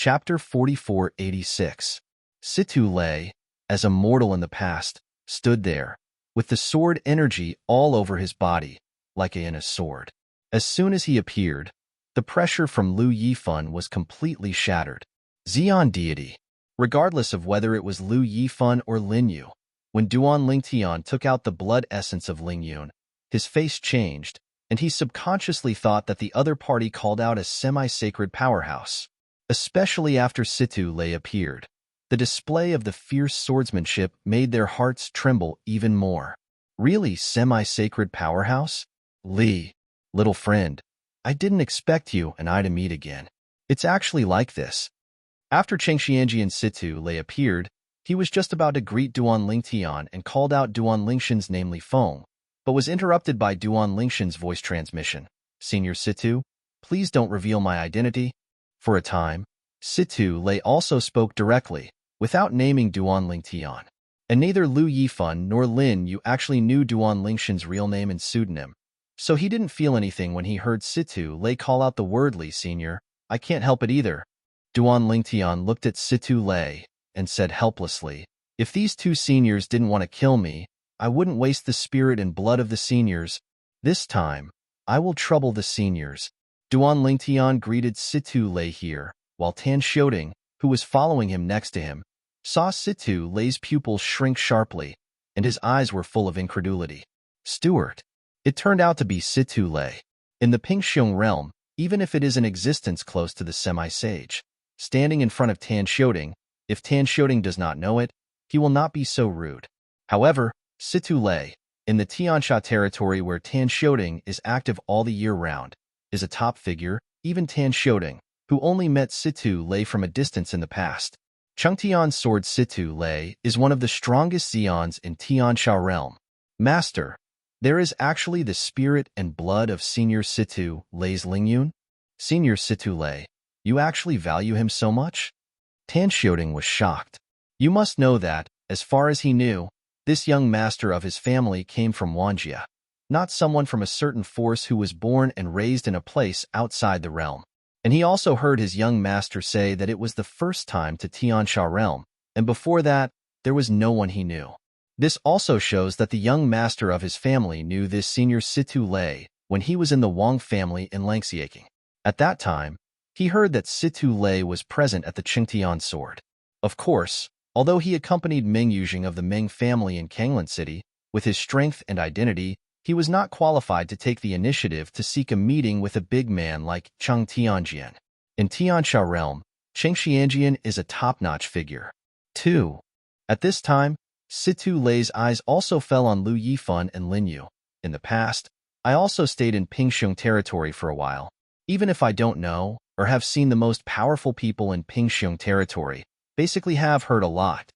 Chapter 4486. Situ Lei, as a mortal in the past, stood there, with the sword energy all over his body, like in a sword. As soon as he appeared, the pressure from Lu Yifan was completely shattered. Xian deity. Regardless of whether it was Lu Yifan or Lin Yu, when Duan Lingtian took out the blood essence of Ling Yun, his face changed, and he subconsciously thought that the other party called out a semi-sacred powerhouse. Especially after Situ Lei appeared, the display of the fierce swordsmanship made their hearts tremble even more. Really semi-sacred powerhouse? Li, little friend, I didn't expect you and I to meet again. It's actually like this. After Chengxianji and Situ Lei appeared, he was just about to greet Duan Lingtian and called out Duan Lingshan's namely Feng, but was interrupted by Duan Lingshan's voice transmission. Senior Situ, please don't reveal my identity. For a time, Situ Lei also spoke directly, without naming Duan Lingtian. And neither Lu Yifan nor Lin Yu actually knew Duan Lingshan's real name and pseudonym, so he didn't feel anything when he heard Situ Lei call out the word Li Senior. I can't help it either. Duan Lingtian looked at Situ Lei and said helplessly, if these two seniors didn't want to kill me, I wouldn't waste the spirit and blood of the seniors. This time, I will trouble the seniors. Duan Lingtian greeted Situ Lei here, while Tan Xiaoding, who was following him next to him, saw Situ Lei's pupils shrink sharply, and his eyes were full of incredulity. Steward. It turned out to be Situ Lei. In the Pingxiong realm, even if it is in existence close to the semi-sage, standing in front of Tan Xiaoding, if Tan Xiaoding does not know it, he will not be so rude. However, Situ Lei, in the Tiansha territory where Tan Xiaoding is active all the year round, is a top figure. Even Tan Xiaoding, who only met Situ Lei from a distance in the past. Chengtian's sword Situ Lei is one of the strongest Xians in Tiansha realm. Master, there is actually the spirit and blood of Senior Situ Lei's Lingyun? Senior Situ Lei, you actually value him so much? Tan Xiaoding was shocked. You must know that, as far as he knew, this young master of his family came from Wanjia, not someone from a certain force who was born and raised in a place outside the realm. And he also heard his young master say that it was the first time to Tiansha realm, and before that, there was no one he knew. This also shows that the young master of his family knew this Senior Situ Lei when he was in the Wang family in Langxiaking. At that time, he heard that Situ Lei was present at the Qingtian sword. Of course, although he accompanied Meng Yuzheng of the Meng family in Kanglan City, with his strength and identity, he was not qualified to take the initiative to seek a meeting with a big man like Cheng Tianjian. In Tiansha realm, Chengxianjian is a top-notch figure. 2. At this time, Situ Lei's eyes also fell on Lu Yifan and Lin Yu. In the past, I also stayed in Pingxiong territory for a while. Even if I don't know, or have seen the most powerful people in Pingxiong territory, basically have heard a lot.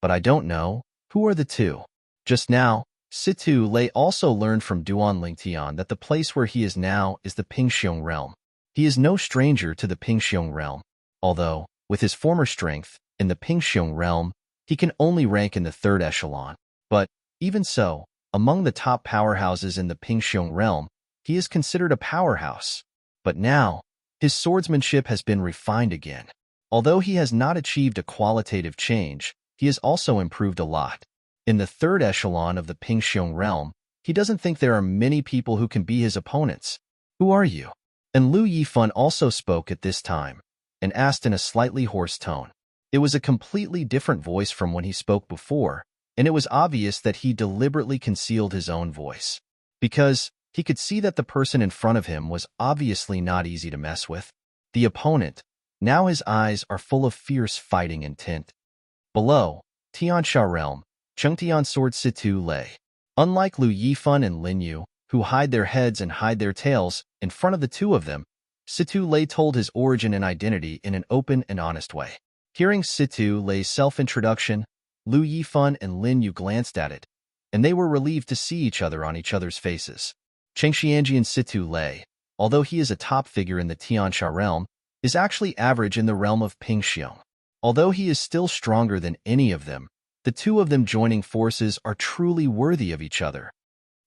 But I don't know, who are the two? Just now, Situ Lei also learned from Duan Lingtian that the place where he is now is the Pingxiong realm. He is no stranger to the Pingxiong realm, although, with his former strength, in the Pingxiong realm, he can only rank in the third echelon. But, even so, among the top powerhouses in the Pingxiong realm, he is considered a powerhouse. But now, his swordsmanship has been refined again. Although he has not achieved a qualitative change, he has also improved a lot. In the third echelon of the Pingxiong realm, he doesn't think there are many people who can be his opponents. Who are you? And Lu Yifan also spoke at this time, and asked in a slightly hoarse tone. It was a completely different voice from when he spoke before, and it was obvious that he deliberately concealed his own voice. Because he could see that the person in front of him was obviously not easy to mess with. The opponent. Now his eyes are full of fierce fighting intent. Below, Tiansha realm, Chengtian sword Situ Lei. Unlike Lu Yifan and Lin Yu, who hide their heads and hide their tails, in front of the two of them, Situ Lei told his origin and identity in an open and honest way. Hearing Situ Lei's self-introduction, Lu Yifan and Lin Yu glanced at it, and they were relieved to see each other on each other's faces. Chengxianjian Situ Lei, although he is a top figure in the Tiansha realm, is actually average in the realm of Pingxiong. Although he is still stronger than any of them, the two of them joining forces are truly worthy of each other.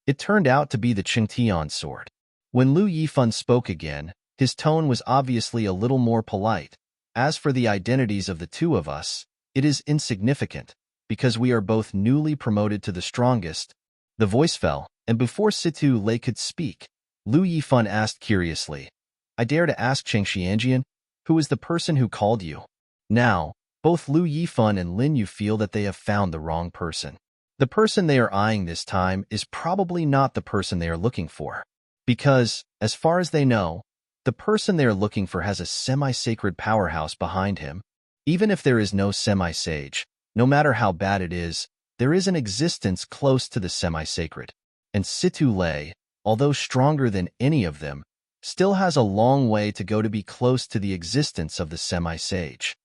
It turned out to be the Qingtian sword. When Lu Yifan spoke again, his tone was obviously a little more polite, As for the identities of the two of us, it is insignificant, because we are both newly promoted to the strongest. The voice fell, and before Situ Lei could speak, Lu Yifan asked curiously, I dare to ask Cheng Xianjian, who is the person who called you? Now, both Lu Yifan and Lin Yu feel that they have found the wrong person. The person they are eyeing this time is probably not the person they are looking for. Because, as far as they know, the person they are looking for has a semi-sacred powerhouse behind him. Even if there is no semi-sage, no matter how bad it is, there is an existence close to the semi-sacred. And Situ Lei, although stronger than any of them, still has a long way to go to be close to the existence of the semi-sage.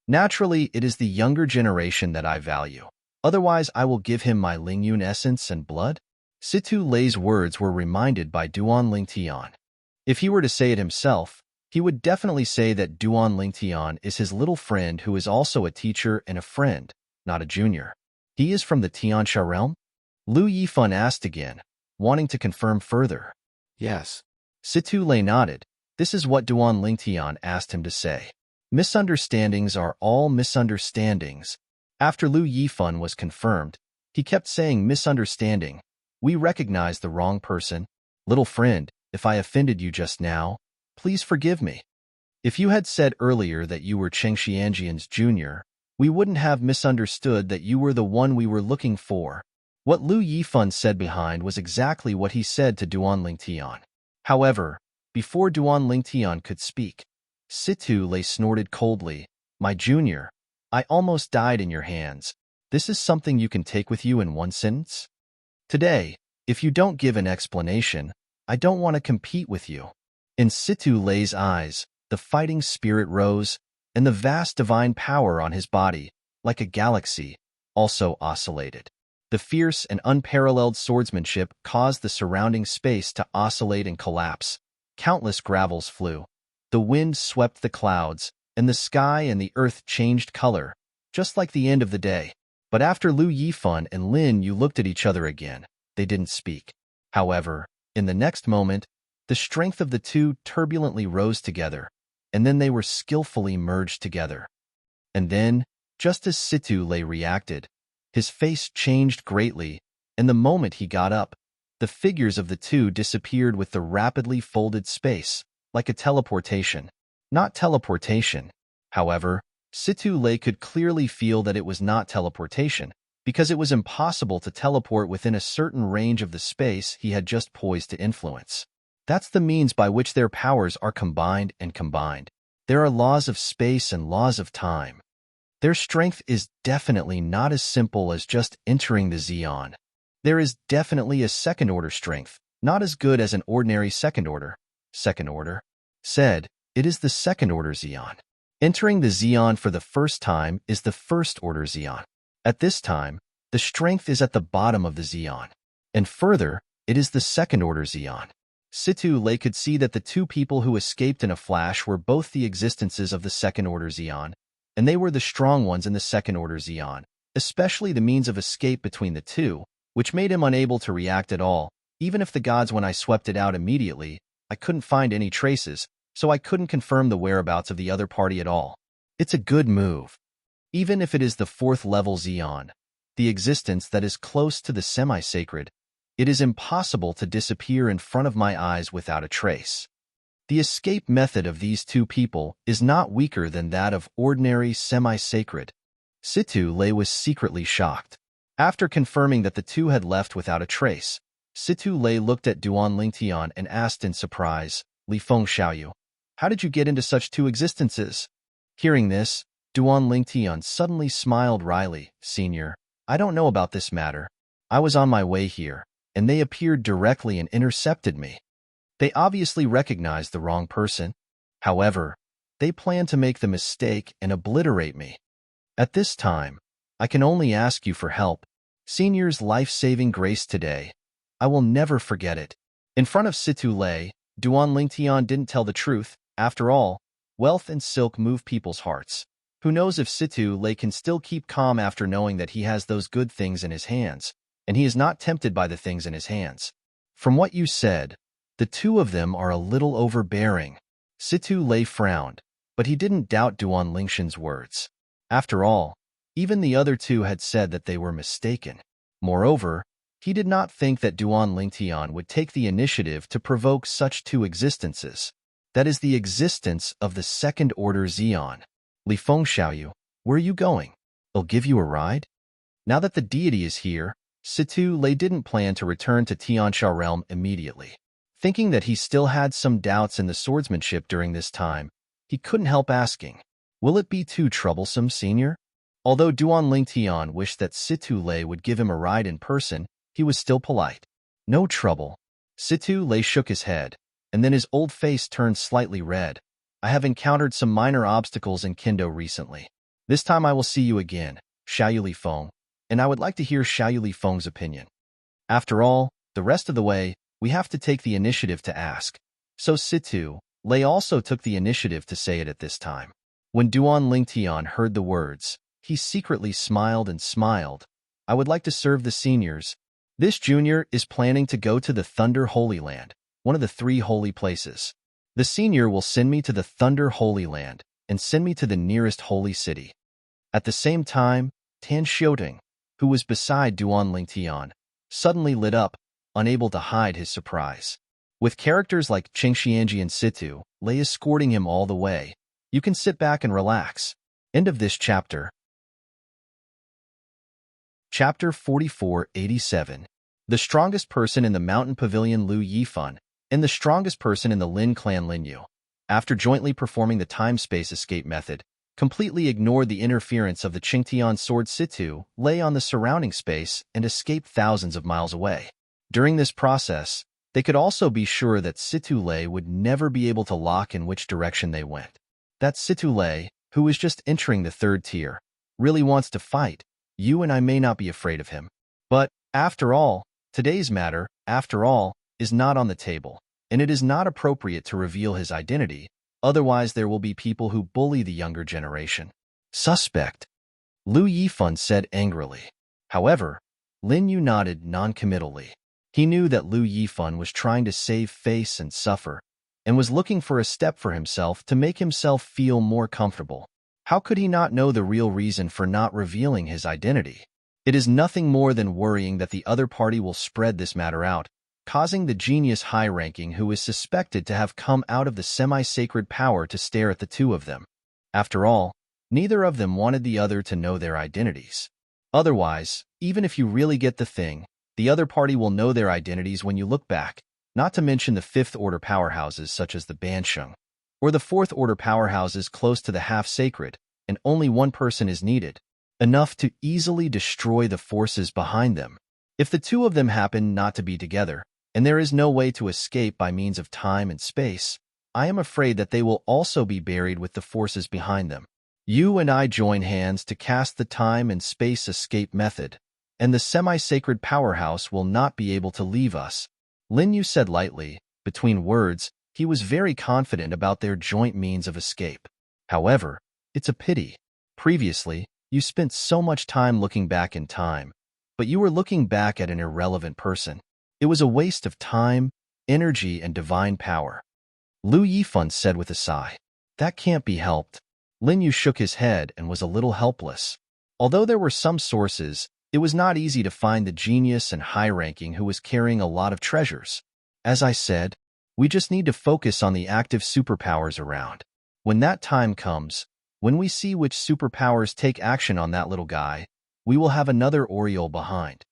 Naturally, it is the younger generation that I value. Otherwise, I will give him my Lingyun essence and blood. Situ Lei's words were reminded by Duan Lingtian. If he were to say it himself, he would definitely say that Duan Lingtian is his little friend who is also a teacher and a friend, not a junior. He is from the Tiansha realm? Lu Yifan asked again, wanting to confirm further. Yes. Situ Lei nodded. This is what Duan Lingtian asked him to say. Misunderstandings are all misunderstandings. After Lu Yifan was confirmed, he kept saying misunderstanding. We recognize the wrong person. Little friend, if I offended you just now, please forgive me. If you had said earlier that you were Cheng Xianjian's junior, we wouldn't have misunderstood that you were the one we were looking for. What Lu Yifan said behind was exactly what he said to Duan Lingtian. However, before Duan Lingtian could speak, Situ Lei snorted coldly, My junior, I almost died in your hands. This is something you can take with you in one sentence? Today, if you don't give an explanation, I don't want to compete with you. In Situ Lei's eyes, the fighting spirit rose, and the vast divine power on his body, like a galaxy, also oscillated. The fierce and unparalleled swordsmanship caused the surrounding space to oscillate and collapse. Countless gravels flew. The wind swept the clouds, and the sky and the earth changed color, just like the end of the day. But after Lu Yifan and Lin Yu looked at each other again, they didn't speak. However, in the next moment, the strength of the two turbulently rose together, and then they were skillfully merged together. And then, just as Situ Lei reacted, his face changed greatly, and the moment he got up, the figures of the two disappeared with the rapidly folded space, like a teleportation. Not teleportation. However, Situ Lei could clearly feel that it was not teleportation, because it was impossible to teleport within a certain range of the space he had just poised to influence. That's the means by which their powers are combined and combined. There are laws of space and laws of time. Their strength is definitely not as simple as just entering the Xeon. There is definitely a second-order strength, not as good as an ordinary second-order. Second-order. Said, it is the second-order Xeon. Entering the Xeon for the first time is the first-order Xeon. At this time, the strength is at the bottom of the Xeon. And further, it is the second-order Xeon. Situ Lei could see that the two people who escaped in a flash were both the existences of the second-order Xeon, and they were the strong ones in the second-order Xeon, especially the means of escape between the two, which made him unable to react at all. Even if the gods, when I swept it out immediately, I couldn't find any traces, so I couldn't confirm the whereabouts of the other party at all. It's a good move. Even if it is the fourth-level Xeon, the existence that is close to the semi-sacred, it is impossible to disappear in front of my eyes without a trace. The escape method of these two people is not weaker than that of ordinary semi-sacred. Situ Lei was secretly shocked. After confirming that the two had left without a trace, Situ Lei looked at Duan Lingtian and asked in surprise, Li Feng Xiaoyu, how did you get into such two existences? Hearing this, Duan Lingtian suddenly smiled wryly. Senior, I don't know about this matter. I was on my way here, and they appeared directly and intercepted me. They obviously recognized the wrong person. However, they plan to make the mistake and obliterate me. At this time, I can only ask you for help. Senior's life-saving grace today. I will never forget it. In front of Situ Lei, Duan Lingtian didn't tell the truth. After all, wealth and silk move people's hearts. Who knows if Situ Lei can still keep calm after knowing that he has those good things in his hands, and he is not tempted by the things in his hands. From what you said, the two of them are a little overbearing. Situ Lei frowned, but he didn't doubt Duan Lingshan's words. After all, even the other two had said that they were mistaken. Moreover, he did not think that Duan Lingtian would take the initiative to provoke such two existences. That is the existence of the second-order Xian. Li Feng Xiaoyu, where are you going? I'll give you a ride? Now that the deity is here, Situ Lei didn't plan to return to Tiansha realm immediately. Thinking that he still had some doubts in the swordsmanship during this time, he couldn't help asking, will it be too troublesome, senior? Although Duan Lingtian wished that Situ Lei would give him a ride in person, he was still polite. No trouble. Situ Lei shook his head, and then his old face turned slightly red. I have encountered some minor obstacles in Kendo recently. This time I will see you again, Xiaoyu Li Feng, and I would like to hear Xiaoyu Li Feng's opinion. After all, the rest of the way, we have to take the initiative to ask. So Situ Lei also took the initiative to say it at this time. When Duan Lingtian heard the words, he secretly smiled and smiled. I would like to serve the seniors. This junior is planning to go to the Thunder Holy Land, one of the 3 holy places. The senior will send me to the Thunder Holy Land and send me to the nearest holy city. At the same time, Tan Xiuting, who was beside Duan Lingtian, suddenly lit up, unable to hide his surprise. With characters like Qingxianji and Situ Lei escorting him all the way, you can sit back and relax. End of this chapter. Chapter 4487. The strongest person in the mountain pavilion Lu Yifan, and the strongest person in the Lin clan Lin Yu, after jointly performing the time-space escape method, completely ignored the interference of the Qingtian sword Situ Lei on the surrounding space and escaped thousands of miles away. During this process, they could also be sure that Situ Lei would never be able to lock in which direction they went. That Situ Lei, who was just entering the 3rd tier, really wants to fight. You and I may not be afraid of him. But, after all, today's matter, after all, is not on the table, and it is not appropriate to reveal his identity, otherwise there will be people who bully the younger generation. Suspect, Lu Yifan said angrily. However, Lin Yu nodded non-committally. He knew that Lu Yifan was trying to save face and suffer, and was looking for a step for himself to make himself feel more comfortable. How could he not know the real reason for not revealing his identity? It is nothing more than worrying that the other party will spread this matter out, causing the genius high-ranking who is suspected to have come out of the semi-sacred power to stare at the two of them. After all, neither of them wanted the other to know their identities. Otherwise, even if you really get the thing, the other party will know their identities when you look back, not to mention the 5th-order powerhouses such as the Bansheng, or the 4th-order powerhouses close to the half-sacred, and only one person is needed, enough to easily destroy the forces behind them. If the two of them happen not to be together, and there is no way to escape by means of time and space, I am afraid that they will also be buried with the forces behind them. You and I join hands to cast the time and space escape method, and the semi-sacred powerhouse will not be able to leave us. Lin Yu said lightly. Between words, he was very confident about their joint means of escape. However, it's a pity. Previously, you spent so much time looking back in time, but you were looking back at an irrelevant person. It was a waste of time, energy, and divine power. Lu Yifan said with a sigh. That can't be helped. Lin Yu shook his head and was a little helpless. Although there were some sources, it was not easy to find the genius and high-ranking who was carrying a lot of treasures. As I said, we just need to focus on the active superpowers around. When that time comes, when we see which superpowers take action on that little guy, we will have another Oriole behind.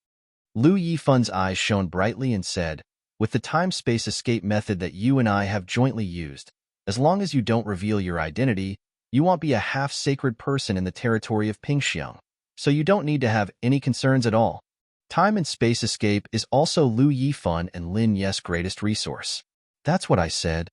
Lu Yifan's eyes shone brightly and said, with the time-space escape method that you and I have jointly used, as long as you don't reveal your identity, you won't be a half-sacred person in the territory of Pingxiang, so you don't need to have any concerns at all. Time and space escape is also Lu Yifan and Lin Ye's greatest resource. That's what I said.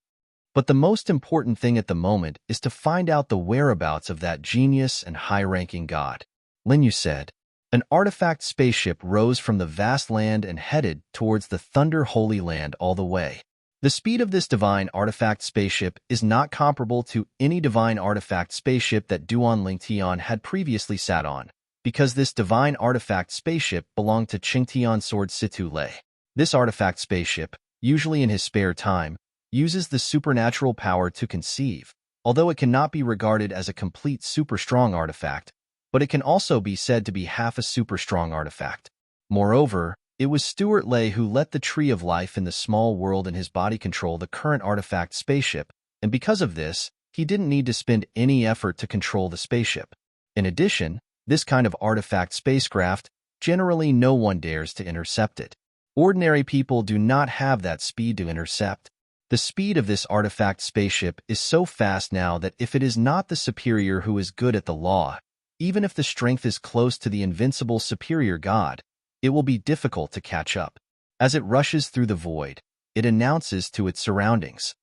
But the most important thing at the moment is to find out the whereabouts of that genius and high-ranking god. Lin Yu said. An artifact spaceship rose from the vast land and headed towards the Thunder Holy Land all the way. The speed of this divine artifact spaceship is not comparable to any divine artifact spaceship that Duan Lingtian had previously sat on, because this divine artifact spaceship belonged to Qingtian sword Situ Lei. This artifact spaceship, usually in his spare time, uses the supernatural power to conceive, although it cannot be regarded as a complete super-strong artifact, but it can also be said to be half a super-strong artifact. Moreover, it was Stuart Lay who let the Tree of Life in the small world in his body control the current artifact spaceship, and because of this, he didn't need to spend any effort to control the spaceship. In addition, this kind of artifact spacecraft, generally no one dares to intercept it. Ordinary people do not have that speed to intercept. The speed of this artifact spaceship is so fast now that if it is not the superior who is good at the law, even if the strength is close to the invincible superior god, it will be difficult to catch up. As it rushes through the void, it announces to its surroundings.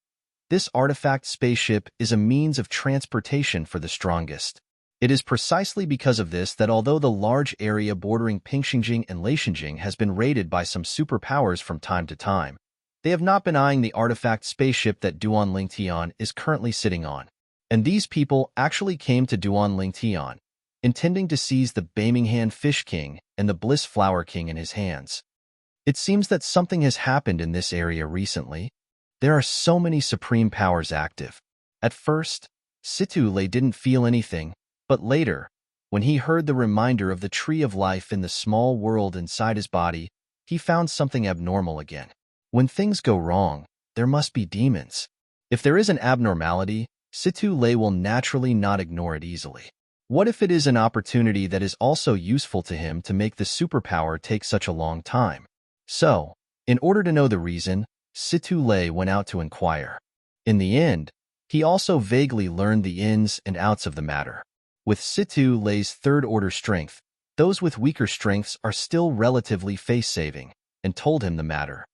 This artifact spaceship is a means of transportation for the strongest. It is precisely because of this that although the large area bordering Pingxingjing and Leishingjing has been raided by some superpowers from time to time, they have not been eyeing the artifact spaceship that Duan Lingtian is currently sitting on. And these people actually came to Duan Lingtian, intending to seize the Baming Fish King and the Bliss Flower King in his hands. It seems that something has happened in this area recently. There are so many supreme powers active. At first, Situ Lei didn't feel anything, but later, when he heard the reminder of the Tree of Life in the small world inside his body, he found something abnormal again. When things go wrong, there must be demons. If there is an abnormality, Situ Lei will naturally not ignore it easily. What if it is an opportunity that is also useful to him to make the superpower take such a long time? So, in order to know the reason, Situ Lei went out to inquire. In the end, he also vaguely learned the ins and outs of the matter. With Situ Lei's third-order strength, those with weaker strengths are still relatively face-saving, and told him the matter.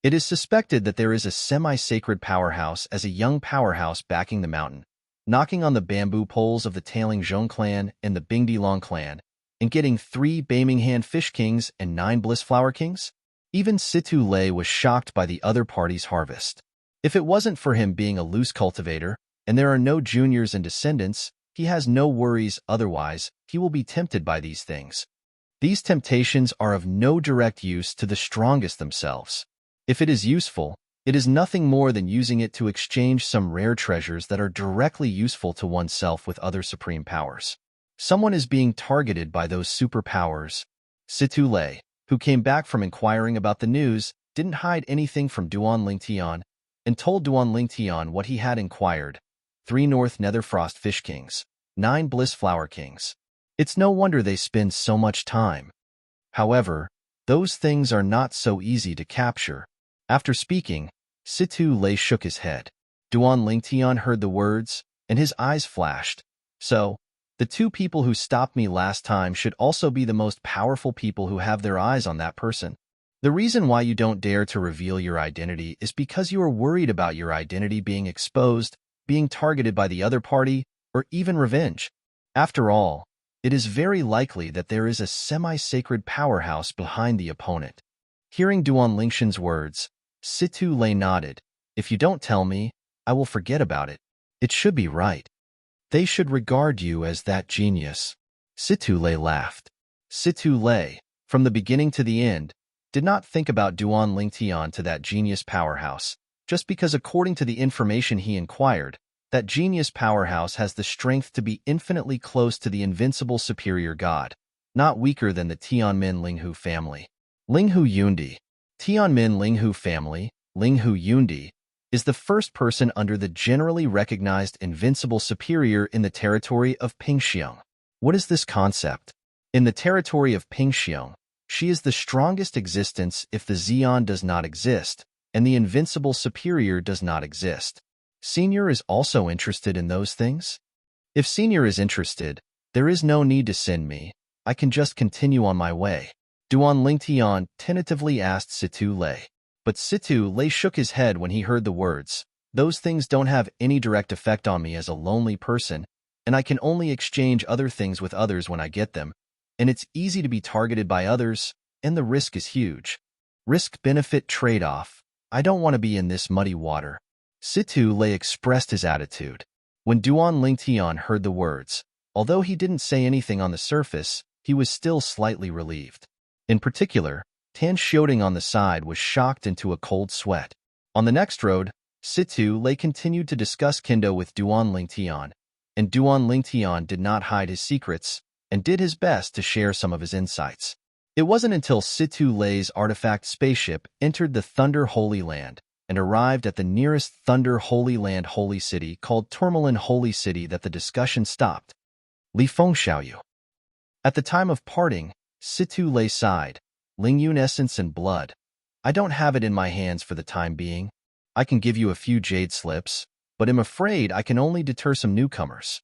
It is suspected that there is a semi-sacred powerhouse as a young powerhouse backing the mountain, knocking on the bamboo poles of the Tailing Zhong clan and the Bingdilong clan, and getting 3 Baming Fish Kings and 9 Bliss Flower Kings? Even Situ Lei was shocked by the other party's harvest. If it wasn't for him being a loose cultivator, and there are no juniors and descendants, he has no worries otherwise, he will be tempted by these things. These temptations are of no direct use to the strongest themselves. If it is useful, it is nothing more than using it to exchange some rare treasures that are directly useful to oneself with other supreme powers. Someone is being targeted by those superpowers. Situ Lei, who came back from inquiring about the news, didn't hide anything from Duan Lingtian, and told Duan Lingtian what he had inquired: 3 North Netherfrost Fish Kings, 9 Bliss Flower Kings. It's no wonder they spend so much time. However, those things are not so easy to capture. After speaking, Situ Lei shook his head. Duan Lingtian heard the words, and his eyes flashed. So, the 2 people who stopped me last time should also be the most powerful people who have their eyes on that person. The reason why you don't dare to reveal your identity is because you are worried about your identity being exposed, being targeted by the other party, or even revenge. After all, it is very likely that there is a semi-sacred powerhouse behind the opponent. Hearing Duan Lingshan's words, Situ Lei nodded. If you don't tell me, I will forget about it. It should be right. They should regard you as that genius. Situ Lei laughed. Situ Lei, from the beginning to the end, did not think about Duan Lingtian to that genius powerhouse, just because according to the information he inquired, that genius powerhouse has the strength to be infinitely close to the invincible superior god, not weaker than the Tianmin Linghu family. Linghu Yundi. Tianmin Linghu family, Linghu Yundi, is the first person under the generally recognized invincible superior in the territory of Pingxiong. What is this concept? In the territory of Pingxiong, she is the strongest existence if the Xian does not exist, and the invincible superior does not exist. Senior is also interested in those things? If Senior is interested, there is no need to send me. I can just continue on my way. Duan Lingtian tentatively asked Situ Lei. But Situ Lei shook his head when he heard the words. Those things don't have any direct effect on me as a lonely person, and I can only exchange other things with others when I get them, and it's easy to be targeted by others, and the risk is huge. Risk-benefit trade-off. I don't want to be in this muddy water. Situ Lei expressed his attitude. When Duan Lingtian heard the words, although he didn't say anything on the surface, he was still slightly relieved. In particular, Tan Xiaoding on the side was shocked into a cold sweat. On the next road, Situ Lei continued to discuss Kendo with Duan Lingtian, and Duan Lingtian did not hide his secrets and did his best to share some of his insights. It wasn't until Situ Lei's artifact spaceship entered the Thunder Holy Land and arrived at the nearest Thunder Holy Land holy city called Tourmaline Holy City that the discussion stopped. Li Feng Xiaoyu. At the time of parting, Situ Lei sighed, Lingyun essence and blood. I don't have it in my hands for the time being. I can give you a few jade slips, but am afraid I can only deter some newcomers.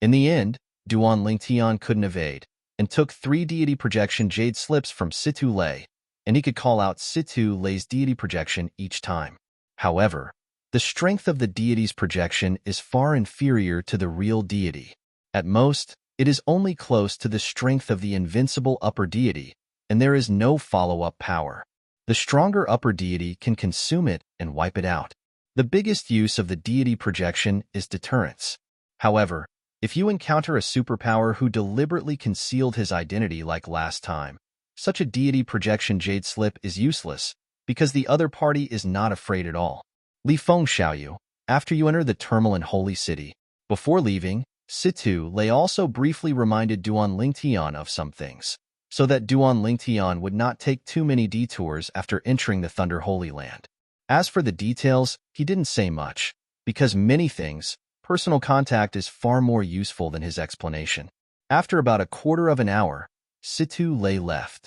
In the end, Duan Lingtian couldn't evade, and took 3 deity projection jade slips from Situ Lei, and he could call out Situ Lei's deity projection each time. However, the strength of the deity's projection is far inferior to the real deity. At most, it is only close to the strength of the invincible upper deity, and there is no follow-up power. The stronger upper deity can consume it and wipe it out. The biggest use of the deity projection is deterrence. However, if you encounter a superpower who deliberately concealed his identity like last time, such a deity projection jade slip is useless because the other party is not afraid at all. Li Feng Xiaoyu, after you enter the Tourmaline Holy City, before leaving, Situ Lei also briefly reminded Duan Lingtian of some things, so that Duan Lingtian would not take too many detours after entering the Thunder Holy Land. As for the details, he didn't say much, because many things, personal contact is far more useful than his explanation. After about a quarter of an hour, Situ Lei left.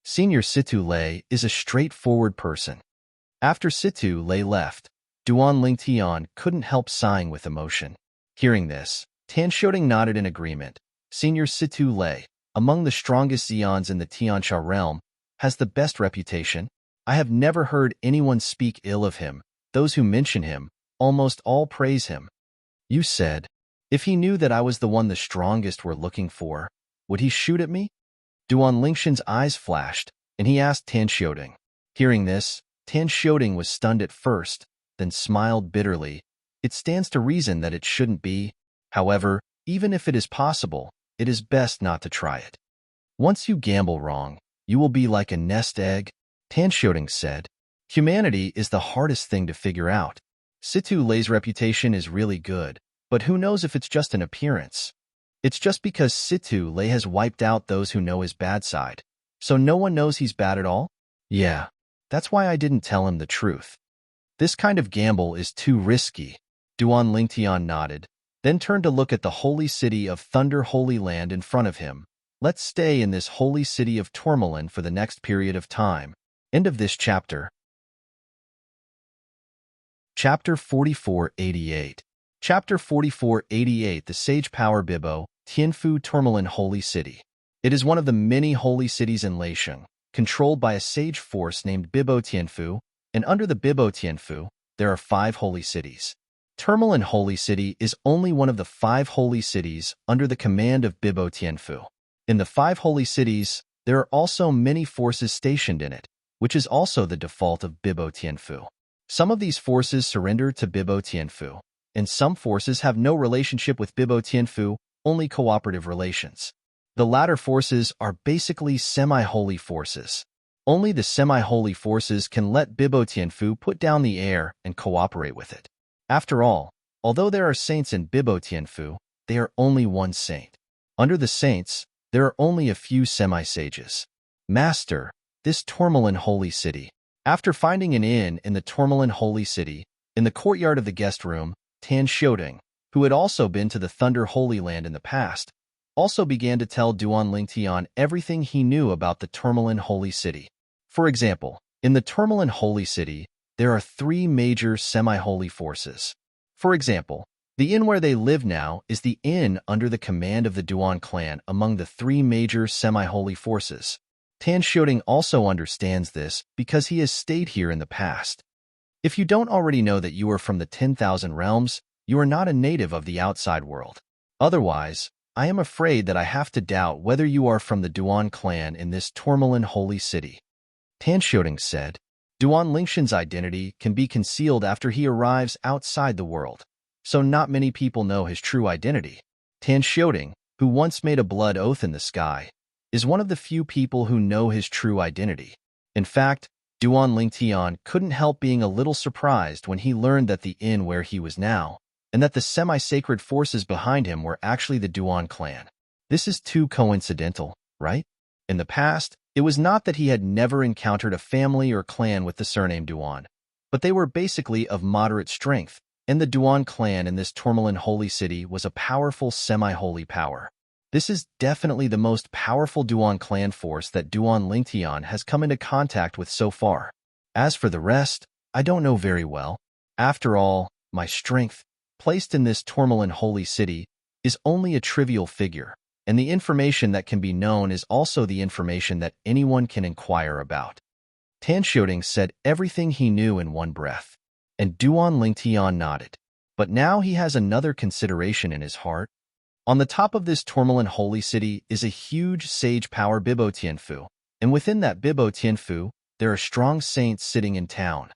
Senior Situ Lei is a straightforward person. After Situ Lei left, Duan Lingtian couldn't help sighing with emotion. Hearing this, Tan Shouting nodded in agreement. Senior Situ Lei, among the strongest Xians in the Tianxia realm, has the best reputation. I have never heard anyone speak ill of him. Those who mention him, almost all praise him. You said, if he knew that I was the one the strongest were looking for, would he shoot at me? Duan Lingshan's eyes flashed, and he asked Tan Shouting. Hearing this, Tan Shouting was stunned at first, then smiled bitterly. It stands to reason that it shouldn't be. However, even if it is possible, it is best not to try it. Once you gamble wrong, you will be like a nest egg, Tan Shouting said. Humanity is the hardest thing to figure out. Situ Lei's reputation is really good, but who knows if it's just an appearance? It's just because Situ Lei has wiped out those who know his bad side, so no one knows he's bad at all? Yeah, that's why I didn't tell him the truth. This kind of gamble is too risky. Duan Lingtian nodded, then turned to look at the holy city of Thunder Holy Land in front of him. Let's stay in this holy city of Tourmaline for the next period of time. End of this chapter. Chapter 4488. Chapter 4488. The Sage Power Bibo, Tianfu Tourmaline Holy City. It is one of the many holy cities in Leisheng, controlled by a sage force named Bibo Tianfu, and under the Bibo Tianfu, there are 5 holy cities. Tourmaline Holy City is only one of the 5 holy cities under the command of Bibo Tianfu. In the 5 holy cities, there are also many forces stationed in it, which is also the default of Bibo Tianfu. Some of these forces surrender to Bibo Tianfu, and some forces have no relationship with Bibo Tianfu, only cooperative relations. The latter forces are basically semi-holy forces. Only the semi-holy forces can let Bibo Tianfu put down the air and cooperate with it. After all, although there are saints in Bibo Tianfu, they are only one saint. Under the saints, there are only a few semi-sages. Master, this Tourmaline Holy City. After finding an inn in the Tourmaline Holy City, in the courtyard of the guest room, Tan Shouting, who had also been to the Thunder Holy Land in the past, also began to tell Duan Lingtian everything he knew about the Tourmaline Holy City. For example, in the Tourmaline Holy City, there are 3 major semi-holy forces. For example, the inn where they live now is the inn under the command of the Duan clan among the 3 major semi-holy forces. Tan Shouting also understands this because he has stayed here in the past. If you don't already know that you are from the 10,000 realms, you are not a native of the outside world. Otherwise, I am afraid that I have to doubt whether you are from the Duan clan in this Tourmaline Holy City. Tan Shouting said, Duan Lingshan's identity can be concealed after he arrives outside the world, so not many people know his true identity. Tan Shouting, who once made a blood oath in the sky, is one of the few people who know his true identity. In fact, Duan Lingtian couldn't help being a little surprised when he learned that the inn where he was now, and that the semi-sacred forces behind him were actually the Duan clan. This is too coincidental, right? In the past, it was not that he had never encountered a family or clan with the surname Duan, but they were basically of moderate strength, and the Duan clan in this tourmaline holy city was a powerful semi-holy power. This is definitely the most powerful Duan clan force that Duan Lingtian has come into contact with so far. As for the rest, I don't know very well. After all, my strength, placed in this tourmaline holy city, is only a trivial figure, and the information that can be known is also the information that anyone can inquire about. Tan Xiaoding said everything he knew in one breath, and Duan Lingtian nodded. But now he has another consideration in his heart. On the top of this tourmaline holy city is a huge sage power Bibo Tianfu, and within that Bibo Tianfu, there are strong saints sitting in town.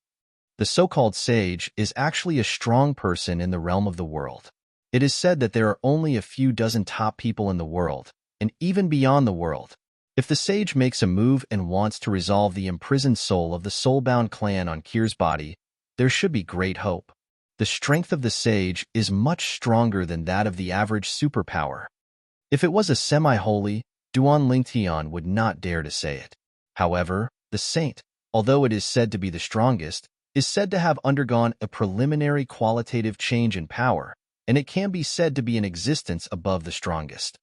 The so-called sage is actually a strong person in the realm of the world. It is said that there are only a few dozen top people in the world, and even beyond the world. If the sage makes a move and wants to resolve the imprisoned soul of the soul-bound clan on Kier's body, there should be great hope. The strength of the sage is much stronger than that of the average superpower. If it was a semi-holy, Duan Lingtian would not dare to say it. However, the saint, although it is said to be the strongest, is said to have undergone a preliminary qualitative change in power, and it can be said to be in existence above the strongest.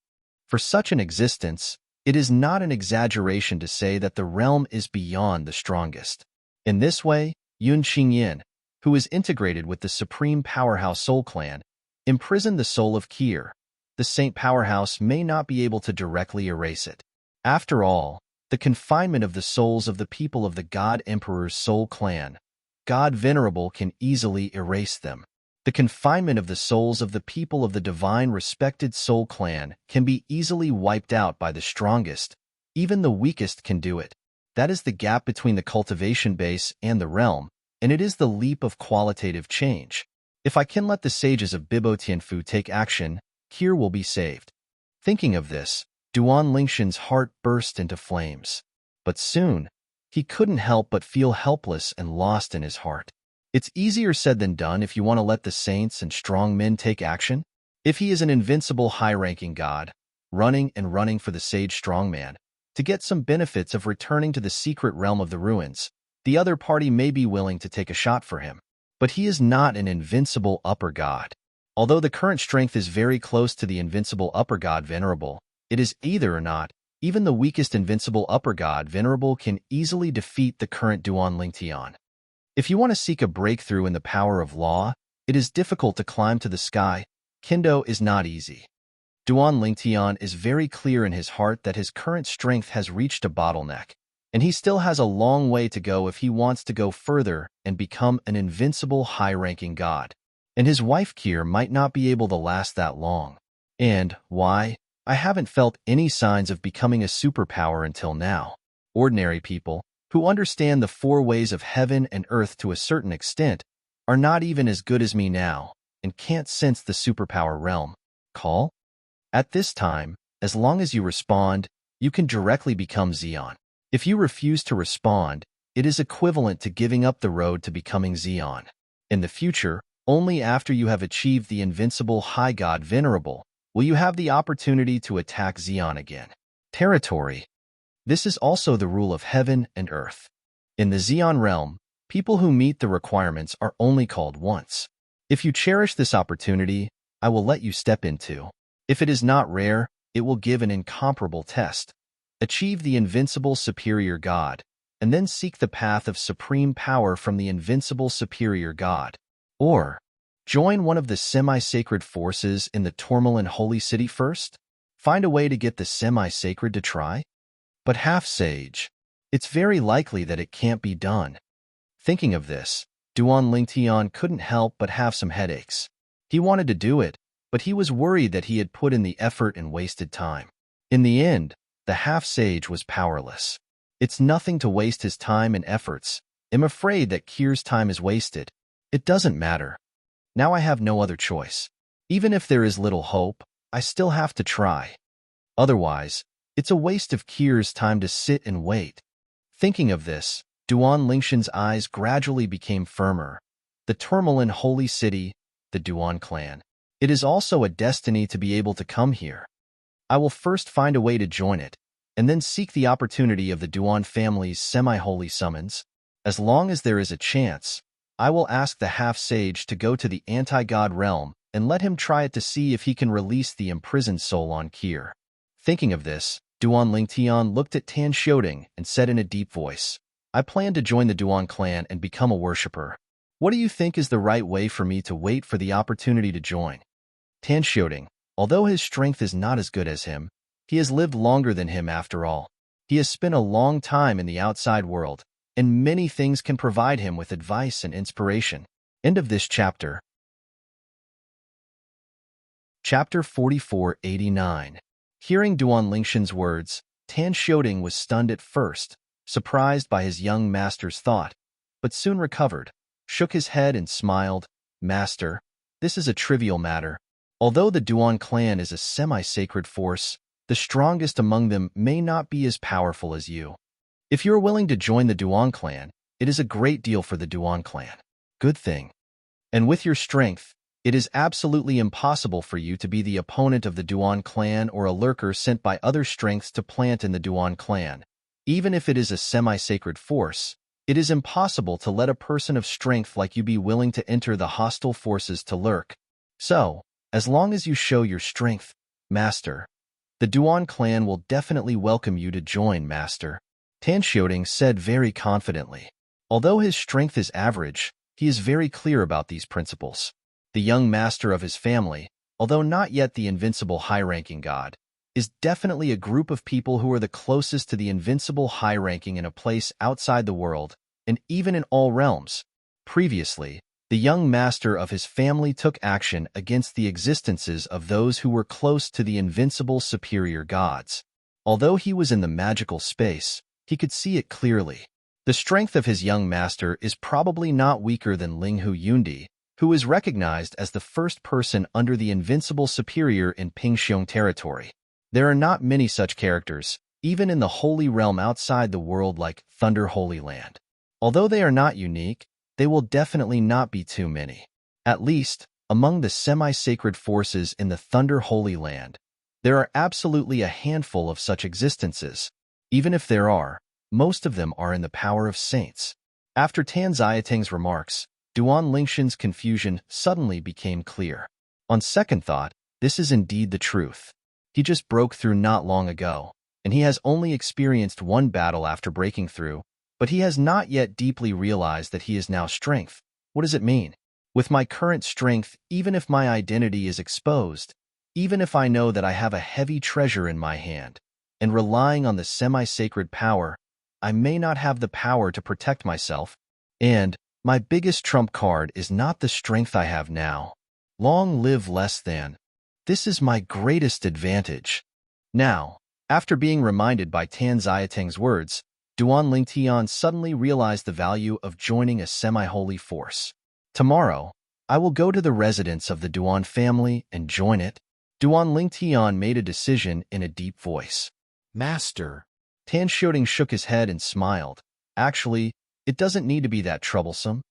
For such an existence, it is not an exaggeration to say that the realm is beyond the strongest. In this way, Yun Qingyin, who is integrated with the supreme powerhouse Soul Clan, imprisoned the soul of Kier. The Saint Powerhouse may not be able to directly erase it. After all, the confinement of the souls of the people of the God Emperor's Soul Clan, God Venerable, can easily erase them. The confinement of the souls of the people of the divine respected Soul Clan can be easily wiped out by the strongest. Even the weakest can do it. That is the gap between the cultivation base and the realm, and it is the leap of qualitative change. If I can let the sages of Bibo Tianfu take action, Kier will be saved. Thinking of this, Duan Lingshan's heart burst into flames. But soon, he couldn't help but feel helpless and lost in his heart. It's easier said than done if you want to let the saints and strong men take action. If he is an invincible high-ranking god, running and running for the sage strongman, to get some benefits of returning to the secret realm of the ruins, the other party may be willing to take a shot for him. But he is not an invincible upper god. Although the current strength is very close to the invincible upper god Venerable, it is either or not. Even the weakest invincible upper god Venerable can easily defeat the current Duan Lingtian. If you want to seek a breakthrough in the power of law, it is difficult to climb to the sky. Kendo is not easy. Duan Lingtian is very clear in his heart that his current strength has reached a bottleneck, and he still has a long way to go if he wants to go further and become an invincible high-ranking god. And his wife Kier might not be able to last that long. And why? I haven't felt any signs of becoming a superpower until now. Ordinary people, who understand the four ways of heaven and earth to a certain extent, are not even as good as me now, and can't sense the superpower realm. Call? At this time, as long as you respond, you can directly become Zeon. If you refuse to respond, it is equivalent to giving up the road to becoming Zeon. In the future, only after you have achieved the invincible high god Venerable will you have the opportunity to attack Zeon again. Territory. This is also the rule of heaven and earth. In the Zeon realm, people who meet the requirements are only called once. If you cherish this opportunity, I will let you step into. If it is not rare, it will give an incomparable test. Achieve the invincible superior god, and then seek the path of supreme power from the invincible superior god. Or, join one of the semi-sacred forces in the tourmaline holy city first? Find a way to get the semi-sacred to try? But half-sage, it's very likely that it can't be done. Thinking of this, Duan Lingtian couldn't help but have some headaches. He wanted to do it, but he was worried that he had put in the effort and wasted time. In the end, the half-sage was powerless. It's nothing to waste his time and efforts. I'm afraid that Kier's time is wasted. It doesn't matter. Now I have no other choice. Even if there is little hope, I still have to try. Otherwise, it's a waste of Kier's time to sit and wait. Thinking of this, Duan Lingshan's eyes gradually became firmer. The tourmaline holy city, the Duan clan. It is also a destiny to be able to come here. I will first find a way to join it, and then seek the opportunity of the Duan family's semi-holy summons. As long as there is a chance, I will ask the half-sage to go to the anti-god realm and let him try it to see if he can release the imprisoned soul on Kier. Thinking of this, Duan Lingtian looked at Tan Xiaoding and said in a deep voice, I plan to join the Duan clan and become a worshipper. What do you think is the right way for me to wait for the opportunity to join? Tan Xiaoding, although his strength is not as good as him, he has lived longer than him after all. He has spent a long time in the outside world, and many things can provide him with advice and inspiration. End of this chapter. Chapter 4489. Hearing Duan Lingshan's words, Tan Xiaoding was stunned at first, surprised by his young master's thought, but soon recovered, shook his head and smiled. Master, this is a trivial matter. Although the Duan clan is a semi-sacred force, the strongest among them may not be as powerful as you. If you are willing to join the Duan clan, it is a great deal for the Duan clan. Good thing. And with your strength, it is absolutely impossible for you to be the opponent of the Duan clan or a lurker sent by other strengths to plant in the Duan clan. Even if it is a semi-sacred force, it is impossible to let a person of strength like you be willing to enter the hostile forces to lurk. So, as long as you show your strength, Master, the Duan clan will definitely welcome you to join, Master. Tan Xiaoding said very confidently. Although his strength is average, he is very clear about these principles. The young master of his family, although not yet the invincible high-ranking god, is definitely a group of people who are the closest to the invincible high-ranking in a place outside the world, and even in all realms. Previously, the young master of his family took action against the existences of those who were close to the invincible superior gods. Although he was in the magical space, he could see it clearly. The strength of his young master is probably not weaker than Linghu Yundi, who is recognized as the first person under the invincible superior in Pingxiong territory. There are not many such characters, even in the holy realm outside the world like Thunder Holy Land. Although they are not unique, they will definitely not be too many. At least, among the semi-sacred forces in the Thunder Holy Land, there are absolutely a handful of such existences. Even if there are, most of them are in the power of saints. After Tan Xiaoting's remarks, Duan Lingshan's confusion suddenly became clear. On second thought, this is indeed the truth. He just broke through not long ago, and he has only experienced one battle after breaking through, but he has not yet deeply realized that he is now strength. What does it mean? With my current strength, even if my identity is exposed, even if I know that I have a heavy treasure in my hand, and relying on the semi-sacred power, I may not have the power to protect myself, and my biggest trump card is not the strength I have now. Long live less than. This is my greatest advantage. Now, after being reminded by Tan Xiaoting's words, Duan Lingtian suddenly realized the value of joining a semi-holy force. Tomorrow, I will go to the residence of the Duan family and join it. Duan Lingtian made a decision in a deep voice. Master. Tan Xiaoding shook his head and smiled. Actually, it doesn't need to be that troublesome.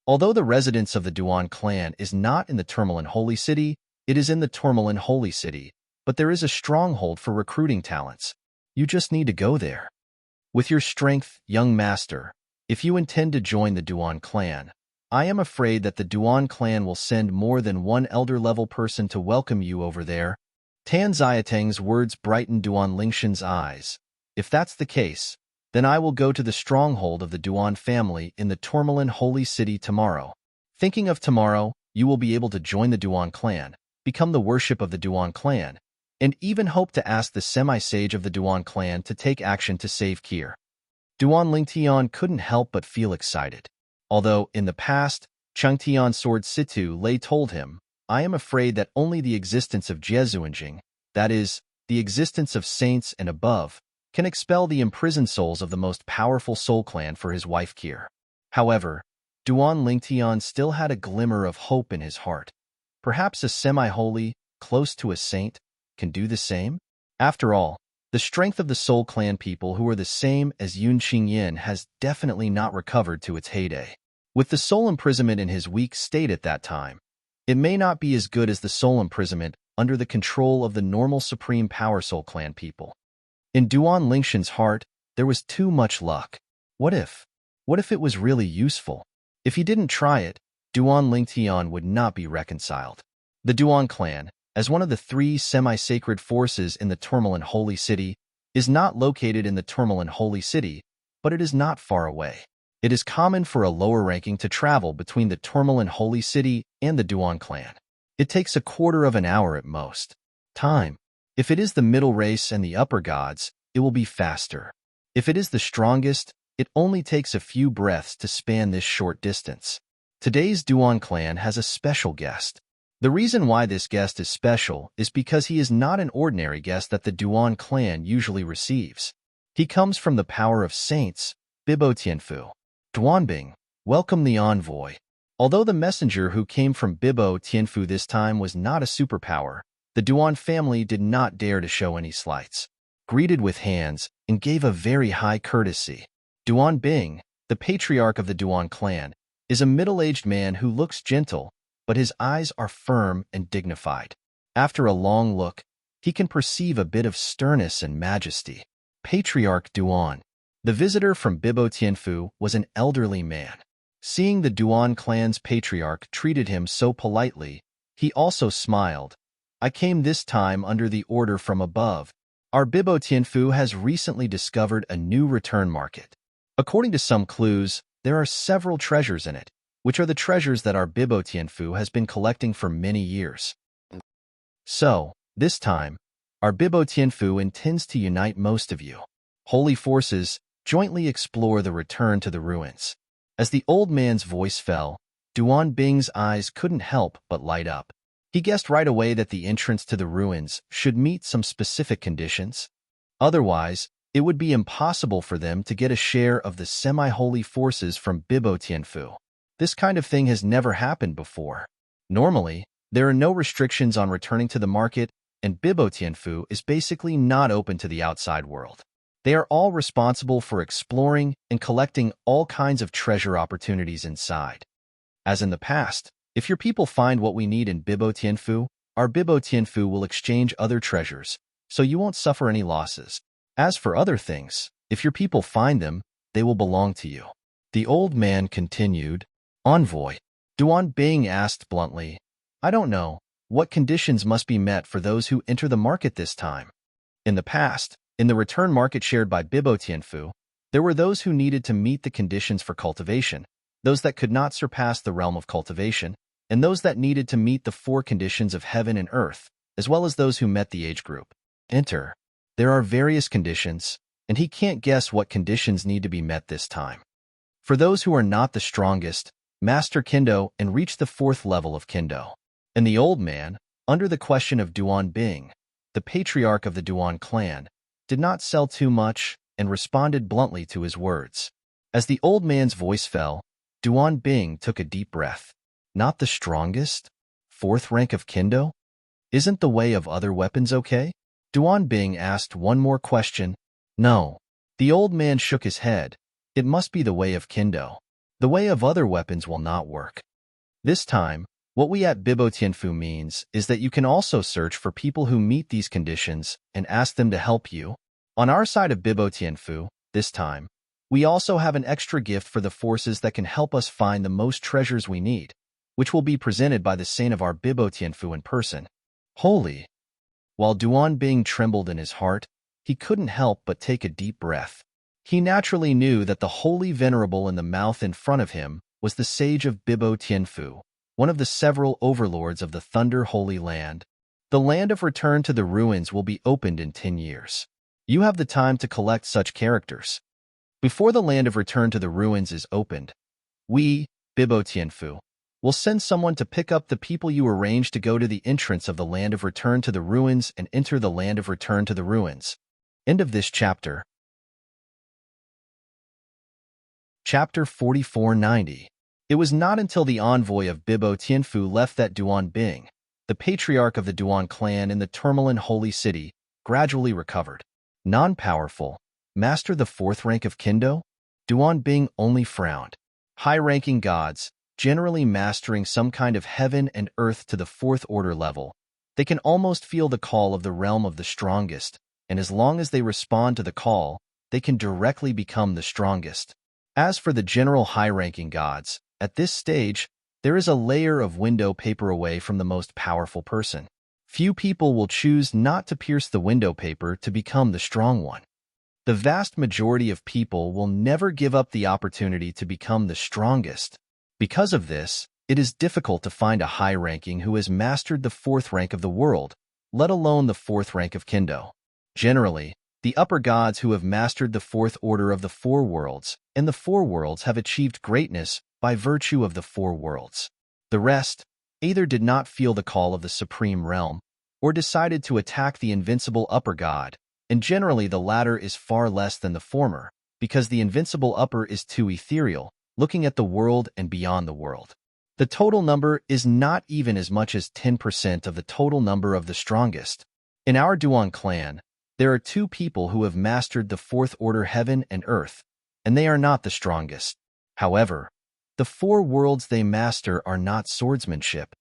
Although the residence of the Duan clan is not in the Tourmaline Holy City, it is in the Tourmaline Holy City, but there is a stronghold for recruiting talents. You just need to go there. With your strength, young master, if you intend to join the Duan clan, I am afraid that the Duan clan will send more than one elder-level person to welcome you over there. Tan Xiaoting's words brightened Duan Lingshan's eyes. If that's the case, then I will go to the stronghold of the Duan family in the Tourmaline Holy City tomorrow. Thinking of tomorrow, you will be able to join the Duan clan, become the worship of the Duan clan, and even hope to ask the semi-sage of the Duan clan to take action to save Kier. Duan Lingtian couldn't help but feel excited. Although, in the past, Changtian Sword Situ Lei told him, I am afraid that only the existence of Jiezuanjing, that is, the existence of saints and above, can expel the imprisoned souls of the most powerful soul clan for his wife Kier. However, Duan Lingtian still had a glimmer of hope in his heart. Perhaps a semi-holy, close to a saint, can do the same? After all, The strength of the Soul Clan people who are the same as Yun Qingyin has definitely not recovered to its heyday. With the soul imprisonment in his weak state at that time, it may not be as good as the soul imprisonment under the control of the normal Supreme Power Soul Clan people. In Duan Lingshan's heart, there was too much luck. What if? What if it was really useful? If he didn't try it, Duan Lingtian would not be reconciled. The Duan clan, as one of the three semi-sacred forces in the Tourmaline Holy City, is not located in the Tourmaline Holy City, but it is not far away. It is common for a lower ranking to travel between the Tourmaline Holy City and the Duan clan. It takes a quarter of an hour at most. Time. If it is the middle race and the upper gods, it will be faster. If it is the strongest, it only takes a few breaths to span this short distance. Today's Duan clan has a special guest. The reason why this guest is special is because he is not an ordinary guest that the Duan clan usually receives. He comes from the power of saints, Bibo Tianfu. Duanbing, welcome the envoy. Although the messenger who came from Bibo Tianfu this time was not a superpower, the Duan family did not dare to show any slights. Greeted with hands and gave a very high courtesy. Duanbing, the patriarch of the Duan clan, is a middle-aged man who looks gentle, but his eyes are firm and dignified. After a long look, he can perceive a bit of sternness and majesty. Patriarch Duan. The visitor from Bibo Tianfu was an elderly man. Seeing the Duan clan's patriarch treated him so politely, he also smiled. I came this time under the order from above. Our Bibo Tianfu has recently discovered a new return market. According to some clues, there are several treasures in it, which are the treasures that our Bibo Tianfu has been collecting for many years. So, this time, our Bibo Tianfu intends to unite most of you. Holy forces, jointly explore the return to the ruins. As the old man's voice fell, Duan Bing's eyes couldn't help but light up. He guessed right away that the entrance to the ruins should meet some specific conditions. Otherwise, it would be impossible for them to get a share of the semi-holy forces from Bibo Tianfu. This kind of thing has never happened before. Normally, there are no restrictions on returning to the market, and Bibo Tianfu is basically not open to the outside world. They are all responsible for exploring and collecting all kinds of treasure opportunities inside. As in the past, if your people find what we need in Bibo Tianfu, our Bibo Tianfu will exchange other treasures, so you won't suffer any losses. As for other things, if your people find them, they will belong to you. The old man continued. Envoy. Duan Bing asked bluntly, I don't know, what conditions must be met for those who enter the market this time? In the past, in the return market shared by Bibo Tianfu, there were those who needed to meet the conditions for cultivation, those that could not surpass the realm of cultivation, and those that needed to meet the 4 conditions of heaven and earth, as well as those who met the age group. Enter. There are various conditions, and he can't guess what conditions need to be met this time. For those who are not the strongest, master Kendo and reach the 4th level of Kendo. And the old man, under the question of Duan Bing, the patriarch of the Duan clan, did not sell too much and responded bluntly to his words. As the old man's voice fell, Duan Bing took a deep breath. Not the strongest? 4th rank of Kendo? Isn't the way of other weapons okay? Duan Bing asked one more question. No. The old man shook his head. It must be the way of Kendo. The way of other weapons will not work. This time, what we at Bibo Tianfu means is that you can also search for people who meet these conditions and ask them to help you. On our side of Bibo Tianfu, this time, we also have an extra gift for the forces that can help us find the most treasures we need, which will be presented by the saint of our Bibo Tianfu in person. Holy! While Duan Bing trembled in his heart, he couldn't help but take a deep breath. He naturally knew that the holy venerable in the mouth in front of him was the sage of Bibo Tianfu, one of the several overlords of the Thunder Holy Land. The land of return to the ruins will be opened in 10 years. You have the time to collect such characters. Before the land of return to the ruins is opened, we, Bibo Tianfu, will send someone to pick up the people you arrange to go to the entrance of the land of return to the ruins and enter the land of return to the ruins. End of this chapter. Chapter 4490. It was not until the envoy of Bibo Tianfu left that Duan Bing, the patriarch of the Duan clan in the Tourmaline Holy City, gradually recovered. Non-powerful. Master the fourth rank of Kendo? Duan Bing only frowned. High-ranking gods, generally mastering some kind of heaven and earth to the fourth order level, they can almost feel the call of the realm of the strongest, and as long as they respond to the call, they can directly become the strongest. As for the general high-ranking gods, at this stage, there is a layer of window paper away from the most powerful person. Few people will choose not to pierce the window paper to become the strong one. The vast majority of people will never give up the opportunity to become the strongest. Because of this, it is difficult to find a high-ranking who has mastered the fourth rank of the world, let alone the fourth rank of Kendo. Generally, the upper gods who have mastered the fourth order of the four worlds and the four worlds have achieved greatness by virtue of the four worlds. The rest either did not feel the call of the supreme realm or decided to attack the invincible upper god, and generally the latter is far less than the former, because the invincible upper is too ethereal, looking at the world and beyond the world. The total number is not even as much as 10% of the total number of the strongest. In our Duan clan, there are 2 people who have mastered the fourth order heaven and earth, and they are not the strongest. However, the 4 worlds they master are not swordsmanship.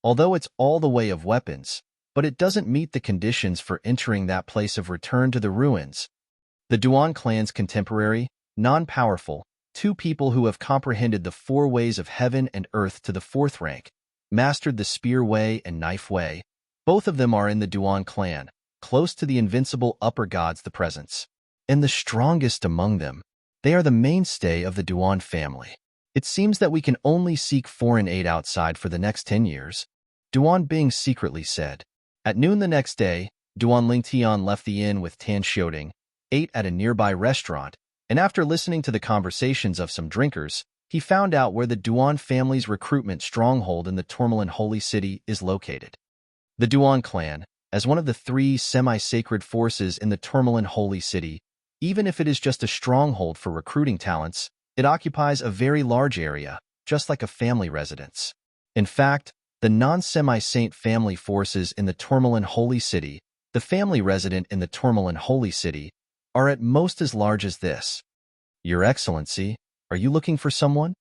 Although it's all the way of weapons, but it doesn't meet the conditions for entering that place of return to the ruins. The Duan clan's contemporary, non-powerful, 2 people who have comprehended the 4 ways of heaven and earth to the 4th rank, mastered the spear way and knife way. Both of them are in the Duan clan, close to the invincible upper gods the presence. And the strongest among them, they are the mainstay of the Duan family. It seems that we can only seek foreign aid outside for the next 10 years, Duan Bing secretly said. At noon the next day, Duan Lingtian left the inn with Tan Xiaoding, ate at a nearby restaurant, and after listening to the conversations of some drinkers, he found out where the Duan family's recruitment stronghold in the Tourmaline Holy City is located. The Duan clan, as one of the 3 semi-sacred forces in the Tourmaline Holy City, even if it is just a stronghold for recruiting talents, it occupies a very large area, just like a family residence. In fact, the non-semi-saint family forces in the Tourmaline Holy City, the family resident in the Tourmaline Holy City, are at most as large as this. Your Excellency, are you looking for someone?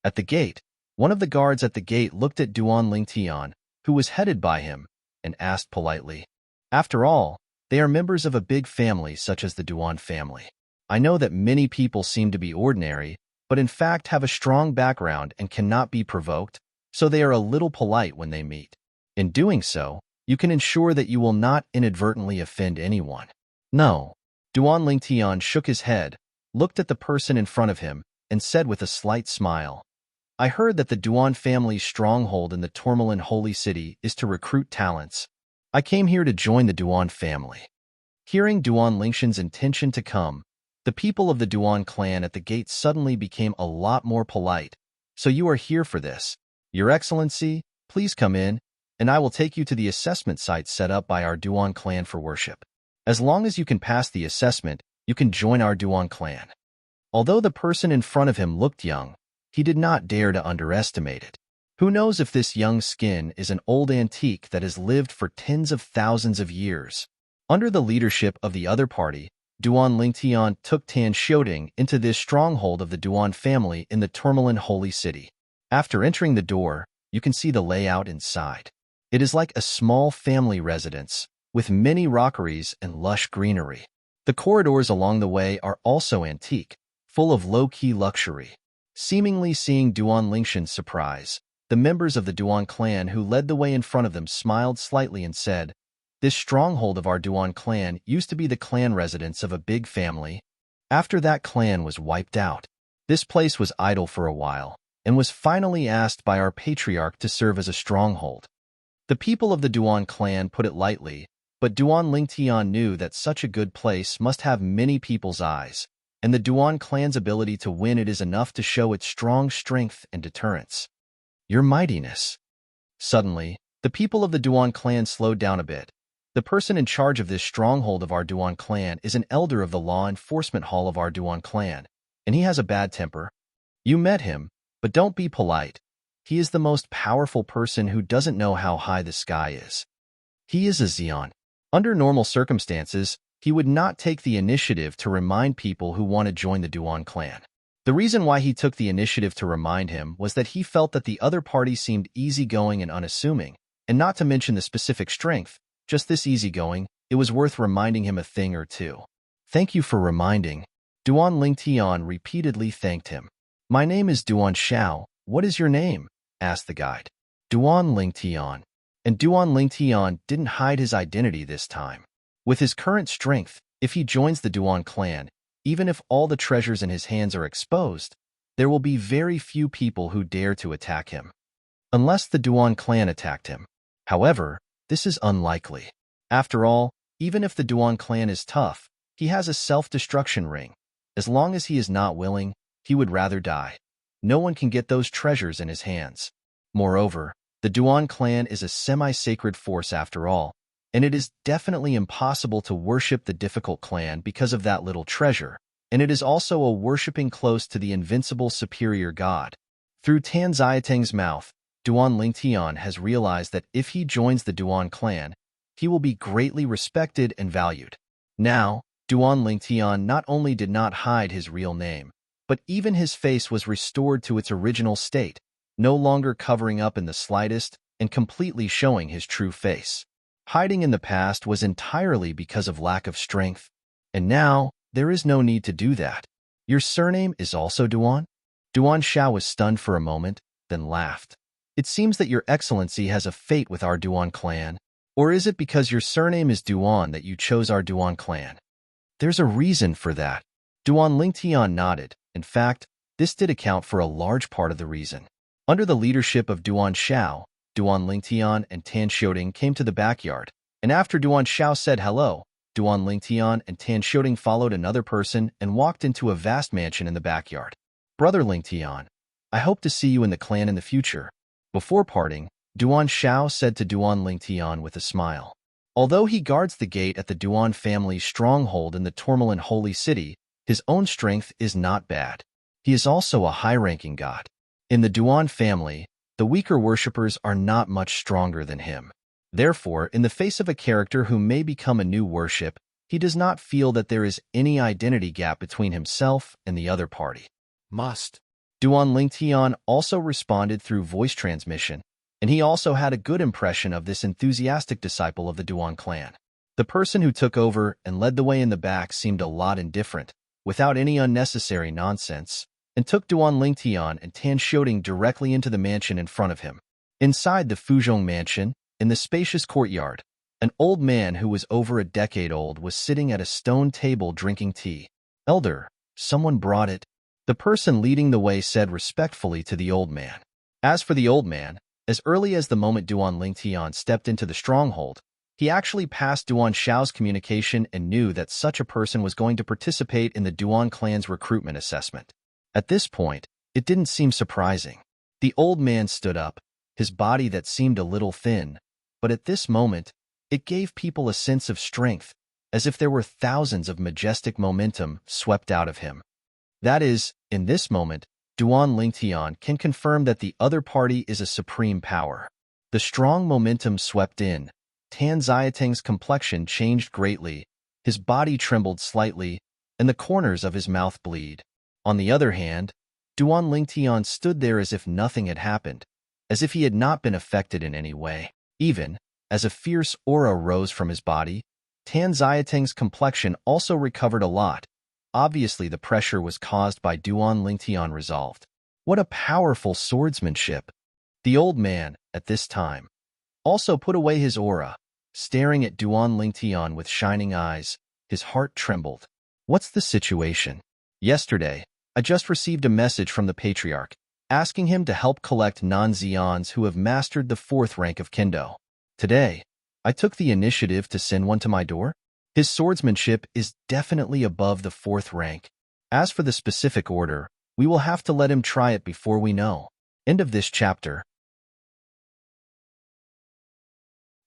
At the gate, one of the guards at the gate looked at Duan Lingtian, who was headed by him, and asked politely. After all, they are members of a big family such as the Duan family. I know that many people seem to be ordinary, but in fact have a strong background and cannot be provoked, so they are a little polite when they meet. In doing so, you can ensure that you will not inadvertently offend anyone. No. Duan Lingtian shook his head, looked at the person in front of him, and said with a slight smile, I heard that the Duan family's stronghold in the Tourmaline Holy City is to recruit talents. I came here to join the Duan family. Hearing Duan Lingshan's intention to come, the people of the Duan clan at the gate suddenly became a lot more polite. So you are here for this. Your Excellency, please come in, and I will take you to the assessment site set up by our Duan clan for worship. As long as you can pass the assessment, you can join our Duan clan. Although the person in front of him looked young, he did not dare to underestimate it. Who knows if this young skin is an old antique that has lived for tens of thousands of years. Under the leadership of the other party, Duan Lingtian took Tan Xiaoding into this stronghold of the Duan family in the Tourmaline Holy City. After entering the door, you can see the layout inside. It is like a small family residence, with many rockeries and lush greenery. The corridors along the way are also antique, full of low-key luxury. Seemingly seeing Duan Lingshan's surprise, the members of the Duan clan who led the way in front of them smiled slightly and said, This stronghold of our Duan clan used to be the clan residence of a big family. After that clan was wiped out, this place was idle for a while, and was finally asked by our patriarch to serve as a stronghold. The people of the Duan clan put it lightly, but Duan Lingtian knew that such a good place must have many people's eyes, and the Duan clan's ability to win it is enough to show its strong strength and deterrence. Your mightiness. Suddenly, the people of the Duan clan slowed down a bit. The person in charge of this stronghold of our Duan clan is an elder of the law enforcement hall of our Duan clan, and he has a bad temper. You met him, but don't be polite. He is the most powerful person who doesn't know how high the sky is. He is a Xian. Under normal circumstances, he would not take the initiative to remind people who want to join the Duan clan. The reason why he took the initiative to remind him was that he felt that the other party seemed easygoing and unassuming, and not to mention the specific strength, just this easygoing, it was worth reminding him a thing or two. Thank you for reminding. Duan Lingtian repeatedly thanked him. My name is Duan Xiao. What is your name? Asked the guide. Duan Lingtian. And Duan Lingtian didn't hide his identity this time. With his current strength, if he joins the Duan clan, even if all the treasures in his hands are exposed, there will be very few people who dare to attack him. Unless the Duan clan attacked him. However, this is unlikely. After all, even if the Duan clan is tough, he has a self-destruction ring. As long as he is not willing, he would rather die. No one can get those treasures in his hands. Moreover, the Duan clan is a semi-sacred force after all, and it is definitely impossible to worship the difficult clan because of that little treasure, and it is also a worshipping close to the invincible superior god. Through Tan Xiateng's mouth, Duan Lingtian has realized that if he joins the Duan clan, he will be greatly respected and valued. Now, Duan Lingtian not only did not hide his real name, but even his face was restored to its original state, no longer covering up in the slightest and completely showing his true face. Hiding in the past was entirely because of lack of strength, and now there is no need to do that. Your surname is also Duan? Duan Xiao was stunned for a moment, then laughed. It seems that your excellency has a fate with our Duan clan, or is it because your surname is Duan that you chose our Duan clan? There's a reason for that. Duan Lingtian nodded. In fact, this did account for a large part of the reason. Under the leadership of Duan Xiao, Duan Lingtian and Tan Xiaoding came to the backyard, and after Duan Xiao said hello, Duan Lingtian and Tan Xiaoding followed another person and walked into a vast mansion in the backyard. Brother Lingtian, I hope to see you in the clan in the future. Before parting, Duan Xiao said to Duan Lingtian with a smile. Although he guards the gate at the Duan family's stronghold in the Tourmaline Holy City, his own strength is not bad. He is also a high-ranking god. In the Duan family, the weaker worshippers are not much stronger than him. Therefore, in the face of a character who may become a new worship, he does not feel that there is any identity gap between himself and the other party. Must. Duan Lingtian also responded through voice transmission, and he also had a good impression of this enthusiastic disciple of the Duan clan. The person who took over and led the way in the back seemed a lot indifferent, without any unnecessary nonsense, and took Duan Lingtian and Tan Xiaoding directly into the mansion in front of him. Inside the Fuzhong mansion, in the spacious courtyard, an old man who was over a decade old was sitting at a stone table drinking tea. Elder, someone brought it. The person leading the way said respectfully to the old man. As for the old man, as early as the moment Duan Lingtian stepped into the stronghold, he actually passed Duan Xiao's communication and knew that such a person was going to participate in the Duan clan's recruitment assessment. At this point, it didn't seem surprising. The old man stood up, his body that seemed a little thin, but at this moment, it gave people a sense of strength, as if there were thousands of majestic momentum swept out of him. That is, in this moment, Duan Lingtian can confirm that the other party is a supreme power. The strong momentum swept in. Tan Xiateng's complexion changed greatly, his body trembled slightly, and the corners of his mouth bleed. On the other hand, Duan Lingtian stood there as if nothing had happened, as if he had not been affected in any way. Even, as a fierce aura rose from his body, Tan Xiateng's complexion also recovered a lot. Obviously, the pressure was caused by Duan Lingtian resolved. What a powerful swordsmanship! The old man, at this time, also put away his aura, staring at Duan Lingtian with shining eyes. His heart trembled. What's the situation? Yesterday, I just received a message from the Patriarch, asking him to help collect non-Xians who have mastered the 4th rank of Kendo. Today, I took the initiative to send one to my door. His swordsmanship is definitely above the 4th rank. As for the specific order, we will have to let him try it before we know. End of this chapter.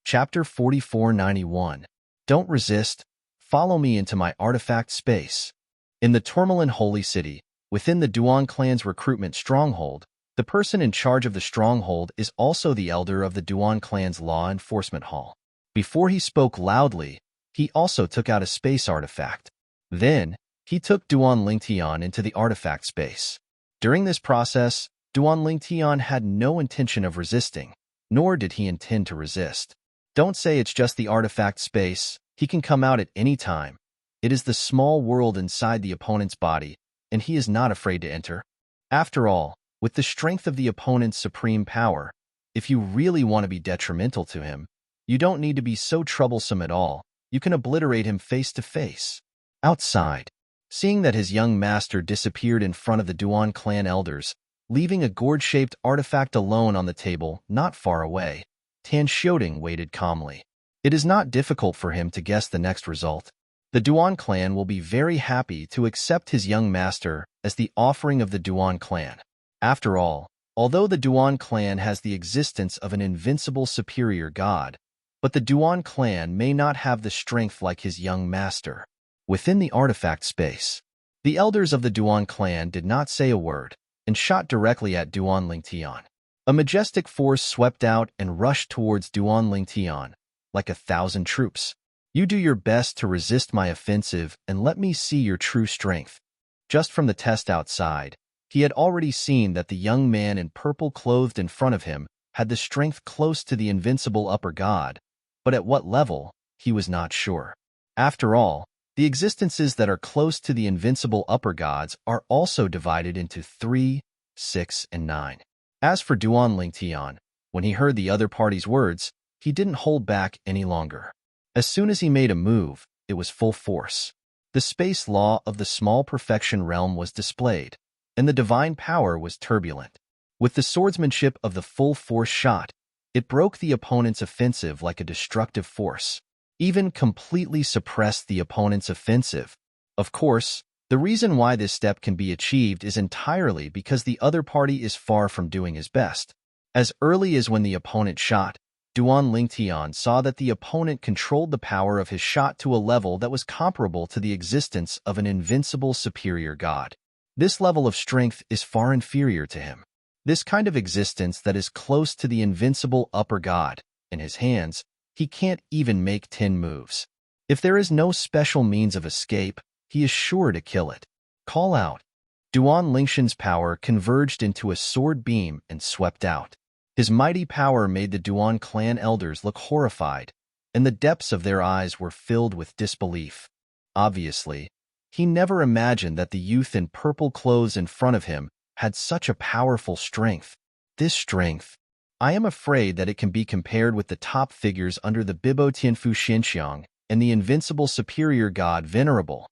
Chapter 4491. Don't resist. Follow me into my artifact space. In the Tourmaline Holy City, within the Duan clan's recruitment stronghold, the person in charge of the stronghold is also the elder of the Duan clan's law enforcement hall. Before he spoke loudly, he also took out a space artifact. Then, he took Duan Lingtian into the artifact space. During this process, Duan Lingtian had no intention of resisting, nor did he intend to resist. Don't say it's just the artifact space. He can come out at any time. It is the small world inside the opponent's body, and he is not afraid to enter. After all, with the strength of the opponent's supreme power, if you really want to be detrimental to him, you don't need to be so troublesome at all. You can obliterate him face to face. Outside, seeing that his young master disappeared in front of the Duan clan elders, leaving a gourd-shaped artifact alone on the table not far away, Tan Xiaoding waited calmly. It is not difficult for him to guess the next result. The Duan clan will be very happy to accept his young master as the offering of the Duan clan. After all, although the Duan clan has the existence of an invincible superior god, but the Duan clan may not have the strength like his young master. Within the artifact space, the elders of the Duan clan did not say a word and shot directly at Duan Lingtian. A majestic force swept out and rushed towards Duan Lingtian, like 1,000 troops. You do your best to resist my offensive and let me see your true strength. Just from the test outside, he had already seen that the young man in purple clothed in front of him had the strength close to the invincible upper god, but at what level, he was not sure. After all, the existences that are close to the invincible upper gods are also divided into 3, 6, and 9. As for Duan Lingtian, when he heard the other party's words, he didn't hold back any longer. As soon as he made a move, it was full force. The space law of the small perfection realm was displayed, and the divine power was turbulent. With the swordsmanship of the full force shot, it broke the opponent's offensive like a destructive force, even completely suppressed the opponent's offensive. Of course, the reason why this step can be achieved is entirely because the other party is far from doing his best. As early as when the opponent shot, Duan Lingtian saw that the opponent controlled the power of his shot to a level that was comparable to the existence of an invincible superior god. This level of strength is far inferior to him. This kind of existence that is close to the invincible upper god, in his hands, he can't even make 10 moves. If there is no special means of escape, he is sure to kill it. Call out. Duan Lingshan's power converged into a sword beam and swept out. His mighty power made the Duan clan elders look horrified, and the depths of their eyes were filled with disbelief. Obviously, he never imagined that the youth in purple clothes in front of him had such a powerful strength. This strength, I am afraid that it can be compared with the top figures under the Bibo Tianfu Xinxiang and the invincible superior god Venerable.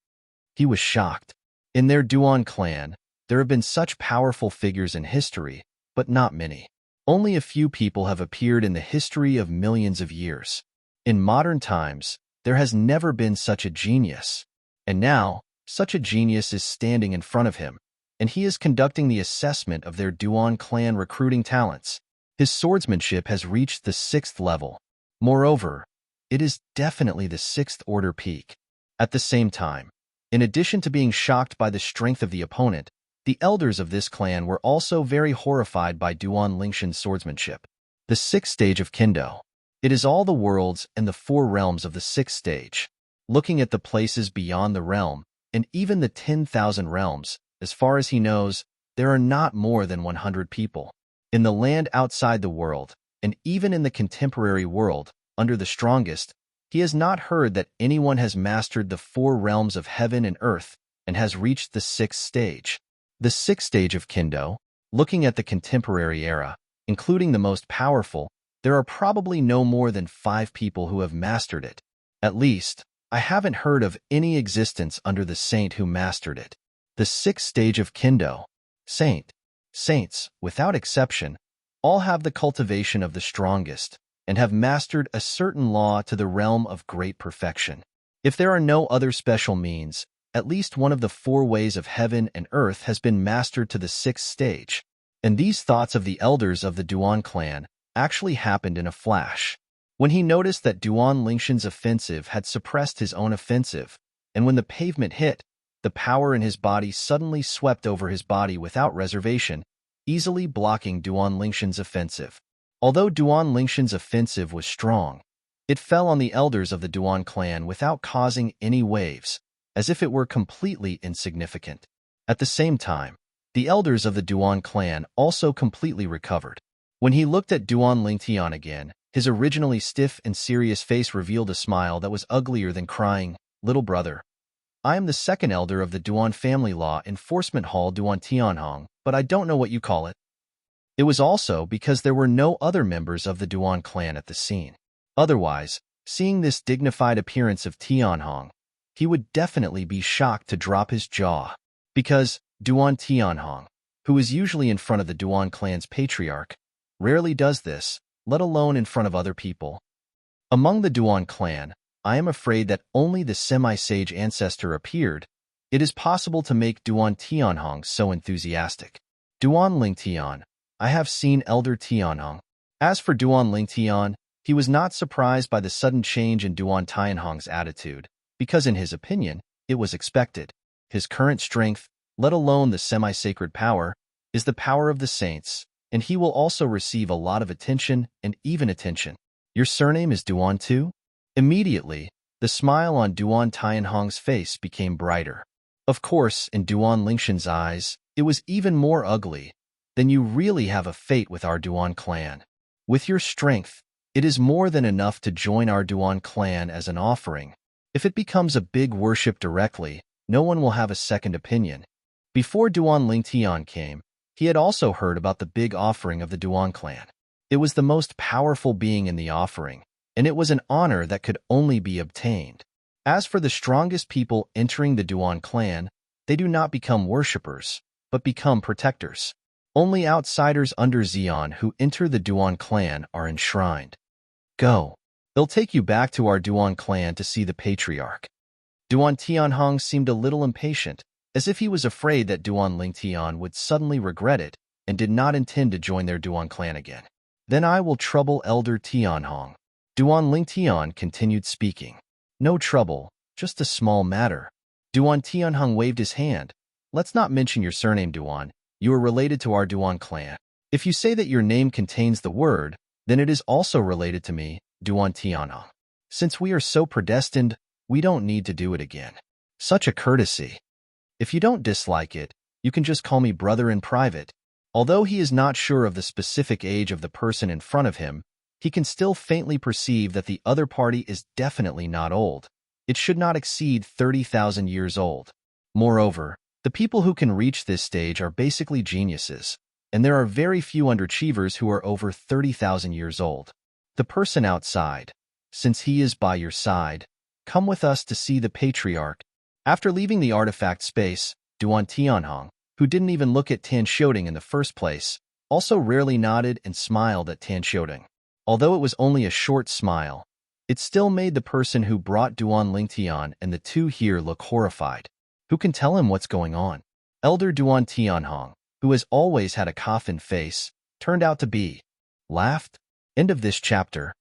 He was shocked. In their Duan clan, there have been such powerful figures in history, but not many. Only a few people have appeared in the history of millions of years. In modern times, there has never been such a genius. And now, such a genius is standing in front of him, and he is conducting the assessment of their Duan clan recruiting talents. His swordsmanship has reached the 6th level. Moreover, it is definitely the 6th order peak. At the same time, in addition to being shocked by the strength of the opponent, the elders of this clan were also very horrified by Duan Lingshan's swordsmanship. The 6th stage of Kendo. It is all the worlds and the 4 realms of the 6th stage. Looking at the places beyond the realm, and even the 10,000 realms, as far as he knows, there are not more than 100 people. In the land outside the world, and even in the contemporary world, under the strongest, he has not heard that anyone has mastered the 4 realms of heaven and earth and has reached the 6th stage. The 6th stage of Kendo, looking at the contemporary era, including the most powerful, there are probably no more than 5 people who have mastered it. At least, I haven't heard of any existence under the saint who mastered it. The 6th stage of Kendo. Saints, without exception, all have the cultivation of the strongest and have mastered a certain law to the realm of great perfection. If there are no other special means, at least one of the 4 ways of heaven and earth has been mastered to the 6th stage. And these thoughts of the elders of the Duan clan actually happened in a flash. When he noticed that Duan Lingshan's offensive had suppressed his own offensive, and when the pavement hit, the power in his body suddenly swept over his body without reservation, easily blocking Duan Lingshan's offensive. Although Duan Lingshan's offensive was strong, It fell on the elders of the Duan clan without causing any waves, as if it were completely insignificant. At the same time, the elders of the Duan clan also completely recovered. When he looked at Duan Lingtian again, his originally stiff and serious face revealed a smile that was uglier than crying. "Little brother, I am the second elder of the Duan family law enforcement hall Duan Tianhong, but I don't know what you call it." It was also because there were no other members of the Duan clan at the scene. Otherwise, seeing this dignified appearance of Tianhong, he would definitely be shocked to drop his jaw. Because Duan Tianhong, who is usually in front of the Duan clan's patriarch, rarely does this, let alone in front of other people. Among the Duan clan, I am afraid that only the semi-sage ancestor appeared. It is possible to make Duan Tianhong so enthusiastic. Duan Lingtian, I have seen Elder Tianhong. As for Duan Lingtian, he was not surprised by the sudden change in Duan Tianhong's attitude, because in his opinion, it was expected. His current strength, let alone the semi-sacred power, is the power of the saints, and he will also receive a lot of attention and even attention. Your surname is Duan too? Immediately, the smile on Duan Tianhong's face became brighter. Of course, in Duan Lingshan's eyes, it was even more ugly. Then you really have a fate with our Duan clan. With your strength, it is more than enough to join our Duan clan as an offering. If it becomes a big worship directly, no one will have a second opinion. Before Duan Lingtian came, he had also heard about the big offering of the Duan clan. It was the most powerful being in the offering, and it was an honor that could only be obtained. As for the strongest people entering the Duan clan, they do not become worshippers, but become protectors. Only outsiders under Xian who enter the Duan clan are enshrined. Go. They'll take you back to our Duan clan to see the patriarch. Duan Tianhong seemed a little impatient, as if he was afraid that Duan Lingtian would suddenly regret it and did not intend to join their Duan clan again. Then I will trouble Elder Tianhong. Duan Lingtian continued speaking. No trouble, just a small matter. Duan Tianhong waved his hand. Let's not mention your surname, Duan. You are related to our Duan clan. If you say that your name contains the word, then it is also related to me, Duan Tianhong. Since we are so predestined, we don't need to do it again. Such a courtesy. If you don't dislike it, you can just call me brother in private. Although he is not sure of the specific age of the person in front of him, he can still faintly perceive that the other party is definitely not old. It should not exceed 30,000 years old. Moreover, the people who can reach this stage are basically geniuses, and there are very few underachievers who are over 30,000 years old. The person outside, since he is by your side, come with us to see the patriarch. After leaving the artifact space, Duan Tianhong, who didn't even look at Tan Xiaoding in the first place, also rarely nodded and smiled at Tan Xiaoding. Although it was only a short smile, it still made the person who brought Duan Lingtian and the two here look horrified. Who can tell him what's going on? Elder Duan Tianhong, who has always had a coffin face, turned out to be laughed. End of this chapter.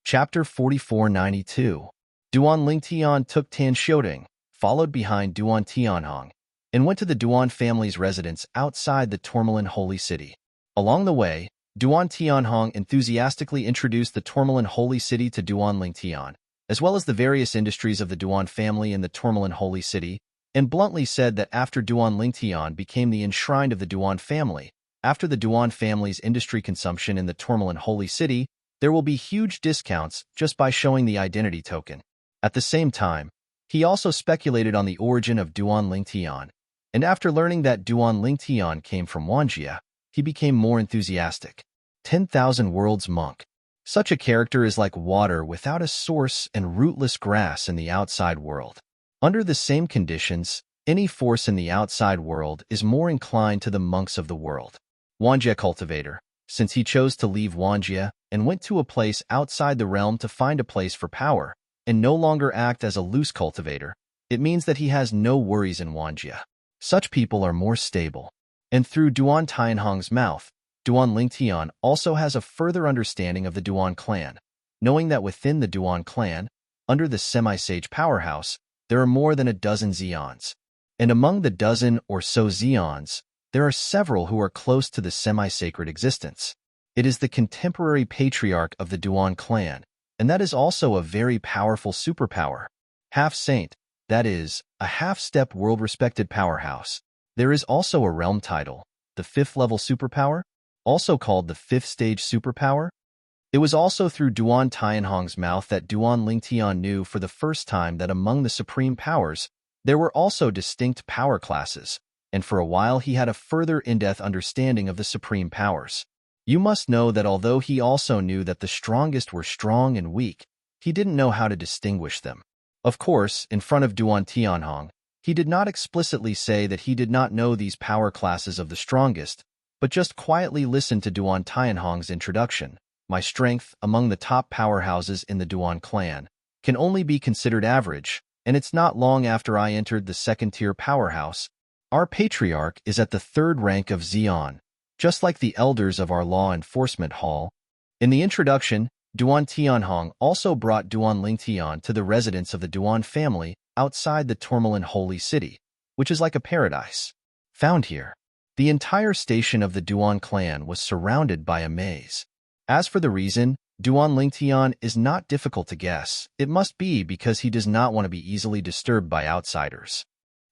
Chapter 4492. Duan Lingtian took Tan Xiaoding, followed behind Duan Tianhong, and went to the Duan family's residence outside the Tourmaline Holy City. Along the way, Duan Tianhong enthusiastically introduced the Tourmaline Holy City to Duan Lingtian, as well as the various industries of the Duan family in the Tourmaline Holy City, and bluntly said that after Duan Lingtian became the enshrined of the Duan family, after the Duan family's industry consumption in the Tourmaline Holy City, there will be huge discounts just by showing the identity token. At the same time, he also speculated on the origin of Duan Lingtian, and after learning that Duan Lingtian came from Wanjia, he became more enthusiastic. 10,000 Worlds Monk. Such a character is like water without a source and rootless grass in the outside world. Under the same conditions, any force in the outside world is more inclined to the monks of the world. Wanjia Cultivator. Since he chose to leave Wanjia and went to a place outside the realm to find a place for power, and no longer act as a loose cultivator, it means that he has no worries in Wanjia. Such people are more stable. And through Duan Tianhong's mouth, Duan Lingtian also has a further understanding of the Duan clan, knowing that within the Duan clan, under the semi-sage powerhouse, there are more than a dozen Xians. And among the dozen or so Xians, there are several who are close to the semi-sacred existence. It is the contemporary patriarch of the Duan clan, and that is also a very powerful superpower. Half-saint, that is, a half-step world-respected powerhouse. There is also a realm title, the fifth-level superpower, also called the fifth-stage superpower. It was also through Duan Tianhong's mouth that Duan Lingtian knew for the first time that among the supreme powers, there were also distinct power classes, and for a while he had a further in-depth understanding of the supreme powers. You must know that although he also knew that the strongest were strong and weak, he didn't know how to distinguish them. Of course, in front of Duan Tianhong, he did not explicitly say that he did not know these power classes of the strongest, but just quietly listened to Duan Tianhong's introduction. My strength, among the top powerhouses in the Duan clan, can only be considered average, and it's not long after I entered the second-tier powerhouse. Our patriarch is at the third rank of Xian, just like the elders of our law enforcement hall. In the introduction, Duan Tianhong also brought Duan Lingtian to the residence of the Duan family outside the Tourmaline Holy City, which is like a paradise. Found here, the entire station of the Duan clan was surrounded by a maze. As for the reason, Duan Lingtian is not difficult to guess. It must be because he does not want to be easily disturbed by outsiders.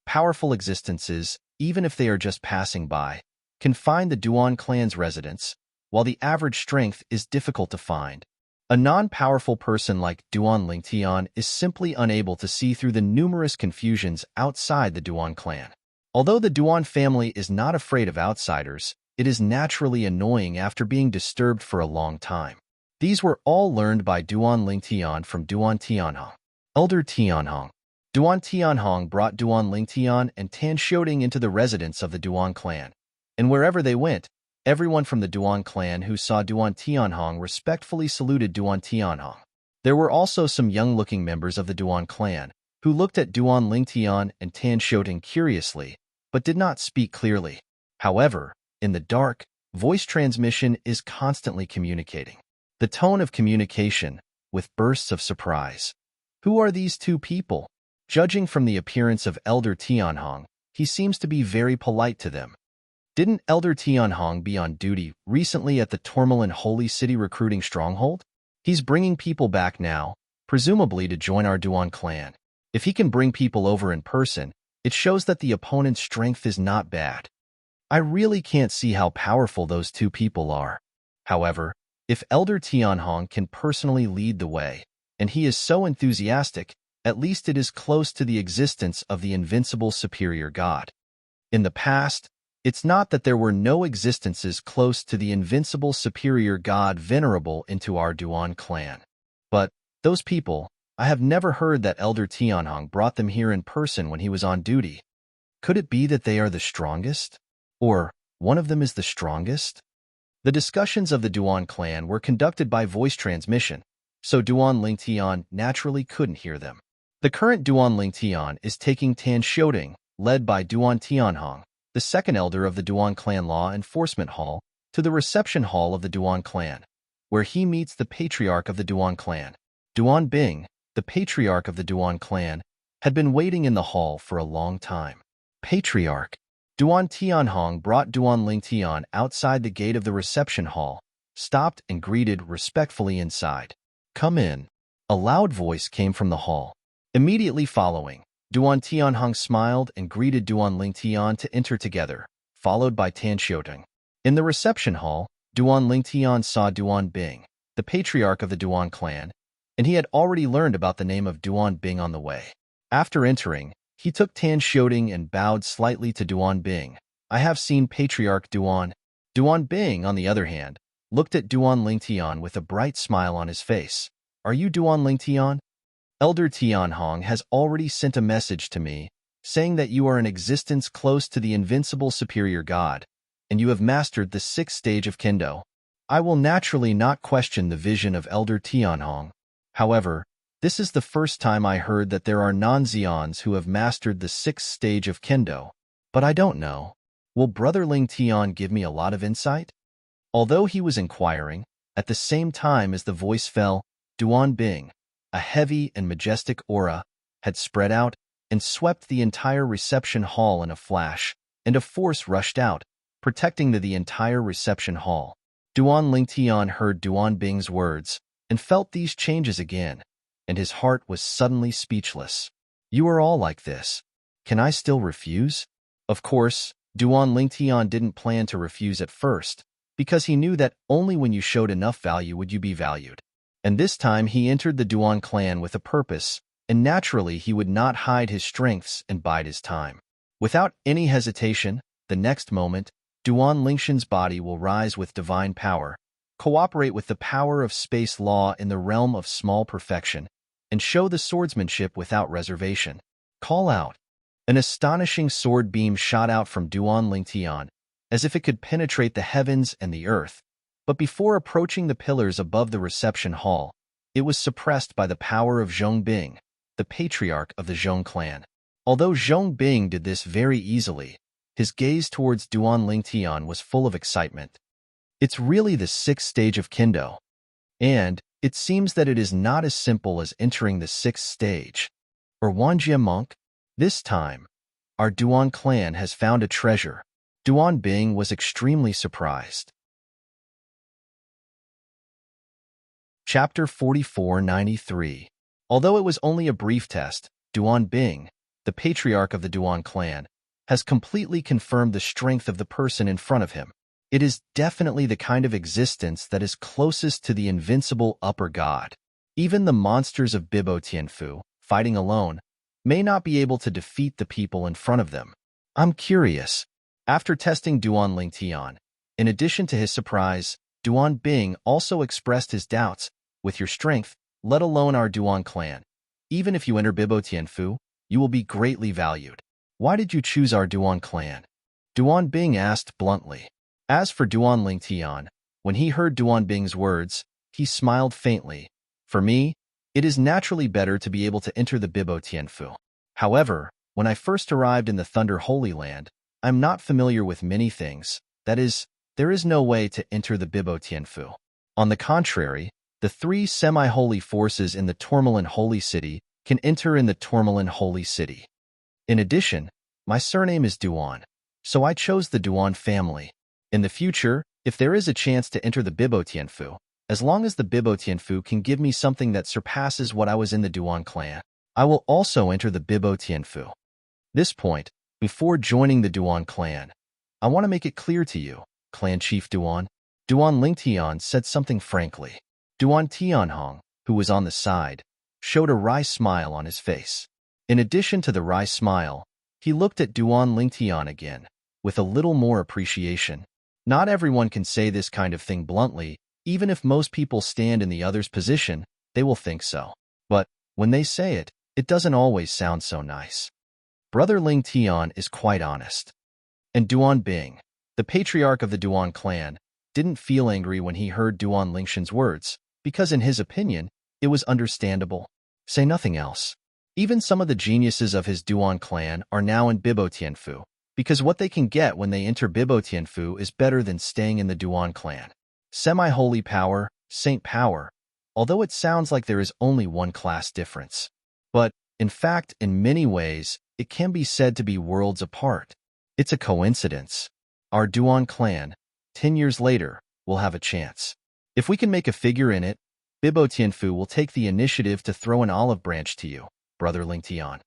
Powerful existences, even if they are just passing by, can find the Duan clan's residence, while the average strength is difficult to find. A non-powerful person like Duan Lingtian is simply unable to see through the numerous confusions outside the Duan clan. Although the Duan family is not afraid of outsiders, it is naturally annoying after being disturbed for a long time. These were all learned by Duan Lingtian from Duan Tianhong. Elder Tianhong. Duan Tianhong brought Duan Lingtian and Tan Xiaoding into the residence of the Duan clan, and wherever they went, everyone from the Duan clan who saw Duan Tianhong respectfully saluted Duan Tianhong. There were also some young-looking members of the Duan clan who looked at Duan Lingtian and Tan Xiaoding curiously, but did not speak clearly. However, in the dark, voice transmission is constantly communicating. The tone of communication, with bursts of surprise. Who are these two people? Judging from the appearance of Elder Tianhong, he seems to be very polite to them. Didn't Elder Tianhong be on duty recently at the Tourmaline Holy City recruiting stronghold? He's bringing people back now, presumably to join our Duan clan. If he can bring people over in person, it shows that the opponent's strength is not bad. I really can't see how powerful those two people are. However, if Elder Tianhong can personally lead the way, and he is so enthusiastic, at least it is close to the existence of the invincible superior god. In the past, it's not that there were no existences close to the invincible superior god venerable into our Duan clan. But, those people, I have never heard that Elder Tianhong brought them here in person when he was on duty. Could it be that they are the strongest? Or, one of them is the strongest? The discussions of the Duan clan were conducted by voice transmission, so Duan Lingtian naturally couldn't hear them. The current Duan Lingtian is taking Tan Xiaoding, led by Duan Tianhong, the second elder of the Duan clan law enforcement hall, to the reception hall of the Duan clan, where he meets the patriarch of the Duan clan. Duan Bing, the patriarch of the Duan clan, had been waiting in the hall for a long time. Patriarch. Duan Tianhong brought Duan Lingtian outside the gate of the reception hall, stopped and greeted respectfully inside. Come in. A loud voice came from the hall. Immediately following, Duan Tianhong smiled and greeted Duan Lingtian to enter together, followed by Tan Xiaoding. In the reception hall, Duan Lingtian saw Duan Bing, the patriarch of the Duan clan, and he had already learned about the name of Duan Bing on the way. After entering, he took Tan Xiaoding and bowed slightly to Duan Bing. I have seen Patriarch Duan. Duan Bing, on the other hand, looked at Duan Lingtian with a bright smile on his face. Are you Duan Lingtian? Elder Tianhong has already sent a message to me, saying that you are an existence close to the invincible superior god, and you have mastered the 6th stage of Kendo. I will naturally not question the vision of Elder Tianhong. However, this is the first time I heard that there are non-Xians who have mastered the 6th stage of Kendo. But I don't know. Will Brother Lingtian give me a lot of insight? Although he was inquiring, at the same time as the voice fell, Duan Bing, a heavy and majestic aura, had spread out and swept the entire reception hall in a flash, and a force rushed out, protecting the entire reception hall. Duan Lingtian heard Duan Bing's words and felt these changes again, and his heart was suddenly speechless. You are all like this. Can I still refuse? Of course, Duan Lingtian didn't plan to refuse at first, because he knew that only when you showed enough value would you be valued. And this time he entered the Duan clan with a purpose, and naturally he would not hide his strengths and bide his time. Without any hesitation, the next moment, Duan Lingshan's body will rise with divine power, cooperate with the power of space law in the realm of small perfection, and show the swordsmanship without reservation. Call out. An astonishing sword beam shot out from Duan Lingtian, as if it could penetrate the heavens and the earth. But before approaching the pillars above the reception hall, it was suppressed by the power of Zhong Bing, the patriarch of the Zhong clan. Although Zhong Bing did this very easily, his gaze towards Duan Lingtian was full of excitement. It's really the sixth stage of Kendo, and it seems that it is not as simple as entering the sixth stage. Or Wanjie monk? This time, our Duan clan has found a treasure. Duan Bing was extremely surprised. Chapter 4493. Although it was only a brief test, Duan Bing, the patriarch of the Duan clan, has completely confirmed the strength of the person in front of him. It is definitely the kind of existence that is closest to the invincible upper god. Even the monsters of Bibo Tianfu, fighting alone, may not be able to defeat the people in front of them. I'm curious. After testing Duan Lingtian, in addition to his surprise, Duan Bing also expressed his doubts. With your strength, let alone our Duan clan, even if you enter Bibo Tianfu, you will be greatly valued. Why did you choose our Duan clan? Duan Bing asked bluntly. As for Duan Lingtian, when he heard Duan Bing's words, he smiled faintly. For me, it is naturally better to be able to enter the Bibo Tianfu. However, when I first arrived in the Thunder Holy Land, I'm not familiar with many things. That is, there is no way to enter the Bibo Tianfu. On the contrary, the three semi-holy forces in the Tourmaline Holy City can enter in the Tourmaline Holy City. In addition, my surname is Duan, so I chose the Duan family. In the future, if there is a chance to enter the Bibo Tianfu, as long as the Bibo Tianfu can give me something that surpasses what I was in the Duan clan, I will also enter the Bibo Tianfu. This point, before joining the Duan clan, I want to make it clear to you, Clan Chief Duan. Duan Lingtian said something frankly. Duan Tianhong, who was on the side, showed a wry smile on his face. In addition to the wry smile, he looked at Duan Lingtian again, with a little more appreciation. Not everyone can say this kind of thing bluntly. Even if most people stand in the other's position, they will think so. But when they say it, it doesn't always sound so nice. Brother Lingtian is quite honest. And Duan Bing, the patriarch of the Duan clan, didn't feel angry when he heard Duan Lingshan's words, because in his opinion, it was understandable. Say nothing else. Even some of the geniuses of his Duan clan are now in Bibo Tianfu, because what they can get when they enter Bibo Tianfu is better than staying in the Duan clan. Semi-holy power, saint power, although it sounds like there is only one class difference. But, in fact, in many ways, it can be said to be worlds apart. It's a coincidence. Our Duan clan, 10 years later, will have a chance. If we can make a figure in it, Bibo Tianfu will take the initiative to throw an olive branch to you, Brother Lingtian.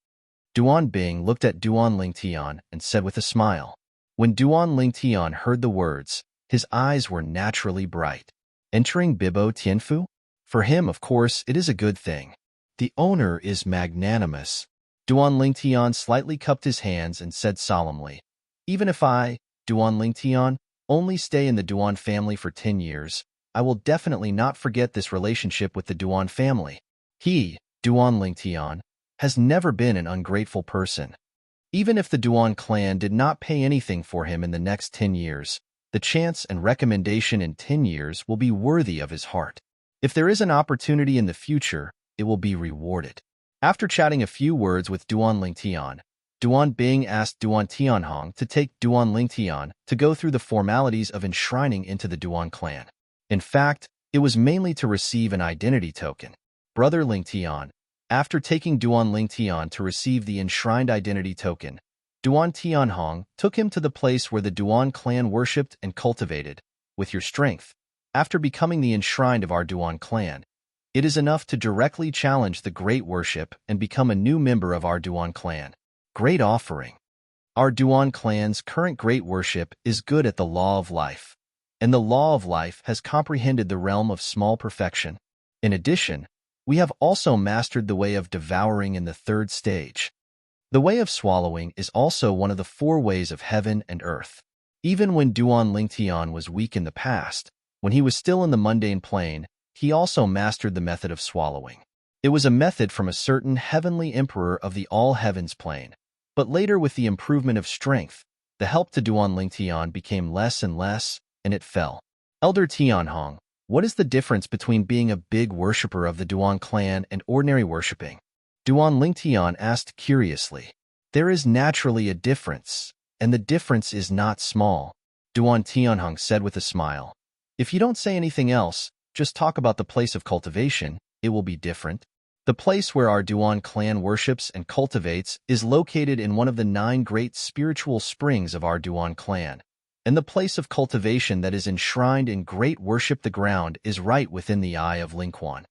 Duan Bing looked at Duan Lingtian and said with a smile. When Duan Lingtian heard the words, his eyes were naturally bright. Entering Bibo Tianfu? For him, of course, it is a good thing. The owner is magnanimous. Duan Lingtian slightly cupped his hands and said solemnly, even if I, Duan Lingtian, only stay in the Duan family for 10 years, I will definitely not forget this relationship with the Duan family. He, Duan Lingtian, has never been an ungrateful person. Even if the Duan clan did not pay anything for him in the next 10 years, the chance and recommendation in 10 years will be worthy of his heart. If there is an opportunity in the future, it will be rewarded. After chatting a few words with Duan Lingtian, Duan Bing asked Duan Tianhong to take Duan Lingtian to go through the formalities of enshrining into the Duan clan. In fact, it was mainly to receive an identity token. Brother Lingtian, after taking Duan Lingtian to receive the enshrined identity token, Duan Tianhong took him to the place where the Duan clan worshipped and cultivated. With your strength, After becoming the enshrined of our Duan clan, it is enough to directly challenge the Great Worship and become a new member of our Duan clan. Great Offering. Our Duan clan's current Great Worship is good at the Law of Life, and the Law of Life has comprehended the realm of small perfection. In addition, we have also mastered the way of devouring in the third stage. The way of swallowing is also one of the 4 ways of heaven and earth. Even when Duan Lingtian was weak in the past, when he was still in the mundane plane, he also mastered the method of swallowing. It was a method from a certain heavenly emperor of the all heavens plane, but later with the improvement of strength, the help to Duan Lingtian became less and less, and it fell. Elder Tianhong, what is the difference between being a big worshipper of the Duan clan and ordinary worshipping? Duan Lingtian asked curiously. There is naturally a difference, and the difference is not small, Duan Tianhong said with a smile. If you don't say anything else, just talk about the place of cultivation, it will be different. The place where our Duan clan worships and cultivates is located in one of the 9 great spiritual springs of our Duan clan, and the place of cultivation that is enshrined in great worship the ground is right within the eye of Lingquan.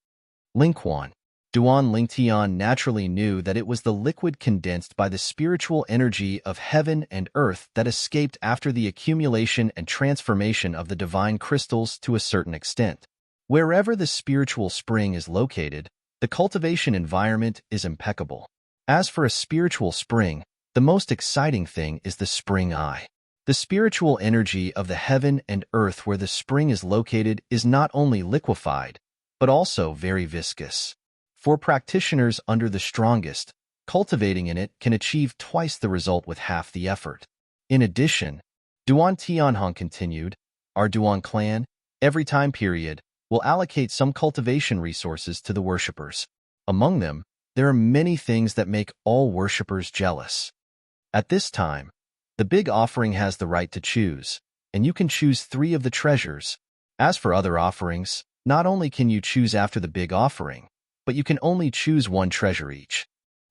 Lingquan. Duan Lingtian naturally knew that it was the liquid condensed by the spiritual energy of heaven and earth that escaped after the accumulation and transformation of the divine crystals to a certain extent. Wherever the spiritual spring is located, the cultivation environment is impeccable. As for a spiritual spring, the most exciting thing is the spring eye. The spiritual energy of the heaven and earth where the spring is located is not only liquefied, but also very viscous. For practitioners under the strongest, cultivating in it can achieve twice the result with half the effort. In addition, Duan Tianhong continued, our Duan clan, every time period, will allocate some cultivation resources to the worshippers. Among them, there are many things that make all worshippers jealous. At this time, the big offering has the right to choose, and you can choose 3 of the treasures. As for other offerings, not only can you choose after the big offering, but you can only choose 1 treasure each.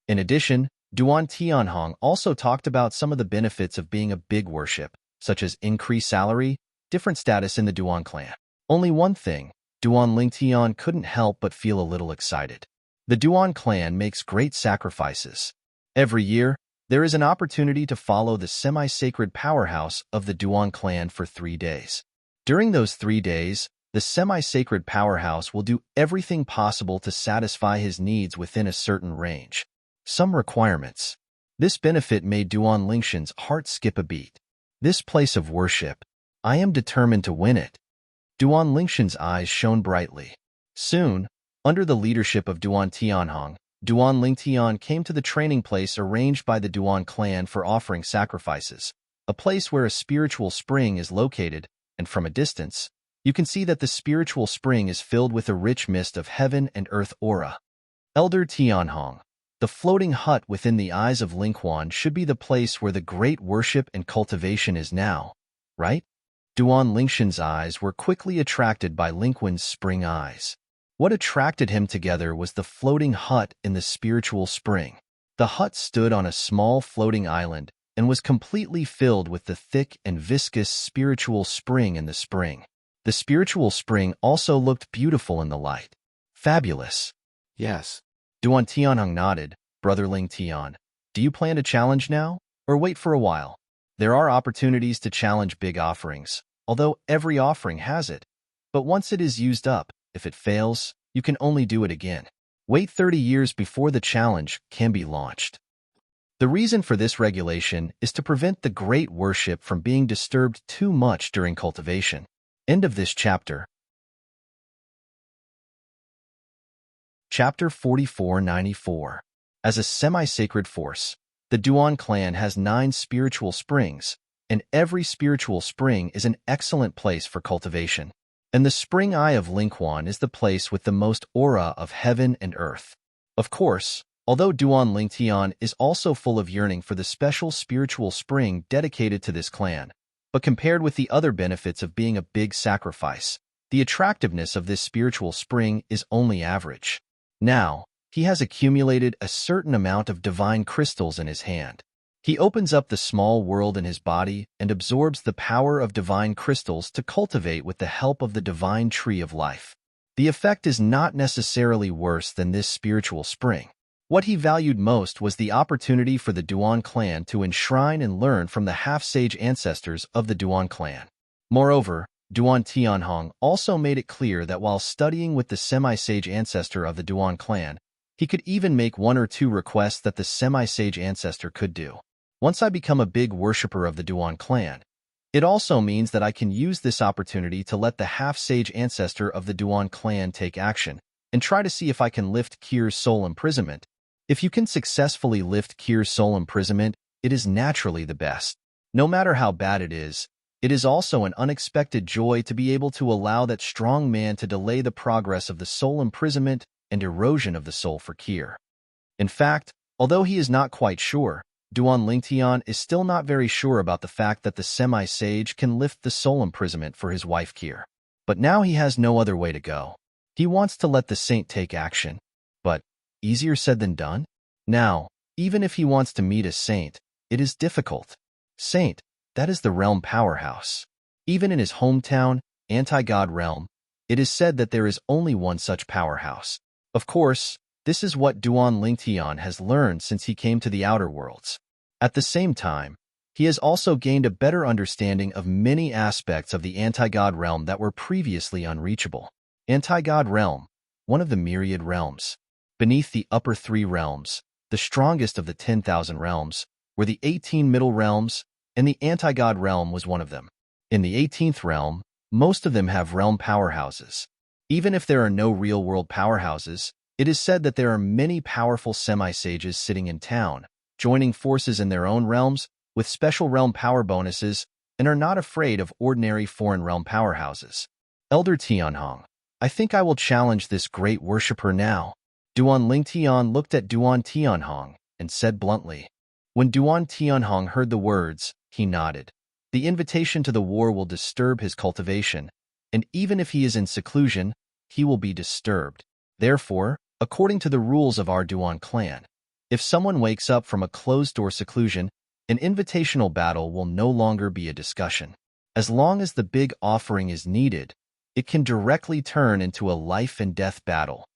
In addition, Duan Tianhong also talked about some of the benefits of being a big worship, such as increased salary, different status in the Duan clan. Only one thing, Duan Lingtian couldn't help but feel a little excited. The Duan clan makes great sacrifices. Every year, there is an opportunity to follow the semi-sacred powerhouse of the Duan clan for 3 days. During those 3 days, the semi-sacred powerhouse will do everything possible to satisfy his needs within a certain range. Some requirements. This benefit made Duan Lingshan's heart skip a beat. This place of worship, I am determined to win it. Duan Lingshan's eyes shone brightly. Soon, under the leadership of Duan Tianhong, Duan Lingtian came to the training place arranged by the Duan clan for offering sacrifices, a place where a spiritual spring is located, and from a distance, you can see that the spiritual spring is filled with a rich mist of heaven and earth aura. Elder Tianhong, the floating hut within the eyes of Lingquan should be the place where the great worship and cultivation is now, right? Duan Lingshan's eyes were quickly attracted by Lingquan's spring eyes. What attracted him together was the floating hut in the spiritual spring. The hut stood on a small floating island and was completely filled with the thick and viscous spiritual spring in the spring. The spiritual spring also looked beautiful in the light. Fabulous. Yes. Duan Tianhong nodded. Brother Ling Tian, do you plan to challenge now, or wait for a while? There are opportunities to challenge big offerings, although every offering has it. But once it is used up, if it fails, you can only do it again. Wait 30 years before the challenge can be launched. The reason for this regulation is to prevent the great worship from being disturbed too much during cultivation. End of this chapter. Chapter 4494. As a semi-sacred force, the Duan clan has 9 spiritual springs, and every spiritual spring is an excellent place for cultivation. And the spring eye of Lingquan is the place with the most aura of heaven and earth. Of course, although Duan Lingtian is also full of yearning for the special spiritual spring dedicated to this clan, but compared with the other benefits of being a big sacrifice, the attractiveness of this spiritual spring is only average. Now, he has accumulated a certain amount of divine crystals in his hand. He opens up the small world in his body and absorbs the power of divine crystals to cultivate with the help of the divine tree of life. The effect is not necessarily worse than this spiritual spring. What he valued most was the opportunity for the Duan clan to enshrine and learn from the half-sage ancestors of the Duan clan. Moreover, Duan Tianhong also made it clear that while studying with the semi-sage ancestor of the Duan clan, he could even make one or two requests that the semi-sage ancestor could do. Once I become a big worshipper of the Duan clan, it also means that I can use this opportunity to let the half-sage ancestor of the Duan clan take action and try to see if I can lift Kier's soul imprisonment. If you can successfully lift Kier's soul imprisonment, it is naturally the best. No matter how bad it is also an unexpected joy to be able to allow that strong man to delay the progress of the soul imprisonment and erosion of the soul for Kier. In fact, although he is not quite sure, Duan Lingtian is still not very sure about the fact that the semi-sage can lift the soul imprisonment for his wife Kier. But now he has no other way to go. He wants to let the saint take action. But easier said than done? Now, even if he wants to meet a saint, it is difficult. Saint, that is the realm powerhouse. Even in his hometown, anti-god realm, it is said that there is only one such powerhouse. Of course, this is what Duan Lingtian has learned since he came to the outer worlds. At the same time, he has also gained a better understanding of many aspects of the anti-god realm that were previously unreachable. Anti-god realm, one of the myriad realms. Beneath the upper 3 realms, the strongest of the 10,000 realms, were the 18 middle realms, and the anti-god realm was one of them. In the 18th realm, most of them have realm powerhouses. Even if there are no real-world powerhouses, it is said that there are many powerful semi-sages sitting in town, joining forces in their own realms with special realm power bonuses, and are not afraid of ordinary foreign realm powerhouses. Elder Tianhong, I think I will challenge this great worshipper now. Duan Lingtian looked at Duan Tianhong and said bluntly. When Duan Tianhong heard the words, he nodded. The invitation to the war will disturb his cultivation, and even if he is in seclusion, he will be disturbed. Therefore, according to the rules of our Duan clan, if someone wakes up from a closed-door seclusion, an invitational battle will no longer be a discussion. As long as the big offering is needed, it can directly turn into a life-and-death battle.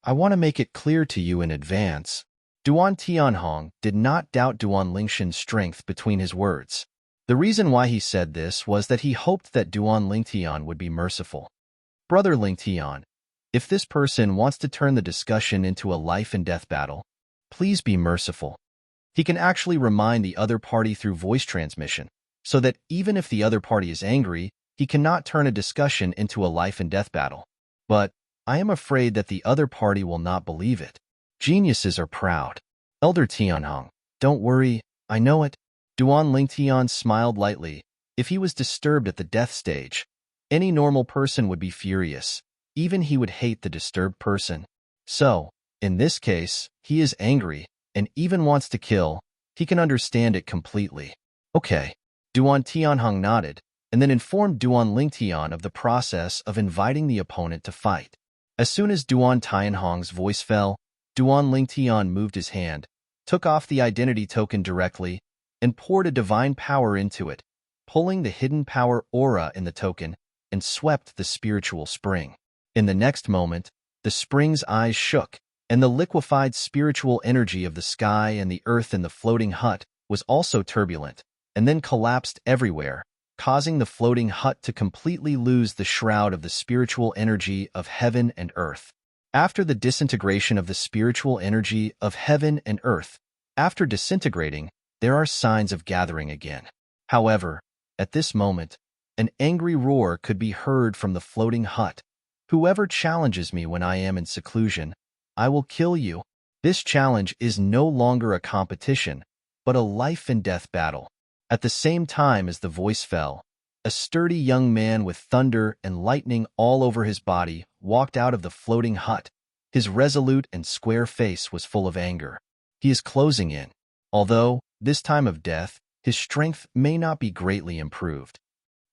I want to make it clear to you in advance. Duan Tianhong did not doubt Duan Lingshan's strength between his words. The reason why he said this was that he hoped that Duan Lingtian would be merciful. Brother Lingtian, if this person wants to turn the discussion into a life-and-death battle, please be merciful. He can actually remind the other party through voice transmission, so that even if the other party is angry, he cannot turn a discussion into a life-and-death battle. But I am afraid that the other party will not believe it. Geniuses are proud. Elder Tianhong, don't worry, I know it. Duan Lingtian smiled lightly. If he was disturbed at the death stage, any normal person would be furious. Even he would hate the disturbed person. So, in this case, he is angry, and even wants to kill. He can understand it completely. Okay. Duan Tianhong nodded, and then informed Duan Lingtian of the process of inviting the opponent to fight. As soon as Duan Tianhong's voice fell, Duan Lingtian moved his hand, took off the identity token directly, and poured a divine power into it, pulling the hidden power aura in the token, and swept the spiritual spring. In the next moment, the spring's eyes shook, and the liquefied spiritual energy of the sky and the earth in the floating hut was also turbulent, and then collapsed everywhere, causing the floating hut to completely lose the shroud of the spiritual energy of heaven and earth. After the disintegration of the spiritual energy of heaven and earth, after disintegrating, there are signs of gathering again. However, at this moment, an angry roar could be heard from the floating hut. Whoever challenges me when I am in seclusion, I will kill you. This challenge is no longer a competition, but a life-and-death battle. At the same time as the voice fell, a sturdy young man with thunder and lightning all over his body walked out of the floating hut. His resolute and square face was full of anger. He is closing in. Although, this time of death, his strength may not be greatly improved.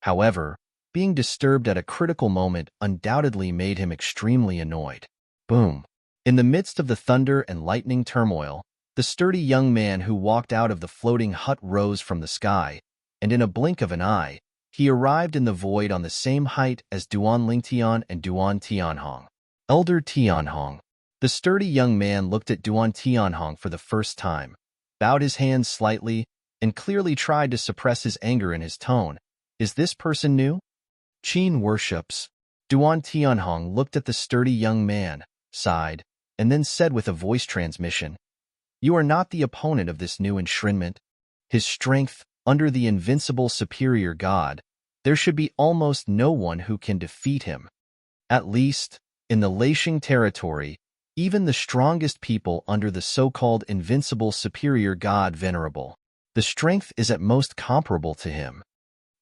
However, being disturbed at a critical moment undoubtedly made him extremely annoyed. Boom! In the midst of the thunder and lightning turmoil, The sturdy young man who walked out of the floating hut rose from the sky, and in a blink of an eye, he arrived in the void on the same height as Duan Lingtian and Duan Tianhong. Elder Tianhong. The sturdy young man looked at Duan Tianhong for the first time, bowed his hands slightly, and clearly tried to suppress his anger in his tone. Is this person new? Qin worships. Duan Tianhong looked at the sturdy young man, sighed, and then said with a voice transmission, You are not the opponent of this new enshrinement. His strength, under the invincible superior god, there should be almost no one who can defeat him. At least, in the Leixing territory, even the strongest people under the so-called invincible superior god venerable, the strength is at most comparable to him.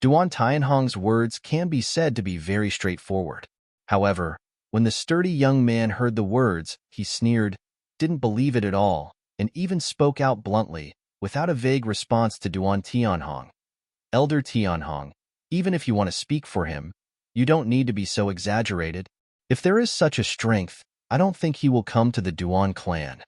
Duan Tianhong's words can be said to be very straightforward. However, when the sturdy young man heard the words, he sneered, didn't believe it at all, and even spoke out bluntly, without a vague response to Duan Tianhong. Elder Tianhong, even if you want to speak for him, you don't need to be so exaggerated. If there is such a strength, I don't think he will come to the Duan clan.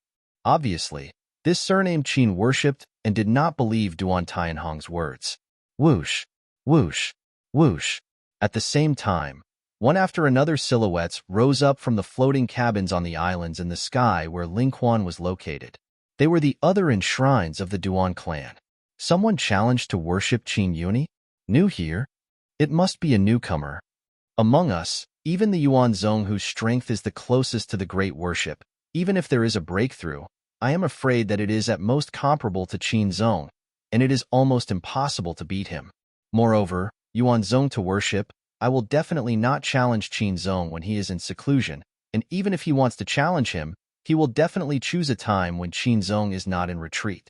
Obviously, this surnamed Qin worshipped and did not believe Duan Tianhong's words. Whoosh, whoosh, whoosh. At the same time, one after another silhouettes rose up from the floating cabins on the islands in the sky where Lingquan was located. They were the other enshrines of the Duan clan. Someone challenged to worship Qin Yuni? New here? It must be a newcomer. Among us, even the Yuanzong whose strength is the closest to the great worship, even if there is a breakthrough, I am afraid that it is at most comparable to Qin Zong, and it is almost impossible to beat him. Moreover, Yuanzong to worship, I will definitely not challenge Qin Zong when he is in seclusion, and even if he wants to challenge him, he will definitely choose a time when Qin Zong is not in retreat.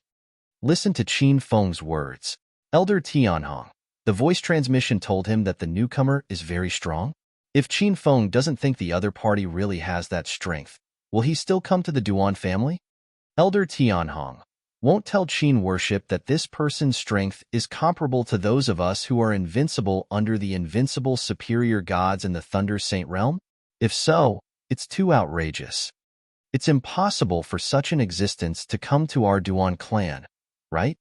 Listen to Qin Feng's words. Elder Tianhong. The voice transmission told him that the newcomer is very strong. If Qin Feng doesn't think the other party really has that strength, will he still come to the Duan family? Elder Tianhong. Won't tell Qin worship that this person's strength is comparable to those of us who are invincible under the invincible superior gods in the Thunder Saint realm? If so, it's too outrageous. It's impossible for such an existence to come to our Duan clan, right?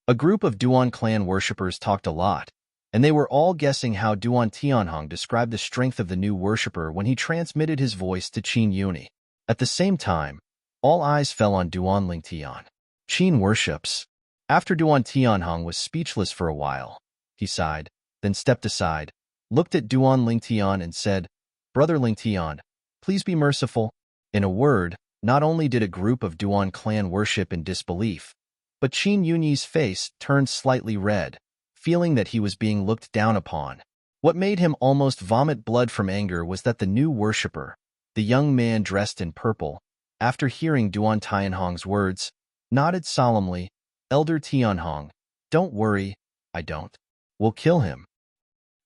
A group of Duan clan worshippers talked a lot, and they were all guessing how Duan Tianhong described the strength of the new worshipper when he transmitted his voice to Qin Yuni. At the same time, all eyes fell on Duan Lingtian. Qin worships. After Duan Tianhong was speechless for a while, he sighed, then stepped aside, looked at Duan Lingtian and said, Brother Lingtian, please be merciful. In a word, not only did a group of Duan clan worship in disbelief, but Qin Yuni's face turned slightly red, feeling that he was being looked down upon. What made him almost vomit blood from anger was that the new worshipper, the young man dressed in purple, after hearing Duan Tianhong's words, nodded solemnly, Elder Tianhong, don't worry, I don't. We'll kill him.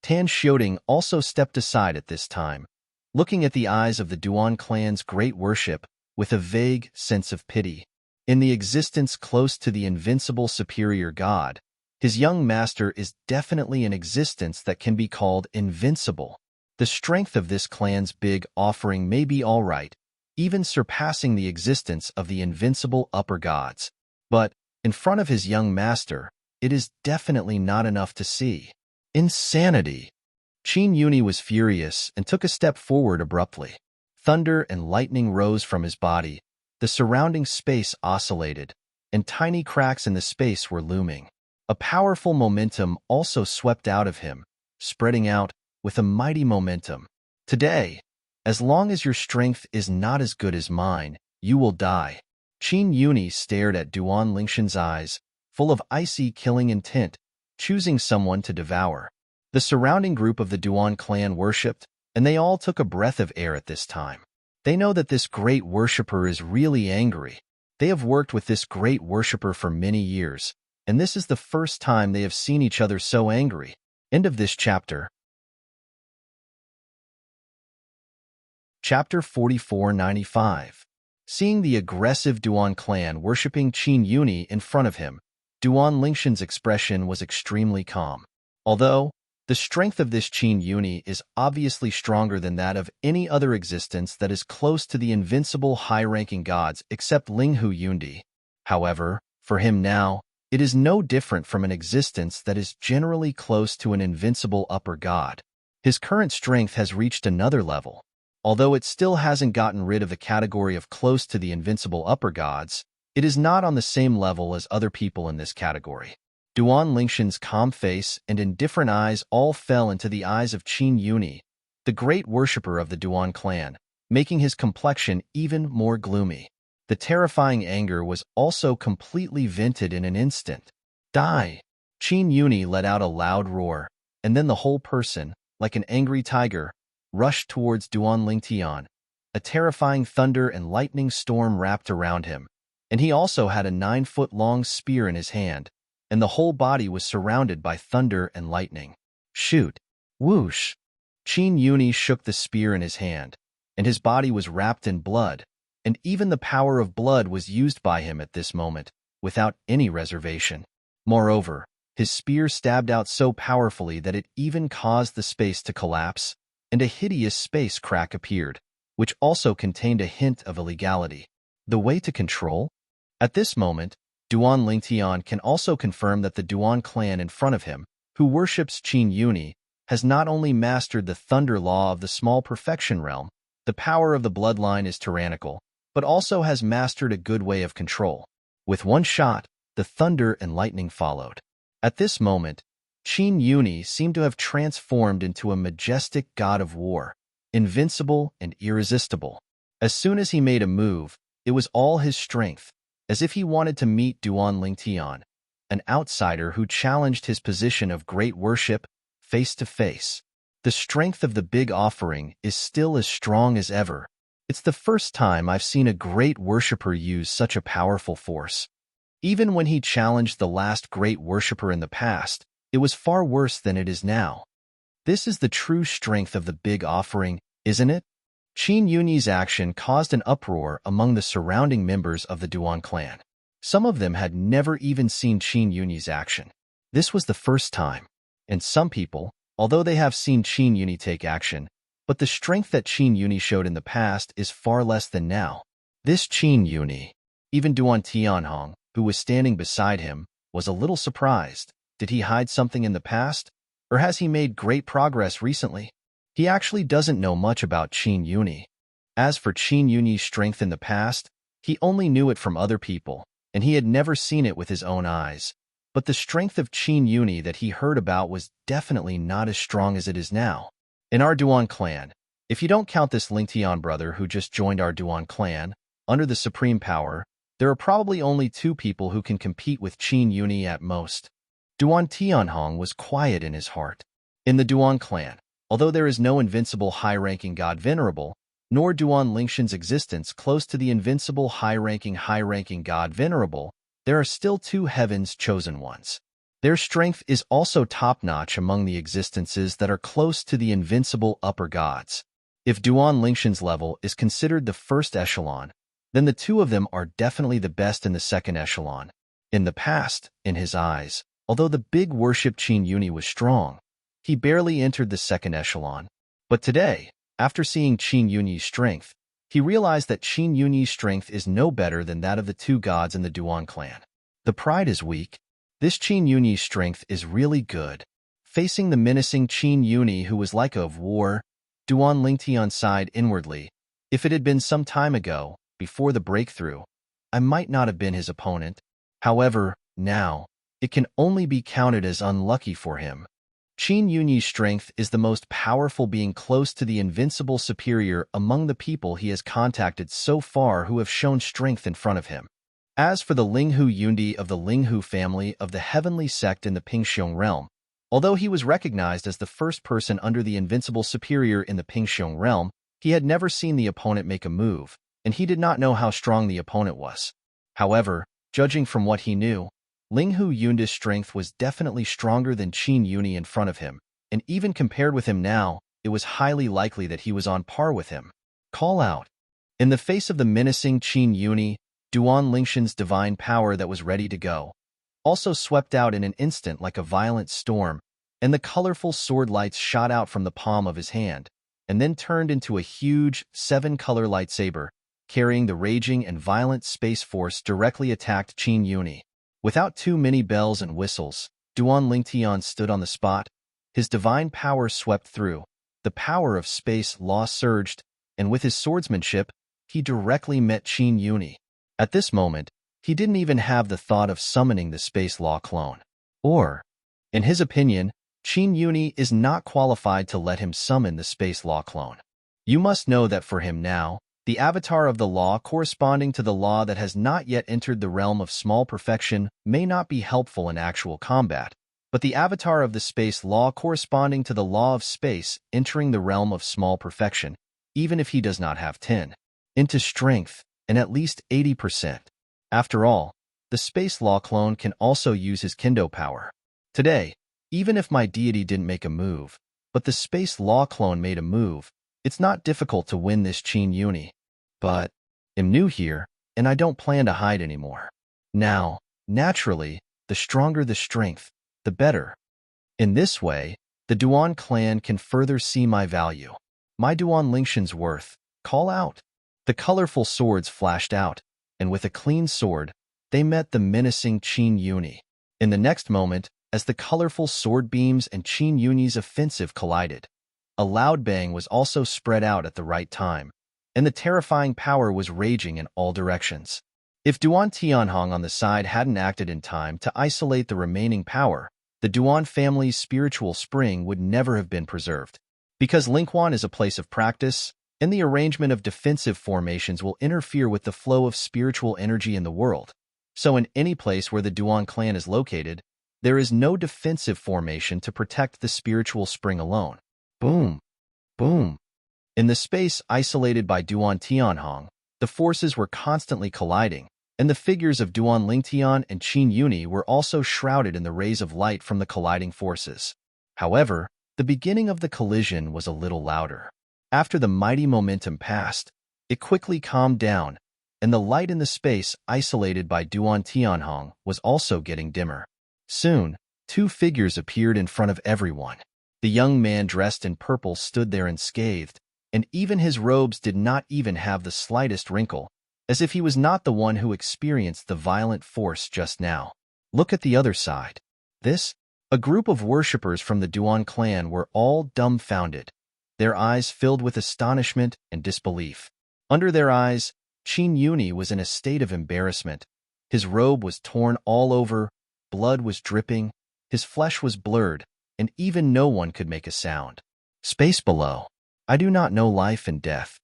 Tan Xiaoding also stepped aside at this time, looking at the eyes of the Duan clan's great worship with a vague sense of pity. In the existence close to the invincible superior god, his young master is definitely an existence that can be called invincible. The strength of this clan's big offering may be all right, even surpassing the existence of the invincible upper gods. But, in front of his young master, it is definitely not enough to see. Insanity! Qin Yuni was furious and took a step forward abruptly. Thunder and lightning rose from his body, the surrounding space oscillated, and tiny cracks in the space were looming. A powerful momentum also swept out of him, spreading out with a mighty momentum. Today, as long as your strength is not as good as mine, you will die. Qin Yuni stared at Duan Lingshan's eyes, full of icy killing intent, choosing someone to devour. The surrounding group of the Duan clan worshipped, and they all took a breath of air at this time. They know that this great worshipper is really angry. They have worked with this great worshipper for many years, and this is the first time they have seen each other so angry. End of this chapter. Chapter 4495. Seeing the aggressive Duan clan worshipping Qin Yuni in front of him, Duan Lingshan's expression was extremely calm. Although, the strength of this Qin Yuni is obviously stronger than that of any other existence that is close to the invincible high-ranking gods except Linghu Yundi. However, for him now, it is no different from an existence that is generally close to an invincible upper god. His current strength has reached another level. Although it still hasn't gotten rid of the category of close to the invincible upper gods, it is not on the same level as other people in this category. Duan Lingshan's calm face and indifferent eyes all fell into the eyes of Qin Yuni, the great worshipper of the Duan clan, making his complexion even more gloomy. The terrifying anger was also completely vented in an instant. Die! Qin Yuni let out a loud roar, and then the whole person, like an angry tiger, rushed towards Duan Lingtian. A terrifying thunder and lightning storm wrapped around him, and he also had a 9-foot-long spear in his hand, and the whole body was surrounded by thunder and lightning. Shoot! Whoosh! Qin Yuni shook the spear in his hand, and his body was wrapped in blood, and even the power of blood was used by him at this moment, without any reservation. Moreover, his spear stabbed out so powerfully that it even caused the space to collapse, and a hideous space crack appeared, which also contained a hint of illegality. The way to control? At this moment, Duan Lingtian can also confirm that the Duan clan in front of him, who worships Qin Yuni, has not only mastered the thunder law of the small perfection realm, the power of the bloodline is tyrannical, but also has mastered a good way of control. With one shot, the thunder and lightning followed. At this moment, Qin Yuni seemed to have transformed into a majestic god of war, invincible and irresistible. As soon as he made a move, it was all his strength, as if he wanted to meet Duan Lingtian, an outsider who challenged his position of great worship face to face. The strength of the big offering is still as strong as ever. It's the first time I've seen a great worshipper use such a powerful force. Even when he challenged the last great worshipper in the past, it was far worse than it is now. This is the true strength of the big offering, isn't it? Qin Yuni's action caused an uproar among the surrounding members of the Duan clan. Some of them had never even seen Qin Yuni's action. This was the first time. And some people, although they have seen Qin Yuni take action, but the strength that Qin Yuni showed in the past is far less than now. This Qin Yuni, even Duan Tianhong, who was standing beside him, was a little surprised. Did he hide something in the past? Or has he made great progress recently? He actually doesn't know much about Qin Yuni. As for Qin Yuni's strength in the past, he only knew it from other people, and he had never seen it with his own eyes. But the strength of Qin Yuni that he heard about was definitely not as strong as it is now. In our Duan clan, if you don't count this Lingtian brother who just joined our Duan clan, under the supreme power, there are probably only 2 people who can compete with Qin Yuni at most. Duan Tianhong was quiet in his heart. In the Duan clan, although there is no invincible high-ranking god venerable, nor Duan Lingshan's existence close to the invincible high-ranking god venerable, there are still 2 heavens chosen ones. Their strength is also top-notch among the existences that are close to the invincible upper gods. If Duan Lingshan's level is considered the first echelon, then the 2 of them are definitely the best in the second echelon. In the past, in his eyes, although the big worship Qin Yuni was strong, he barely entered the second echelon. But today, after seeing Qin Yuni's strength, he realized that Qin Yuni's strength is no better than that of the 2 gods in the Duan clan. The pride is weak. This Qin Yuni's strength is really good. Facing the menacing Qin Yuni who was like of war, Duan Lingtian sighed inwardly. If it had been some time ago, before the breakthrough, I might not have been his opponent. However, now, it can only be counted as unlucky for him. Qin Yuni's strength is the most powerful being close to the invincible superior among the people he has contacted so far who have shown strength in front of him. As for the Linghu Yundi of the Linghu family of the heavenly sect in the Pingxiong realm, although he was recognized as the first person under the invincible superior in the Pingxiong realm, he had never seen the opponent make a move, and he did not know how strong the opponent was. However, judging from what he knew, Linghu Yundi's strength was definitely stronger than Qin Yuni in front of him, and even compared with him now, it was highly likely that he was on par with him. Call out. In the face of the menacing Qin Yuni, Duan Lingshan's divine power that was ready to go also swept out in an instant like a violent storm, and the colorful sword lights shot out from the palm of his hand, and then turned into a huge 7-color lightsaber, carrying the raging and violent space force, directly attacked Qin Yuni. Without too many bells and whistles, Duan Lingtian stood on the spot. His divine power swept through. The power of space law surged, and with his swordsmanship, he directly met Qin Yuni. At this moment, he didn't even have the thought of summoning the space law clone. Or, in his opinion, Qin Yuni is not qualified to let him summon the space law clone. You must know that for him now, the avatar of the law corresponding to the law that has not yet entered the realm of small perfection may not be helpful in actual combat, but the avatar of the space law corresponding to the law of space entering the realm of small perfection, even if he does not have 10, into strength and at least 80%. After all, the space law clone can also use his kendo power. Today, even if my deity didn't make a move, but the space law clone made a move, it's not difficult to win this Qin Yuni. But I'm new here, and I don't plan to hide anymore. Now, naturally, the stronger the strength, the better. In this way, the Duan clan can further see my value. My Duan Lingshan's worth. Call out. The colorful swords flashed out, and with a clean sword, they met the menacing Qin Yuni. In the next moment, as the colorful sword beams and Qin Yuni's offensive collided, a loud bang was also spread out at the right time, and the terrifying power was raging in all directions. If Duan Tianhong on the side hadn't acted in time to isolate the remaining power, the Duan family's spiritual spring would never have been preserved. Because Lingquan is a place of practice, and the arrangement of defensive formations will interfere with the flow of spiritual energy in the world. So in any place where the Duan clan is located, there is no defensive formation to protect the spiritual spring alone. Boom! Boom! In the space isolated by Duan Tianhong, the forces were constantly colliding, and the figures of Duan Lingtian and Qin Yuni were also shrouded in the rays of light from the colliding forces. However, the beginning of the collision was a little louder. After the mighty momentum passed, it quickly calmed down, and the light in the space isolated by Duan Tianhong was also getting dimmer. Soon, two figures appeared in front of everyone. The young man dressed in purple stood there unscathed, and even his robes did not even have the slightest wrinkle, as if he was not the one who experienced the violent force just now. Look at the other side. A group of worshippers from the Duan clan were all dumbfounded, their eyes filled with astonishment and disbelief. Under their eyes, Qin Yuni was in a state of embarrassment. His robe was torn all over, blood was dripping, his flesh was blurred, and even no one could make a sound. Space below. I do not know life and death.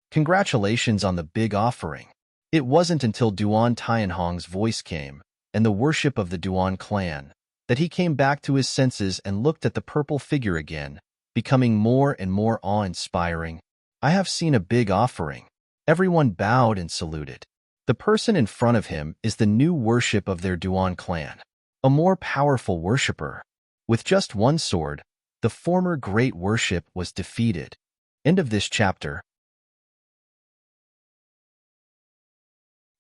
Congratulations on the big offering. It wasn't until Duan Tianhong's voice came, and the worship of the Duan clan, that he came back to his senses and looked at the purple figure again, becoming more and more awe-inspiring. I have seen a big offering. Everyone bowed and saluted. The person in front of him is the new worship of their Duan clan, a more powerful worshipper. With just one sword, the former great worship was defeated. End of this chapter.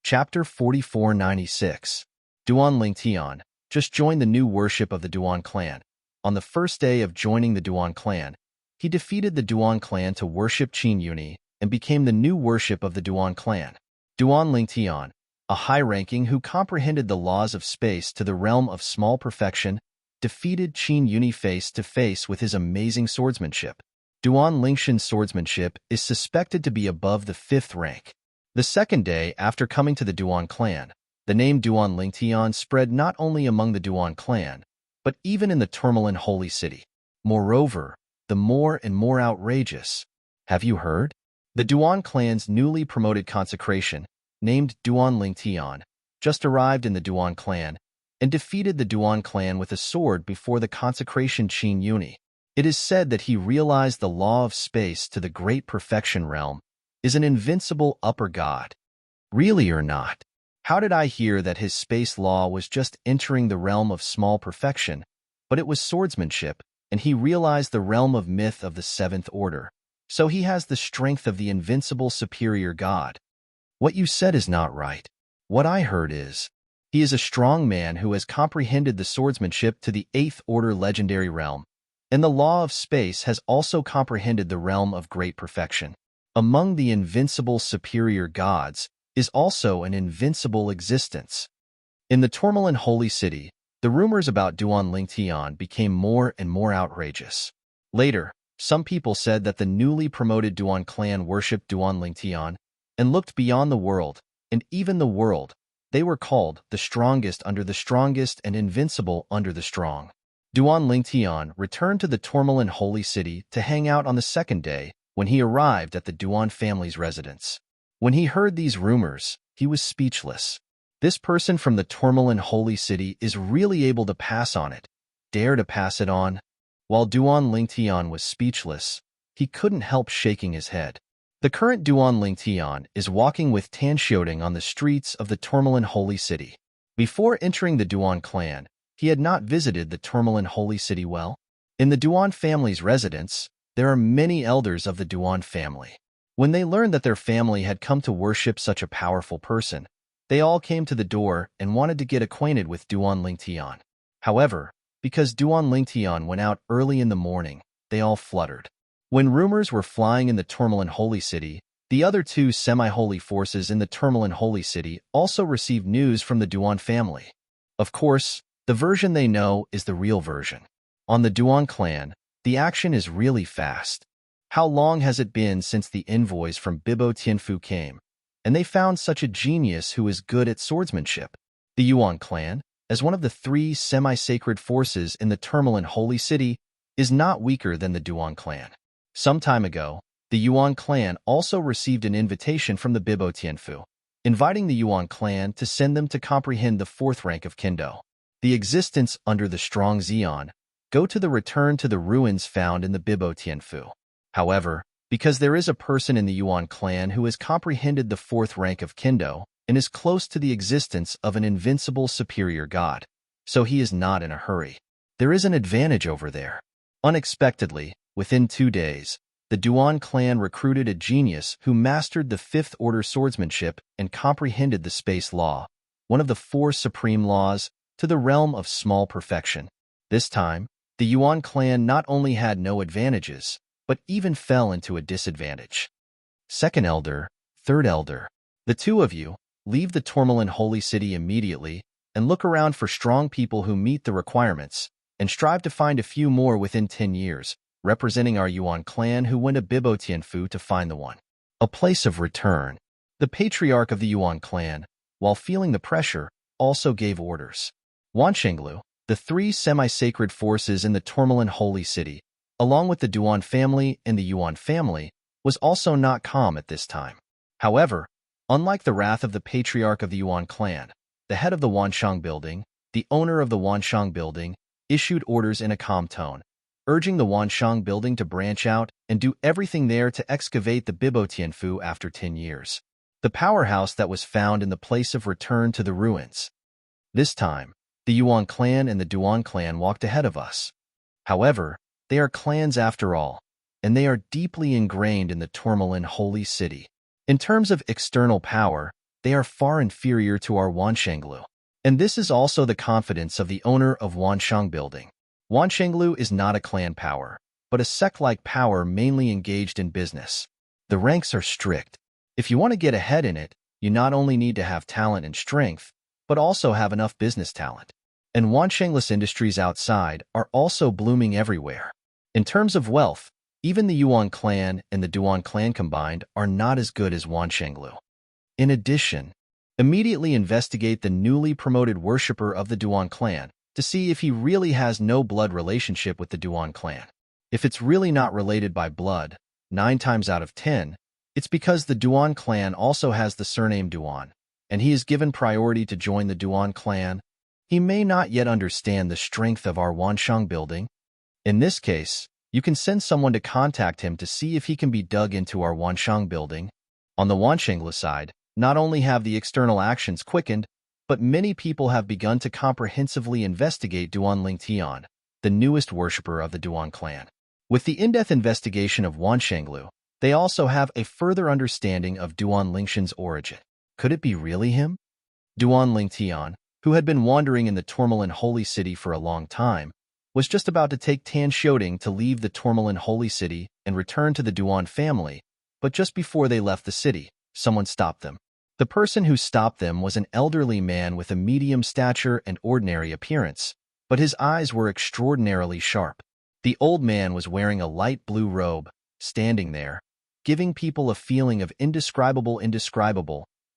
Chapter 4496. Duan Lingtian just joined the new worship of the Duan clan. On the first day of joining the Duan clan, he defeated the Duan clan to worship Qin Yuni and became the new worship of the Duan clan. Duan Lingtian, a high-ranking who comprehended the laws of space to the realm of small perfection, defeated Qin Yuni face to face with his amazing swordsmanship. Duan Lingshan's swordsmanship is suspected to be above the 5th rank. The second day after coming to the Duan clan, the name Duan Lingtian spread not only among the Duan clan, but even in the Tourmaline holy city. Moreover, the more and more outrageous. Have you heard? The Duan clan's newly promoted consecration, named Duan Lingtian, just arrived in the Duan clan and defeated the Duan clan with a sword before the consecration Qin Yuni. It is said that he realized the law of space to the great perfection realm, is an invincible upper god. Really or not? How did I hear that his space law was just entering the realm of small perfection, but it was swordsmanship, and he realized the realm of myth of the 7th order, so he has the strength of the invincible superior god. What you said is not right. What I heard is, he is a strong man who has comprehended the swordsmanship to the 8th order legendary realm, and the law of space has also comprehended the realm of great perfection. among the invincible superior gods, is also an invincible existence. In the Tourmaline Holy City, the rumors about Duan Lingtian became more and more outrageous. Later, some people said that the newly promoted Duan clan worshipped Duan Lingtian and looked beyond the world, and even the world. They were called the strongest under the strongest and invincible under the strong. Duan Lingtian returned to the Tourmaline Holy City to hang out on the second day when he arrived at the Duan family's residence. When he heard these rumors, he was speechless. This person from the Tourmaline Holy City is really able to pass on it, dare to pass it on. While Duan Lingtian was speechless, he couldn't help shaking his head. The current Duan Lingtian is walking with Tan Xiaoding on the streets of the Tourmaline Holy City. Before entering the Duan clan, he had not visited the Tourmaline Holy City well. In the Duan family's residence, there are many elders of the Duan family. When they learned that their family had come to worship such a powerful person, they all came to the door and wanted to get acquainted with Duan Lingtian. However, because Duan Lingtian went out early in the morning, they all fluttered. When rumors were flying in the Tourmaline Holy City, the other two semi-holy forces in the Tourmaline Holy City also received news from the Duan family. Of course, the version they know is the real version. On the Duan clan, the action is really fast. How long has it been since the envoys from Bibo Tianfu came, and they found such a genius who is good at swordsmanship? The Yuan clan, as one of the three semi-sacred forces in the Tourmaline Holy City, is not weaker than the Duan clan. Some time ago, the Yuan clan also received an invitation from the Bibo Tianfu, inviting the Yuan clan to send them to comprehend the fourth rank of Kendo. The existence under the strong Xian, go to the return to the ruins found in the Bibo Tianfu. However, because there is a person in the Yuan clan who has comprehended the fourth rank of Kendo and is close to the existence of an invincible superior god, so he is not in a hurry. There is an advantage over there. Unexpectedly, within 2 days, the Duan clan recruited a genius who mastered the fifth order swordsmanship and comprehended the space law, one of the 4 supreme laws, to the realm of small perfection. This time, the Yuan clan not only had no advantages, but even fell into a disadvantage. Second elder, third elder, the two of you, leave the Tourmaline Holy City immediately and look around for strong people who meet the requirements, and strive to find a few more within 10 years, representing our Yuan clan who went to Bibo Tianfu to find the one. A place of return. The patriarch of the Yuan clan, while feeling the pressure, also gave orders. Wanshenglu, the 3 semi-sacred forces in the Tourmaline Holy City, along with the Duan family and the Yuan family, was also not calm at this time. However, unlike the wrath of the patriarch of the Yuan clan, the head of the Wanshang building, the owner of the Wanshang building, issued orders in a calm tone, urging the Wanshang building to branch out and do everything there to excavate the Bibo Tianfu after 10 years. The powerhouse that was found in the place of return to the ruins. This time, the Yuan clan and the Duan clan walked ahead of us. However, they are clans after all, and they are deeply ingrained in the Tourmaline Holy City. In terms of external power, they are far inferior to our Wanshenglu. And this is also the confidence of the owner of Wanshang building. Wanshenglu is not a clan power, but a sect-like power mainly engaged in business. The ranks are strict. If you want to get ahead in it, you not only need to have talent and strength, but also have enough business talent. And Wanshenglu's industries outside are also blooming everywhere. In terms of wealth, even the Yuan clan and the Duan clan combined are not as good as Wanshenglu. In addition, immediately investigate the newly promoted worshipper of the Duan clan to see if he really has no blood relationship with the Duan clan. If it's really not related by blood, 9 times out of 10, it's because the Duan clan also has the surname Duan, and he is given priority to join the Duan clan. He may not yet understand the strength of our Wanshang building. In this case, you can send someone to contact him to see if he can be dug into our Wanshang building. On the Wanshenglu side, not only have the external actions quickened, but many people have begun to comprehensively investigate Duan Lingtian, the newest worshipper of the Duan clan. With the in-depth investigation of Wanshenglu, they also have a further understanding of Duan Lingshan's origin. Could it be really him? Duan Lingtian, who had been wandering in the Tourmaline Holy City for a long time, was just about to take Tan Xiaoding to leave the Tourmaline Holy City and return to the Duan family, But just before they left the city, someone stopped them. The person who stopped them was an elderly man with a medium stature and ordinary appearance, but his eyes were extraordinarily sharp. The old man was wearing a light blue robe, standing there, giving people a feeling of indescribable,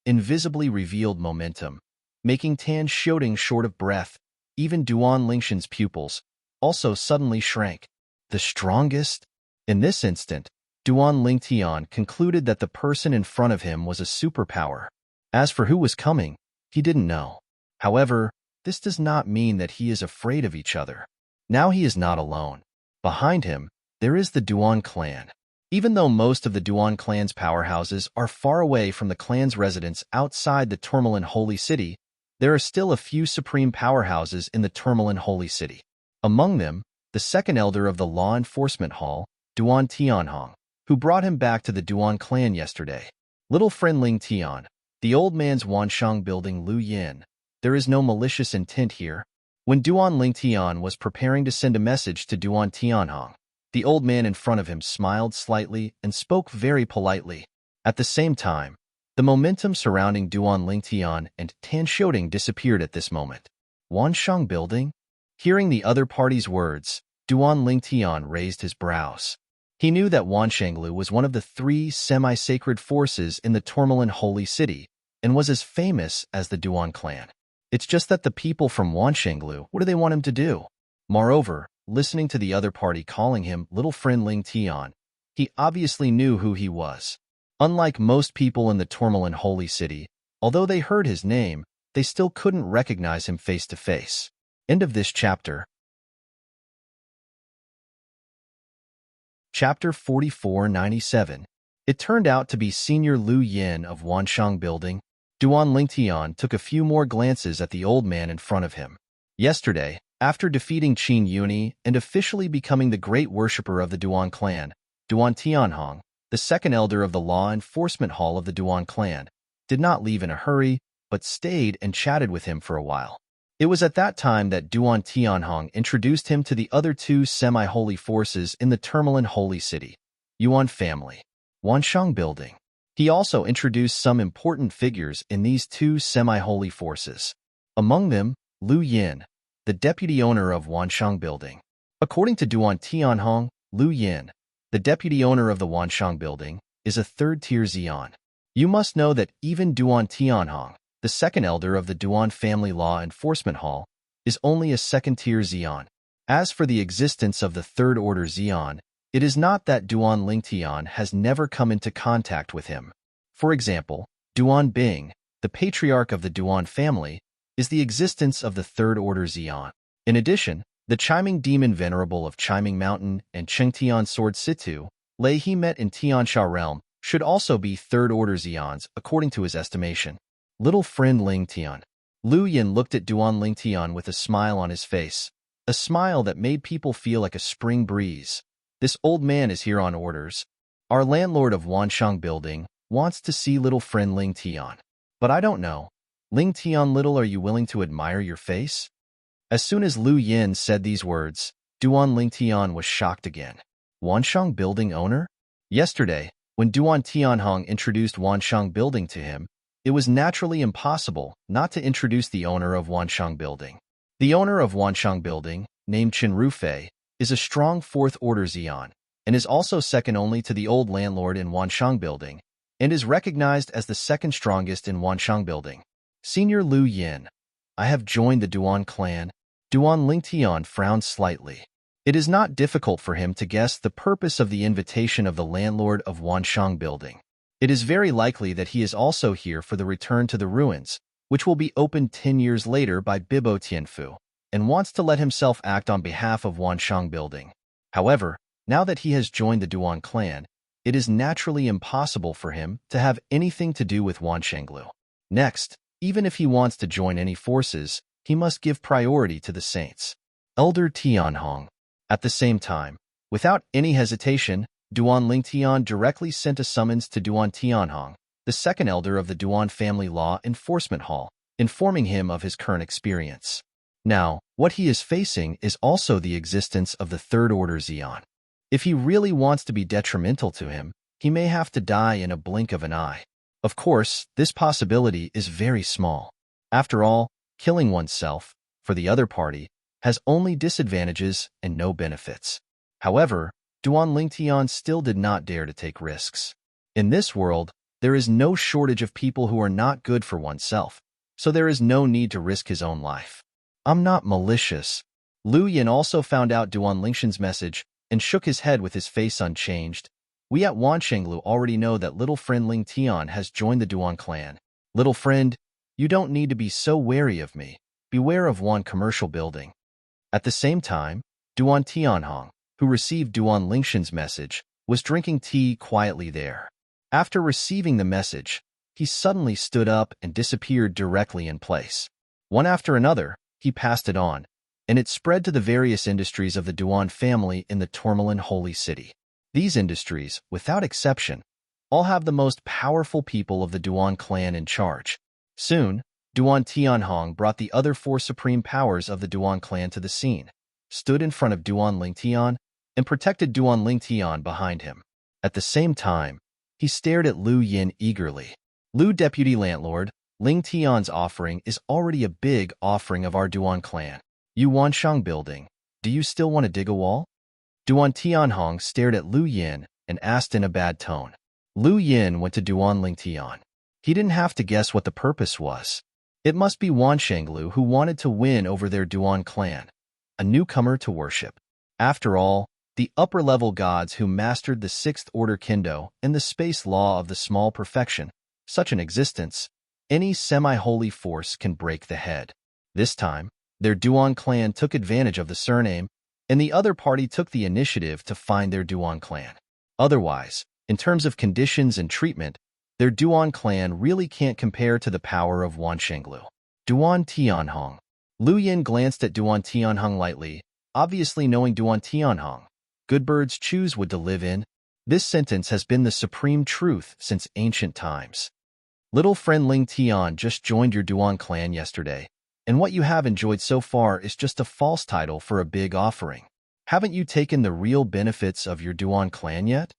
invisibly revealed momentum, making Tan Shouting short of breath. Even Duan Lingshan's pupils also suddenly shrank. The strongest? In this instant, Duan Lingtian concluded that the person in front of him was a superpower. As for who was coming, he didn't know. However, this does not mean that he is afraid of each other. Now he is not alone. Behind him, there is the Duan clan. Even though most of the Duan clan's powerhouses are far away from the clan's residence outside the Tourmaline Holy City, there are still a few supreme powerhouses in the Tourmaline Holy City. Among them, the second elder of the Law Enforcement Hall, Duan Tianhong, who brought him back to the Duan clan yesterday. Little friend Ling Tian, the old man's Wanshang building Lu Yin. There is no malicious intent here. When Duan Lingtian was preparing to send a message to Duan Tianhong, the old man in front of him smiled slightly and spoke very politely. At the same time, the momentum surrounding Duan Lingtian and Tan Shouting disappeared at this moment. Wanshang building? Hearing the other party's words, Duan Lingtian raised his brows. He knew that Wanshanglu was one of the 3 semi-sacred forces in the Tourmaline Holy City and was as famous as the Duan clan. It's just that the people from Wanshanglu, what do they want him to do? Moreover, listening to the other party calling him little friend Ling Tian, he obviously knew who he was. Unlike most people in the Tourmaline Holy City, although they heard his name, they still couldn't recognize him face to face. End of this chapter. Chapter 4497. It turned out to be Senior Lu Yin of Wanshang Building. Duan Lingtian took a few more glances at the old man in front of him. Yesterday, after defeating Qin Yuni and officially becoming the great worshipper of the Duan clan, Duan Tianhong, the second elder of the Law Enforcement Hall of the Duan clan, did not leave in a hurry, but stayed and chatted with him for a while. It was at that time that Duan Tianhong introduced him to the other 2 semi-holy forces in the Tourmaline Holy City, Yuan family, Wanshang Building. He also introduced some important figures in these 2 semi-holy forces. Among them, Lu Yin, the deputy owner of Wanshang Building. According to Duan Tianhong, Lu Yin, the deputy owner of the Wanshang Building, is a 3rd-tier Xian. You must know that even Duan Tianhong, the second elder of the Duan Family Law Enforcement Hall, is only a 2nd-tier Xian. As for the existence of the 3rd-order Xian, it is not that Duan Lingtian has never come into contact with him. For example, Duan Bing, the patriarch of the Duan family, is the existence of the 3rd-order Xian. In addition, the Chiming Demon Venerable of Chiming Mountain and Chengtian Sword Situ, Lei he met in Tiansha Realm, should also be 3rd-order Xians according to his estimation. Little friend Lingtian. Lu Yin looked at Duan Lingtian with a smile on his face, a smile that made people feel like a spring breeze. This old man is here on orders. Our landlord of Wanshang Building wants to see little friend Ling Tian. But I don't know. Ling Tian little, are you willing to admire your face? As soon as Lu Yin said these words, Duan Ling Tian was shocked again. Wanshang Building owner? Yesterday, when Duan Tianhong introduced Wanshang Building to him, it was naturally impossible not to introduce the owner of Wanshang Building. The owner of Wanshang Building, named Chen Rufei, is a strong 4th-order Xian, and is also second only to the old landlord in Wanshang Building, and is recognized as the 2nd strongest in Wanshang Building. Senior Lu Yin. I have joined the Duan clan. Duan Lingtian frowned slightly. It is not difficult for him to guess the purpose of the invitation of the landlord of Wanshang Building. It is very likely that he is also here for the return to the ruins, which will be opened 10 years later by Bibo Tianfu, and wants to let himself act on behalf of Wanshang Building. However, now that he has joined the Duan clan, it is naturally impossible for him to have anything to do with Wanshanglu. Next, even if he wants to join any forces, he must give priority to the saints. Elder Tianhong. At the same time, without any hesitation, Duan Lingtian directly sent a summons to Duan Tianhong, the second elder of the Duan Family Law Enforcement Hall, informing him of his current experience. Now, what he is facing is also the existence of the 3rd-order Xian. If he really wants to be detrimental to him, he may have to die in a blink of an eye. Of course, this possibility is very small. After all, killing oneself, for the other party, has only disadvantages and no benefits. However, Duan Lingtian still did not dare to take risks. In this world, there is no shortage of people who are not good for oneself, so there is no need to risk his own life. I'm not malicious. Lu Yin also found out Duan Lingshan's message and shook his head with his face unchanged. We at Wanshenglu already know that little friend Ling Tian has joined the Duan clan. Little friend, you don't need to be so wary of me. Beware of one commercial building. At the same time, Duan Tianhong, who received Duan Lingshan's message, was drinking tea quietly there. After receiving the message, he suddenly stood up and disappeared directly in place. One after another, he passed it on, and it spread to the various industries of the Duan family in the Tourmaline Holy City. These industries, without exception, all have the most powerful people of the Duan clan in charge. Soon, Duan Tianhong brought the other 4 supreme powers of the Duan clan to the scene, stood in front of Duan Lingtian, and protected Duan Lingtian behind him. At the same time, he stared at Lu Yin eagerly. Lu Deputy Landlord, Ling Tian's offering is already a big offering of our Duan clan. You Wanshang building, do you still want to dig a wall? Duan Tianhong stared at Lu Yin and asked in a bad tone. Lu Yin went to Duan Lingtian. He didn't have to guess what the purpose was. It must be Wanshenglu who wanted to win over their Duan clan, a newcomer to worship. After all, the upper-level gods who mastered the 6th order Kendo and the space law of the small perfection, such an existence, any semi-holy force can break the head. This time, their Duan clan took advantage of the surname, and the other party took the initiative to find their Duan clan. Otherwise, in terms of conditions and treatment, their Duan clan really can't compare to the power of Wanshenglu. Duan Tianhong. Lu Yin glanced at Duan Tianhong lightly, obviously knowing Duan Tianhong. Good birds choose wood to live in. This sentence has been the supreme truth since ancient times. Little friend Ling Tian just joined your Duan clan yesterday, and what you have enjoyed so far is just a false title for a big offering. Haven't you taken the real benefits of your Duan clan yet?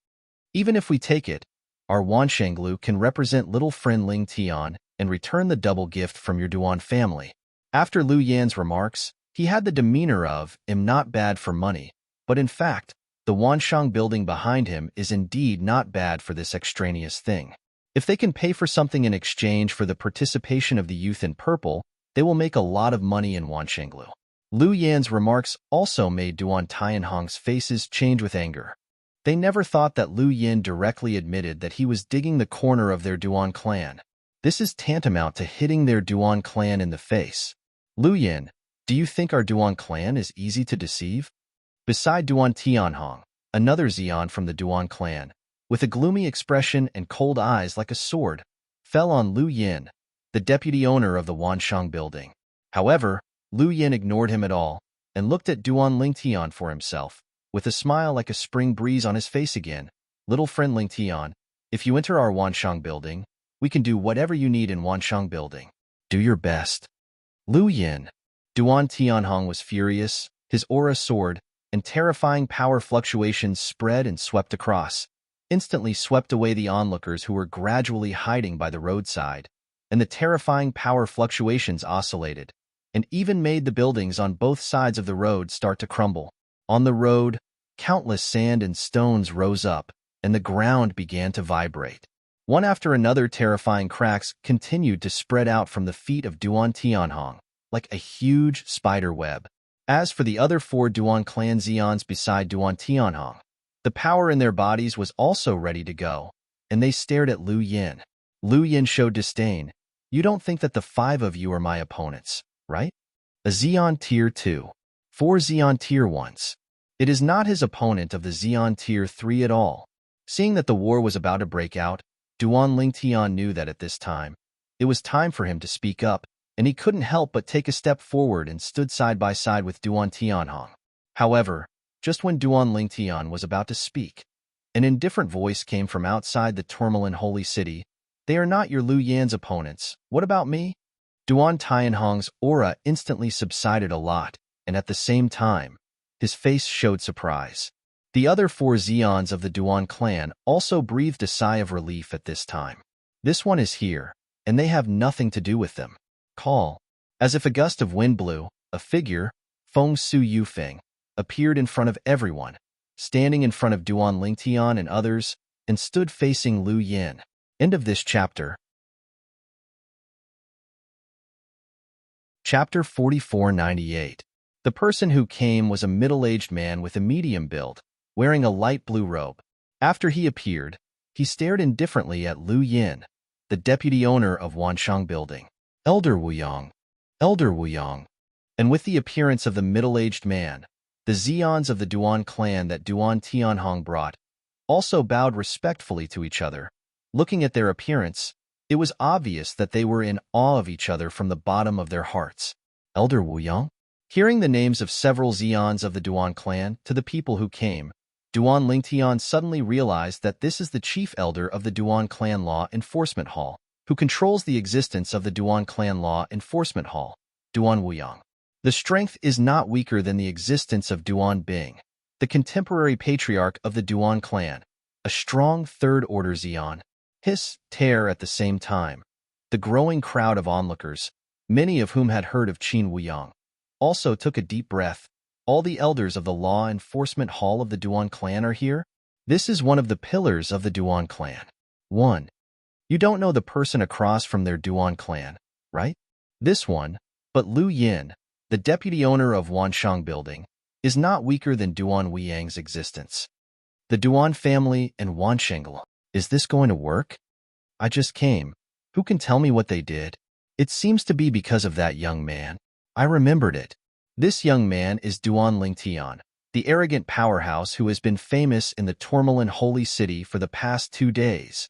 Even if we take it, our Wanshenglu can represent little friend Ling Tian and return the double gift from your Duan family. After Lu Yan's remarks, he had the demeanor of, "am not bad for money," but in fact, the Wanshang building behind him is indeed not bad for this extraneous thing. If they can pay for something in exchange for the participation of the youth in purple, they will make a lot of money in Wanshenglu. Lu Yan's remarks also made Duan Tianhong's faces change with anger. They never thought that Lu Yin directly admitted that he was digging the corner of their Duan clan. This is tantamount to hitting their Duan clan in the face. Lu Yin, do you think our Duan clan is easy to deceive? Beside Duan Tianhong, another Xian from the Duan clan, with a gloomy expression and cold eyes like a sword, fell on Lu Yin, the deputy owner of the Wanshang building. However, Lu Yin ignored him at all and looked at Duan Lingtian for himself, with a smile like a spring breeze on his face again. Little friend Lingtian, if you enter our Wanshang building, we can do whatever you need in Wanshang building. Do your best. Lu Yin. Duan Tianhong was furious, his aura soared, and terrifying power fluctuations spread and swept across, instantly swept away the onlookers who were gradually hiding by the roadside, and the terrifying power fluctuations oscillated, and even made the buildings on both sides of the road start to crumble. On the road, countless sand and stones rose up, and the ground began to vibrate. One after another, terrifying cracks continued to spread out from the feet of Duan Tianhong, like a huge spider web. As for the other 4 Duan clan Xians beside Duan Tianhong, the power in their bodies was also ready to go, and they stared at Lu Yin. Lu Yin showed disdain. You don't think that the 5 of you are my opponents, right? A Xian Tier 2. 4 Xian Tier 1s. It is not his opponent of the Xian Tier 3 at all. Seeing that the war was about to break out, Duan Lingtian knew that at this time, it was time for him to speak up, and he couldn't help but take a step forward and stood side by side with Duan Tianhong. However, just when Duan Lingtian was about to speak, an indifferent voice came from outside the Tourmaline Holy City. They are not your Lu Yan's opponents. What about me? Duan Tianhong's aura instantly subsided a lot, and at the same time, his face showed surprise. The other 4 Zeons of the Duan clan also breathed a sigh of relief at this time. This one is here, and they have nothing to do with them. Call. As if a gust of wind blew, a figure, Feng Su Yufeng, appeared in front of everyone, standing in front of Duan Lingtian and others, and stood facing Lu Yin. End of this chapter. Chapter 4498. The person who came was a middle-aged man with a medium build, wearing a light blue robe. After he appeared, he stared indifferently at Lu Yin, the deputy owner of Wanshang Building. Elder Wuyang. Elder Wuyang. And with the appearance of the middle-aged man, the Zeons of the Duan clan that Duan Tianhong brought also bowed respectfully to each other. Looking at their appearance, it was obvious that they were in awe of each other from the bottom of their hearts. Elder Wuyang? Hearing the names of several Zeons of the Duan clan to the people who came, Duan Lingtian suddenly realized that this is the chief elder of the Duan clan Law Enforcement Hall, who controls the existence of the Duan clan Law Enforcement Hall, Duan Wuyang. The strength is not weaker than the existence of Duan Bing, the contemporary patriarch of the Duan clan, a strong third-order Zeon. Hiss, tear at the same time. The growing crowd of onlookers, many of whom had heard of Qin Wuyang, also took a deep breath. All the elders of the Law Enforcement Hall of the Duan clan are here? This is one of the pillars of the Duan clan. 1. You don't know the person across from their Duan clan, right? This one, but Lu Yin, the deputy owner of Wanshang Building, is not weaker than Duan Wuyang's existence. The Duan family and Wansheng. Is this going to work? I just came. Who can tell me what they did? It seems to be because of that young man. I remembered it. This young man is Duan Lingtian, the arrogant powerhouse who has been famous in the Tourmaline Holy City for the past 2 days.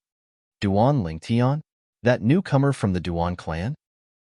Duan Lingtian? That newcomer from the Duan clan?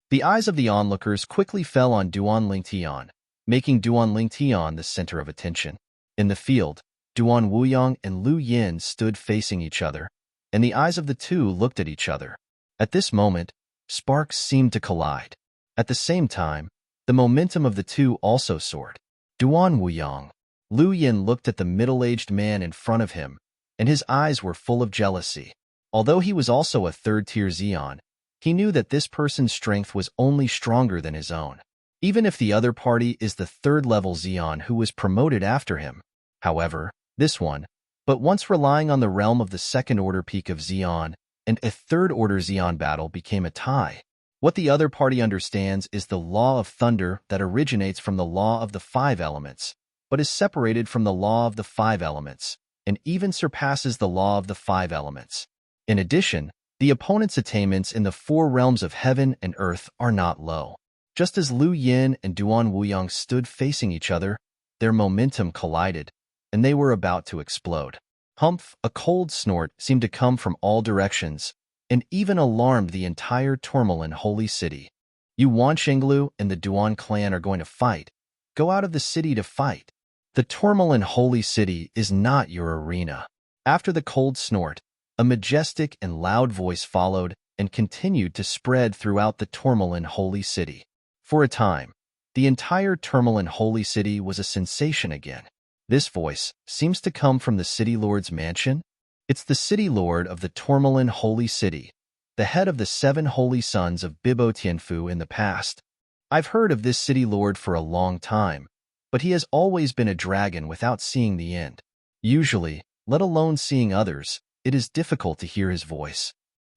The eyes of the onlookers quickly fell on Duan Lingtian, making Duan Lingtian the center of attention. In the field, Duan Wuyang and Lu Yin stood facing each other, and the eyes of the two looked at each other. At this moment, sparks seemed to collide. At the same time, the momentum of the two also soared. Duan Wuyang. Lu Yin looked at the middle-aged man in front of him, and his eyes were full of jealousy. Although he was also a third-tier Zeon, he knew that this person's strength was only stronger than his own, even if the other party is the third-level Zeon who was promoted after him. However, this one, but once relying on the realm of the second-order peak of Zeon, and a third-order Zeon battle became a tie. What the other party understands is the law of thunder that originates from the law of the 5 elements, but is separated from the law of the 5 elements, and even surpasses the law of the 5 elements. In addition, the opponent's attainments in the 4 realms of heaven and earth are not low. Just as Lu Yin and Duan Wuyang stood facing each other, their momentum collided, and they were about to explode. Humph! A cold snort seemed to come from all directions, and even alarmed the entire Tourmaline Holy City. You Wanshenglu and the Duan clan are going to fight. Go out of the city to fight. The Tourmaline Holy City is not your arena. After the cold snort, a majestic and loud voice followed and continued to spread throughout the Tourmaline Holy City. For a time, the entire Tourmaline Holy City was a sensation again. This voice seems to come from the City Lord's mansion. It's the City Lord of the Tourmaline Holy City, the head of the 7 holy sons of Bibo Tianfu in the past. I've heard of this City Lord for a long time, but he has always been a dragon without seeing the end. Usually, let alone seeing others, it is difficult to hear his voice.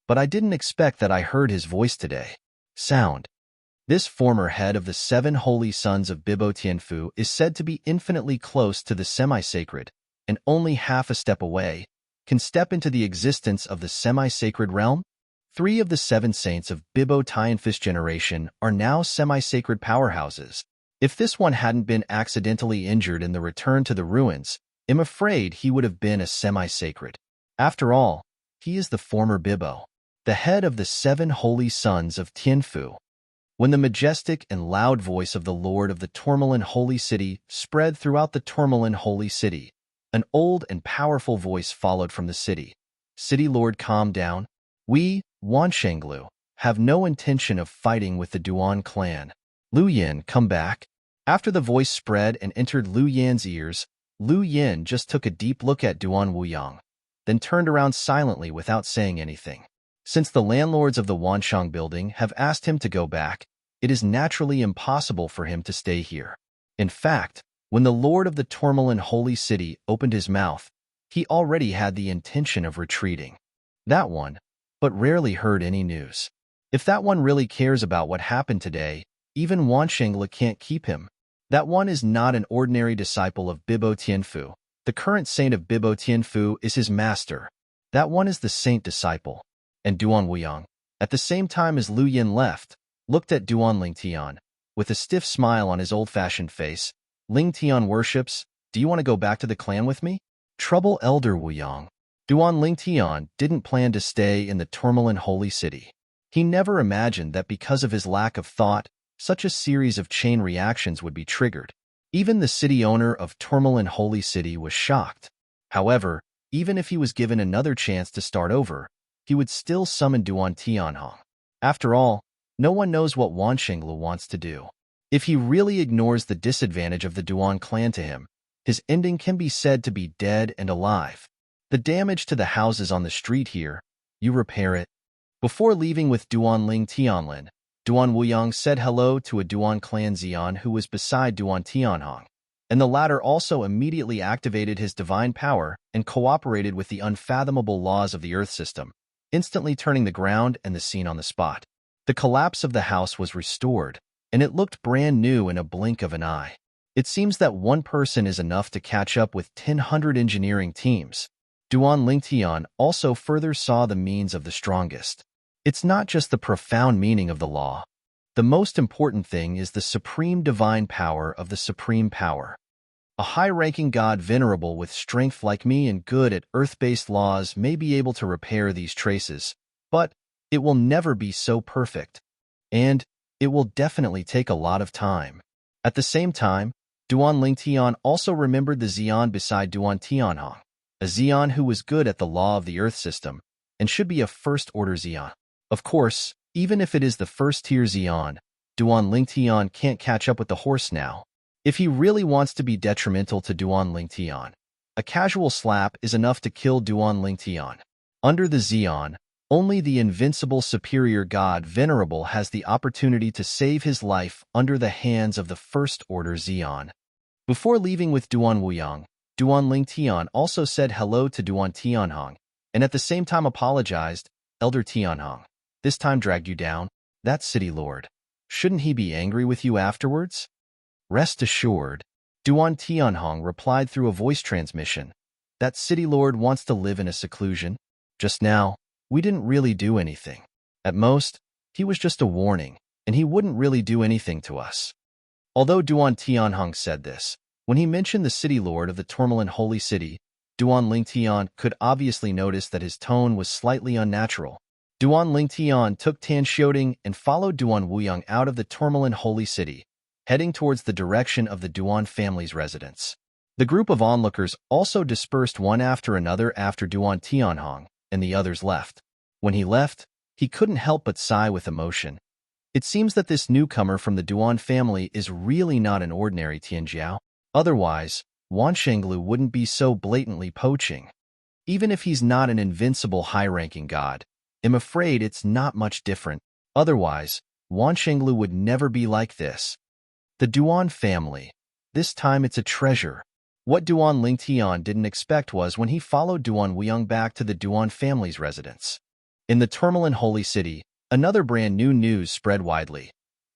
But I didn't expect that I heard his voice today. Sound. This former head of the 7 holy sons of Bibo Tianfu is said to be infinitely close to the semi-sacred, and only half a step away, can step into the existence of the semi-sacred realm. 3 of the 7 saints of Bibo Tianfu's generation are now semi-sacred powerhouses. If this one hadn't been accidentally injured in the return to the ruins, I'm afraid he would have been a semi-sacred. After all, he is the former Bibo, the head of the 7 holy sons of Tianfu. When the majestic and loud voice of the Lord of the Tourmaline Holy City spread throughout the Tourmaline Holy City, an old and powerful voice followed from the city. City Lord, calm down. We, Wanshenglu, have no intention of fighting with the Duan clan. Lu Yin, come back. After the voice spread and entered Lu Yan's ears, Lu Yin just took a deep look at Duan Wuyang, then turned around silently without saying anything. Since the landlords of the Wanshang building have asked him to go back, it is naturally impossible for him to stay here. In fact, when the Lord of the Tourmaline Holy City opened his mouth, he already had the intention of retreating. That one, but rarely heard any news. If that one really cares about what happened today, even Wanshengla can't keep him. That one is not an ordinary disciple of Bibo Tianfu. The current saint of Bibo Tianfu is his master. That one is the saint disciple. And Duan Wuyang, at the same time as Lu Yin left, looked at Duan Lingtian. With a stiff smile on his old-fashioned face, Lingtian worships, do you want to go back to the clan with me? Trouble Elder Wuyang. Duan Lingtian didn't plan to stay in the Tourmaline Holy City. He never imagined that because of his lack of thought, such a series of chain reactions would be triggered. Even the city owner of Tourmaline Holy City was shocked. However, even if he was given another chance to start over, he would still summon Duan Tianhong. After all, no one knows what Wanshenglu wants to do. If he really ignores the disadvantage of the Duan clan to him, his ending can be said to be dead and alive. The damage to the houses on the street here, you repair it. Before leaving with Duan Ling Tianlin, Duan Wuyang said hello to a Duan clan Xian who was beside Duan Tianhong, and the latter also immediately activated his divine power and cooperated with the unfathomable laws of the Earth system, instantly turning the ground and the scene on the spot. The collapse of the house was restored, and it looked brand new in a blink of an eye. It seems that one person is enough to catch up with 1,000 engineering teams. Duan Lingtian also further saw the means of the strongest. It's not just the profound meaning of the law. The most important thing is the supreme divine power of the supreme power. A high-ranking god venerable with strength like me and good at earth-based laws may be able to repair these traces, but it will never be so perfect. And it will definitely take a lot of time. At the same time, Duan Lingtian also remembered the Xian beside Duan Tianhong, a Xian who was good at the law of the Earth system and should be a first-order Xian. Of course, even if it is the first-tier Xian, Duan Lingtian can't catch up with the horse now. If he really wants to be detrimental to Duan Lingtian, a casual slap is enough to kill Duan Lingtian. Under the Xian, only the invincible superior god Venerable has the opportunity to save his life under the hands of the first-order Xian. Before leaving with Duan Wuyang, Duan Lingtian also said hello to Duan Tianhong, and at the same time apologized, Elder Tianhong. This time dragged you down? That city lord. Shouldn't he be angry with you afterwards? Rest assured, Duan Tianhong replied through a voice transmission. That city lord wants to live in a seclusion. Just now, we didn't really do anything. At most, he was just a warning, and he wouldn't really do anything to us. Although Duan Tianhong said this, when he mentioned the city lord of the Tourmaline Holy City, Duan Lingtian could obviously notice that his tone was slightly unnatural. Duan Lingtian took Tan Xiaoding and followed Duan Wuyang out of the Tourmaline Holy City, heading towards the direction of the Duan family's residence. The group of onlookers also dispersed one after another after Duan Tianhong and the others left. When he left, he couldn't help but sigh with emotion. It seems that this newcomer from the Duan family is really not an ordinary Tianjiao. Otherwise, Wanshenglu wouldn't be so blatantly poaching. Even if he's not an invincible high-ranking god, I'm afraid it's not much different. Otherwise, Wanshenglu would never be like this. The Duan family. This time it's a treasure. What Duan Lingtian didn't expect was when he followed Duan Wuyang back to the Duan family's residence. In the Tourmaline Holy City, another brand new news spread widely.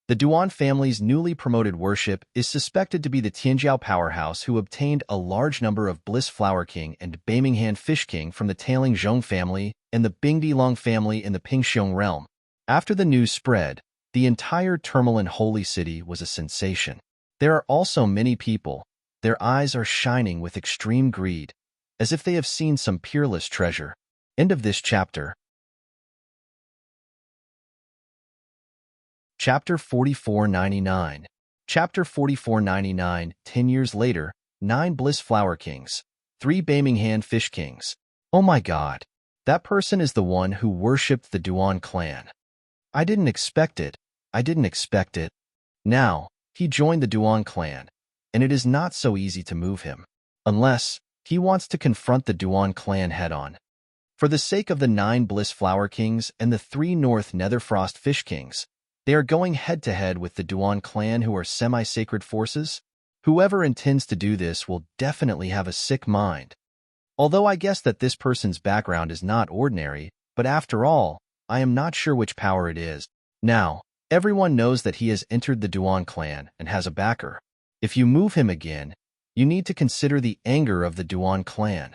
The Duan family's newly promoted worship is suspected to be the Tianjiao powerhouse who obtained a large number of Bliss Flower King and Beiminghan Fish King from the Tailing Zhong family and the Bingdilong family in the Pingxiong realm. After the news spread, the entire Tourmaline Holy City was a sensation. There are also many people. Their eyes are shining with extreme greed, as if they have seen some peerless treasure. End of this chapter. Chapter 4499. Chapter 4499. 10 years later, 9 Bliss Flower Kings, 3 Beiminghan Fish Kings. Oh my god. That person is the one who worshipped the Duan clan. I didn't expect it. I didn't expect it. Now, he joined the Duan clan, and it is not so easy to move him. unless he wants to confront the Duan clan head-on. For the sake of the 9 Bliss Flower Kings and the 3 North Netherfrost Fish Kings, they are going head-to-head with the Duan clan, who are semi-sacred forces. Whoever intends to do this will definitely have a sick mind. Although I guess that this person's background is not ordinary, but after all, I am not sure which power it is. Now, everyone knows that he has entered the Duan clan and has a backer. If you move him again, you need to consider the anger of the Duan clan.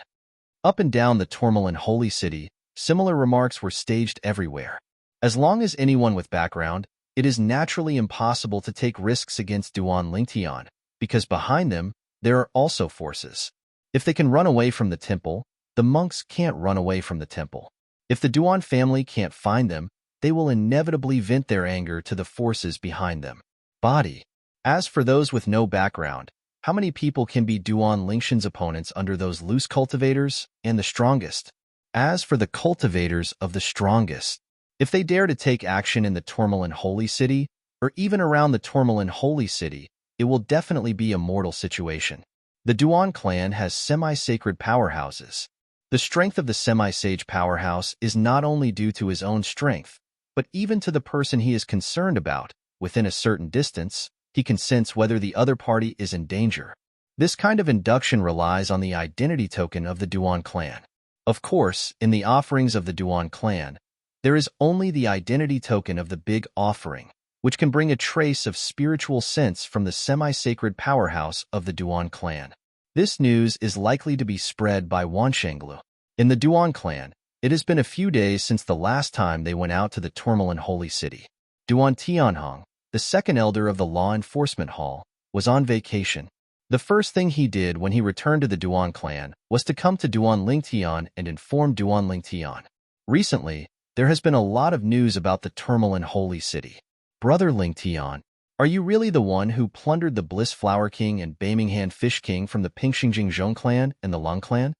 Up and down the Tourmaline Holy City, similar remarks were staged everywhere. As long as anyone with background, it is naturally impossible to take risks against Duan Lingtian, because behind them, there are also forces. If they can run away from the temple, the monks can't run away from the temple. If the Duan family can't find them, they will inevitably vent their anger to the forces behind them. Body. As for those with no background, how many people can be Duan Lingtian's opponents under those loose cultivators and the strongest? As for the cultivators of the strongest, if they dare to take action in the Tourmaline Holy City, or even around the Tourmaline Holy City, it will definitely be a mortal situation. The Duan clan has semi-sacred powerhouses. The strength of the semi-sage powerhouse is not only due to his own strength, but even to the person he is concerned about. Within a certain distance, he can sense whether the other party is in danger. This kind of induction relies on the identity token of the Duan clan. Of course, in the offerings of the Duan clan, there is only the identity token of the big offering, which can bring a trace of spiritual sense from the semi-sacred powerhouse of the Duan clan. This news is likely to be spread by Wanshenglu. In the Duan clan, it has been a few days since the last time they went out to the Tourmaline Holy City. Duan Tianhong, the second elder of the Law Enforcement Hall, was on vacation. The first thing he did when he returned to the Duan clan was to come to Duan Lingtian and inform Duan Lingtian. Recently, there has been a lot of news about the Tourmaline Holy City. Brother Lingtian, are you really the one who plundered the Bliss Flower King and Baminghan Fish King from the Pingxingjing Zhong clan and the Lung clan?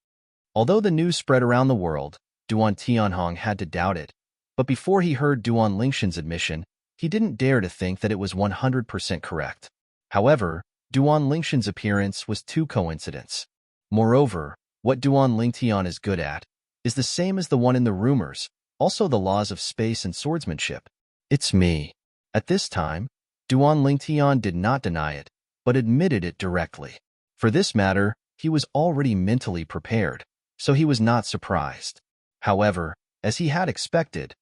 Although the news spread around the world, Duan Tianhong had to doubt it. But before he heard Duan Lingtian's admission, he didn't dare to think that it was 100% correct. However, Duan Lingtian's appearance was too coincidence. Moreover, what Duan Lingtian is good at is the same as the one in the rumors, also the laws of space and swordsmanship. It's me. At this time, Duan Lingtian did not deny it, but admitted it directly. For this matter, he was already mentally prepared, so he was not surprised. However, as he had expected,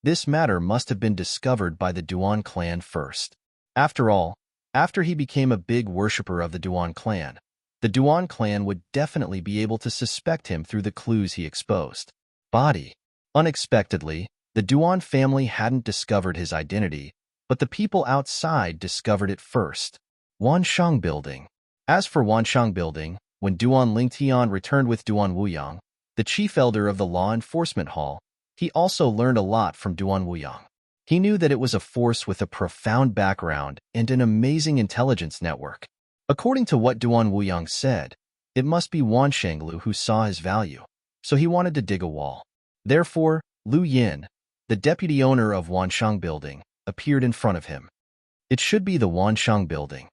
this matter must have been discovered by the Duan clan first. After all, after he became a big worshipper of the Duan clan would definitely be able to suspect him through the clues he exposed. Body. Unexpectedly, the Duan family hadn't discovered his identity, but the people outside discovered it first. Wanshang Building. As for Wanshang Building, when Duan Lingtian returned with Duan Wuyang, the chief elder of the Law Enforcement Hall, he also learned a lot from Duan Wuyang. He knew that it was a force with a profound background and an amazing intelligence network. According to what Duan Wuyang said, it must be Wanshenglu who saw his value, so he wanted to dig a wall. Therefore, Lu Yin, the deputy owner of Wanshang Building, appeared in front of him. It should be the Wanshang Building.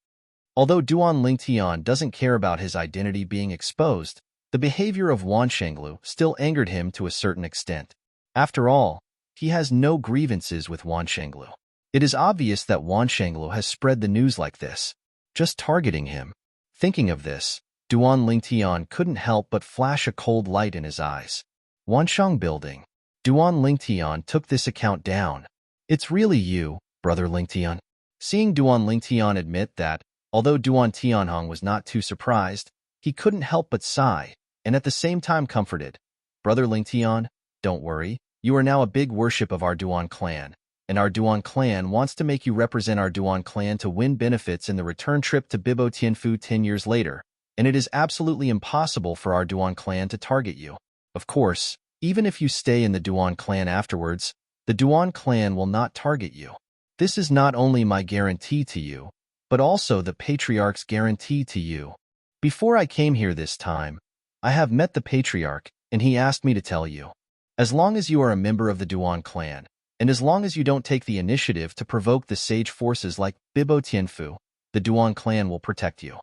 Although Duan Lingtian doesn't care about his identity being exposed, the behavior of Wanshenglu still angered him to a certain extent. After all, he has no grievances with Wanshenglu. It is obvious that Wanshenglu has spread the news like this, just targeting him. Thinking of this, Duan Lingtian couldn't help but flash a cold light in his eyes. Wanshang Building. Duan Lingtian took this account down. It's really you, Brother Lingtian. Seeing Duan Lingtian admit that, although Duan Tianhong was not too surprised, he couldn't help but sigh, and at the same time comforted. Brother Lingtian, don't worry, you are now a big worship of our Duan clan, and our Duan clan wants to make you represent our Duan clan to win benefits in the return trip to Bibo Tianfu 10 years later, and it is absolutely impossible for our Duan clan to target you. Of course, even if you stay in the Duan clan afterwards, the Duan clan will not target you. This is not only my guarantee to you, but also the Patriarch's guarantee to you. Before I came here this time, I have met the Patriarch, and he asked me to tell you. As long as you are a member of the Duan clan, and as long as you don't take the initiative to provoke the sage forces like Bibo Tianfu, the Duan clan will protect you.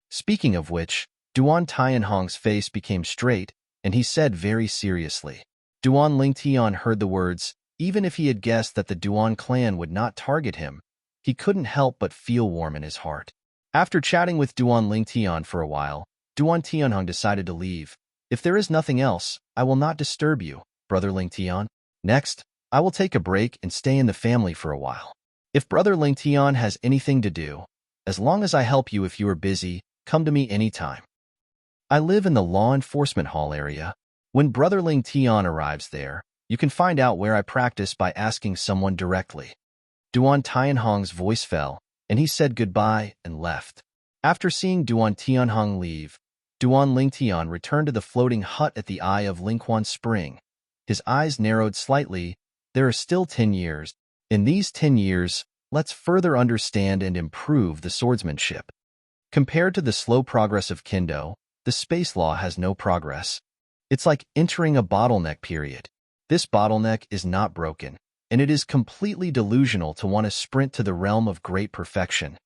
Speaking of which, Duan Tianhong's face became straight, and he said very seriously. Duan Lingtian heard the words. Even if he had guessed that the Duan clan would not target him, he couldn't help but feel warm in his heart. After chatting with Duan Lingtian for a while, Duan Tianhong decided to leave. If there is nothing else, I will not disturb you, Brother Lingtian. Next, I will take a break and stay in the family for a while. If Brother Lingtian has anything to do, as long as I help you if you are busy, come to me anytime. I live in the law enforcement hall area. When Brother Lingtian arrives there, you can find out where I practice by asking someone directly. Duan Tianhong's voice fell, and he said goodbye and left. After seeing Duan Tianhong leave, Duan Lingtian returned to the floating hut at the eye of Lingquan Spring. His eyes narrowed slightly. There are still 10 years. In these 10 years, let's further understand and improve the swordsmanship. Compared to the slow progress of Kendo, the space law has no progress. It's like entering a bottleneck period. This bottleneck is not broken, and it is completely delusional to want to sprint to the realm of great perfection.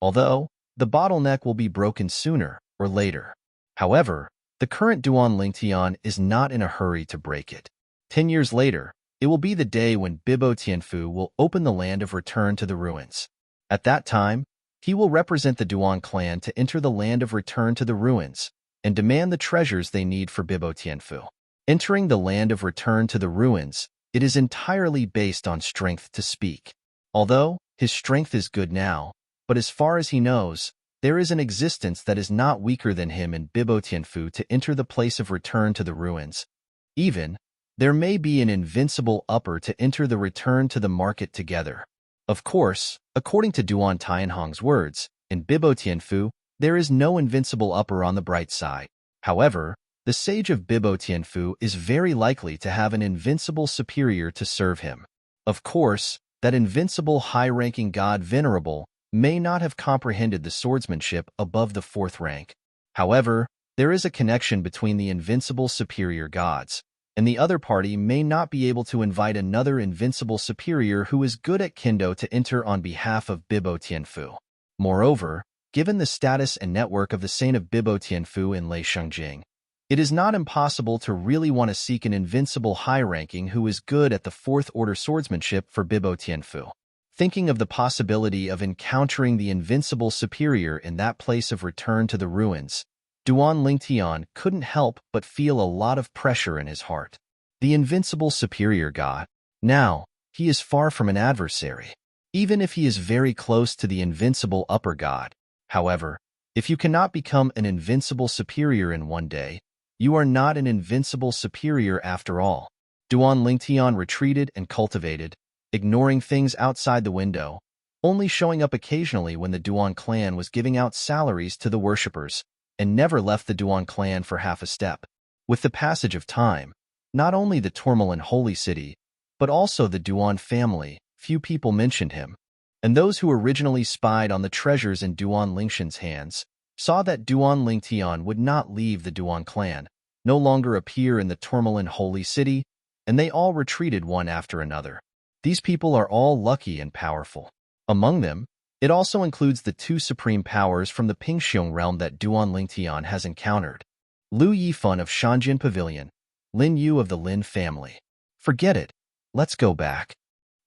Although, the bottleneck will be broken sooner or later. However, the current Duan Lingtian is not in a hurry to break it. 10 years later, it will be the day when Bibo Tianfu will open the land of return to the ruins. At that time, he will represent the Duan clan to enter the land of return to the ruins and demand the treasures they need for Bibo Tianfu. Entering the land of return to the ruins, it is entirely based on strength to speak. Although his strength is good now, but as far as he knows, there is an existence that is not weaker than him in Bibo Tianfu to enter the place of return to the ruins. Even, there may be an invincible upper to enter the return to the market together. Of course, according to Duan Tianhong's words, in Bibo Tianfu, there is no invincible upper on the bright side. However, the sage of Bibo Tianfu is very likely to have an invincible superior to serve him. Of course, that invincible high-ranking god Venerable may not have comprehended the swordsmanship above the 4th rank. However, there is a connection between the invincible superior gods, and the other party may not be able to invite another invincible superior who is good at Kendo to enter on behalf of Bibo Tianfu. Moreover, given the status and network of the saint of Bibo Tianfu in Lei Shengjing, it is not impossible to really want to seek an invincible high-ranking who is good at the 4th order swordsmanship for Bibo Tianfu. Thinking of the possibility of encountering the invincible superior in that place of return to the ruins, Duan Lingtian couldn't help but feel a lot of pressure in his heart. The invincible superior god. Now, he is far from an adversary, even if he is very close to the invincible upper god. However, if you cannot become an invincible superior in one day, you are not an invincible superior after all. Duan Lingtian retreated and cultivated, ignoring things outside the window, only showing up occasionally when the Duan clan was giving out salaries to the worshippers, and never left the Duan clan for half a step. With the passage of time, not only the Tourmaline Holy City, but also the Duan family, few people mentioned him. And those who originally spied on the treasures in Duan Lingshan's hands saw that Duan Lingtian would not leave the Duan clan, no longer appear in the Tourmaline Holy City, and they all retreated one after another. These people are all lucky and powerful. Among them, it also includes the 2 supreme powers from the Pingxiong realm that Duan Lingtian has encountered. Lu Yifan of Shanjin Pavilion, Lin Yu of the Lin family. Forget it. Let's go back.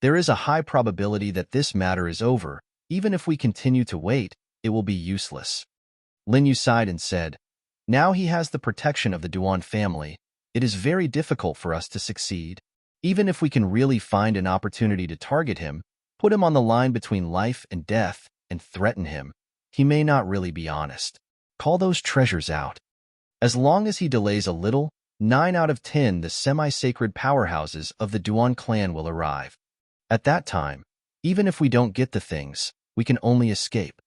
There is a high probability that this matter is over. Even if we continue to wait, it will be useless. Lin Yu sighed and said, now he has the protection of the Duan family. It is very difficult for us to succeed. Even if we can really find an opportunity to target him, put him on the line between life and death, and threaten him, he may not really be honest. Call those treasures out. As long as he delays a little, 9 out of 10 the semi-sacred powerhouses of the Duan clan will arrive. At that time, even if we don't get the things, we can only escape.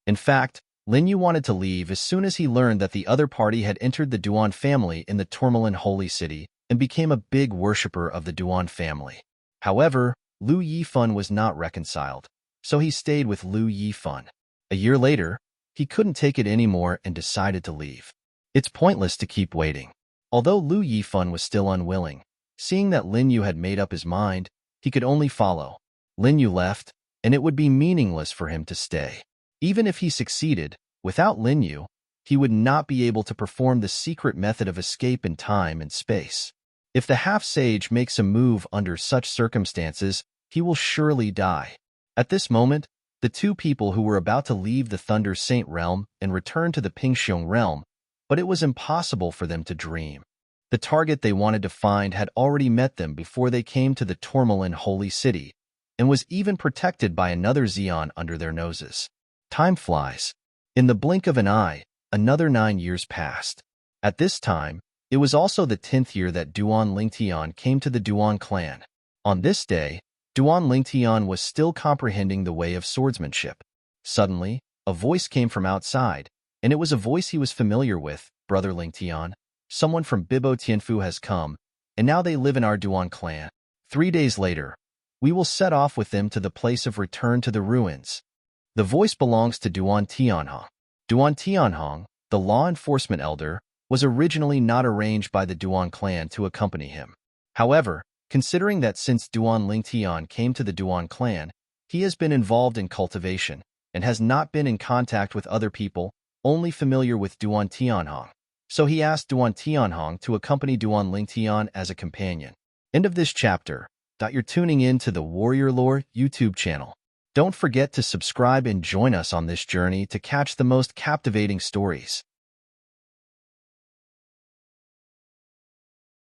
In fact, Lin Yu wanted to leave as soon as he learned that the other party had entered the Duan family in the Tourmaline Holy City and became a big worshipper of the Duan family. However, Lu Yifan was not reconciled, so he stayed with Lu Yifan. A year later, he couldn't take it anymore and decided to leave. It's pointless to keep waiting. Although Lu Yifan was still unwilling, seeing that Lin Yu had made up his mind, he could only follow. Lin Yu left, and it would be meaningless for him to stay. Even if he succeeded, without Lin Yu, he would not be able to perform the secret method of escape in time and space. If the half-sage makes a move under such circumstances, he will surely die. At this moment, the two people who were about to leave the Thunder Saint realm and return to the Pingxiong realm, but it was impossible for them to dream. The target they wanted to find had already met them before they came to the Tourmaline Holy City, and was even protected by another Zeon under their noses. Time flies. In the blink of an eye, another 9 years passed. At this time, it was also the 10th year that Duan Lingtian came to the Duan clan. On this day, Duan Lingtian was still comprehending the way of swordsmanship. Suddenly, a voice came from outside, and it was a voice he was familiar with. Brother Lingtian, someone from Bibo Tianfu has come, and now they live in our Duan clan. 3 days later, we will set off with them to the place of return to the ruins. The voice belongs to Duan Tianhong. Duan Tianhong, the law enforcement elder, was originally not arranged by the Duan clan to accompany him. However, considering that since Duan Lingtian came to the Duan clan, he has been involved in cultivation and has not been in contact with other people, only familiar with Duan Tianhong. So he asked Duan Tianhong to accompany Duan Lingtian as a companion. End of this chapter. You're tuning in to the Warrior Lore YouTube channel. Don't forget to subscribe and join us on this journey to catch the most captivating stories.